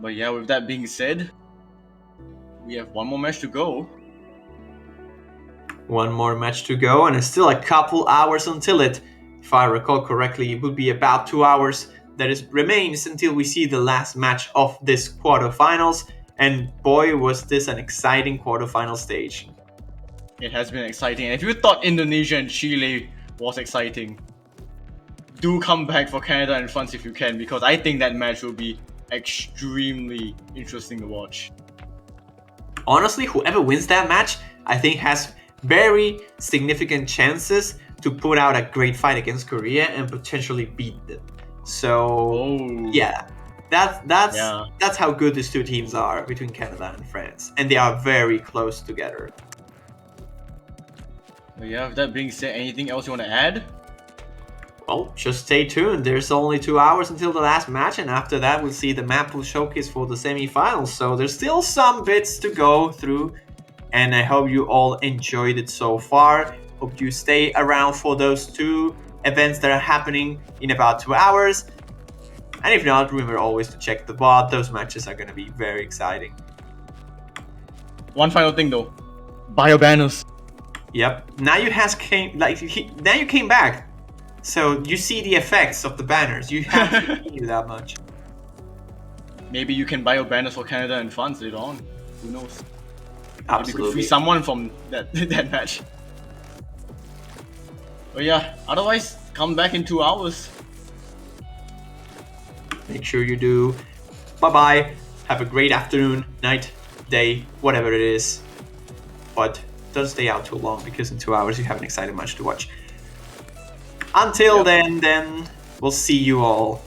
Speaker 1: But yeah, with that being said, we have one more match to go.
Speaker 4: One more match to go, and it's still a couple hours until it. If I recall correctly, it would be about 2 hours that remains until we see the last match of this quarterfinals. And boy, was this an exciting quarterfinal stage.
Speaker 1: It has been exciting. And if you thought Indonesia and Chile was exciting, do come back for Canada and France if you can, because I think that match will be extremely interesting to watch.
Speaker 4: Honestly, whoever wins that match, I think has very significant chances to put out a great fight against Korea and potentially beat them. So yeah, that's how good these two teams are between Canada and France, and they are very close together.
Speaker 1: But yeah, with that being said, anything else you want to add?
Speaker 4: Well, just stay tuned. There's only 2 hours until the last match, and after that, we'll see the map pool showcase for the semifinals. So there's still some bits to go through, and I hope you all enjoyed it so far. Hope you stay around for those two events that are happening in about 2 hours. And if not, remember always to check the bot. Those matches are going to be very exciting.
Speaker 1: One final thing though, bio banners.
Speaker 4: Yep. Now you came back. So you see the effects of the banners. You have to continue that much.
Speaker 1: Maybe you can bio banners for Canada and France later on. Who knows? Maybe you could
Speaker 4: Absolutely.
Speaker 1: free someone from that that match. But yeah, otherwise, come back in 2 hours.
Speaker 4: Make sure you do. Bye-bye. Have a great afternoon, night, day, whatever it is. But don't stay out too long, because in 2 hours you have an exciting match to watch. Until then, we'll see you all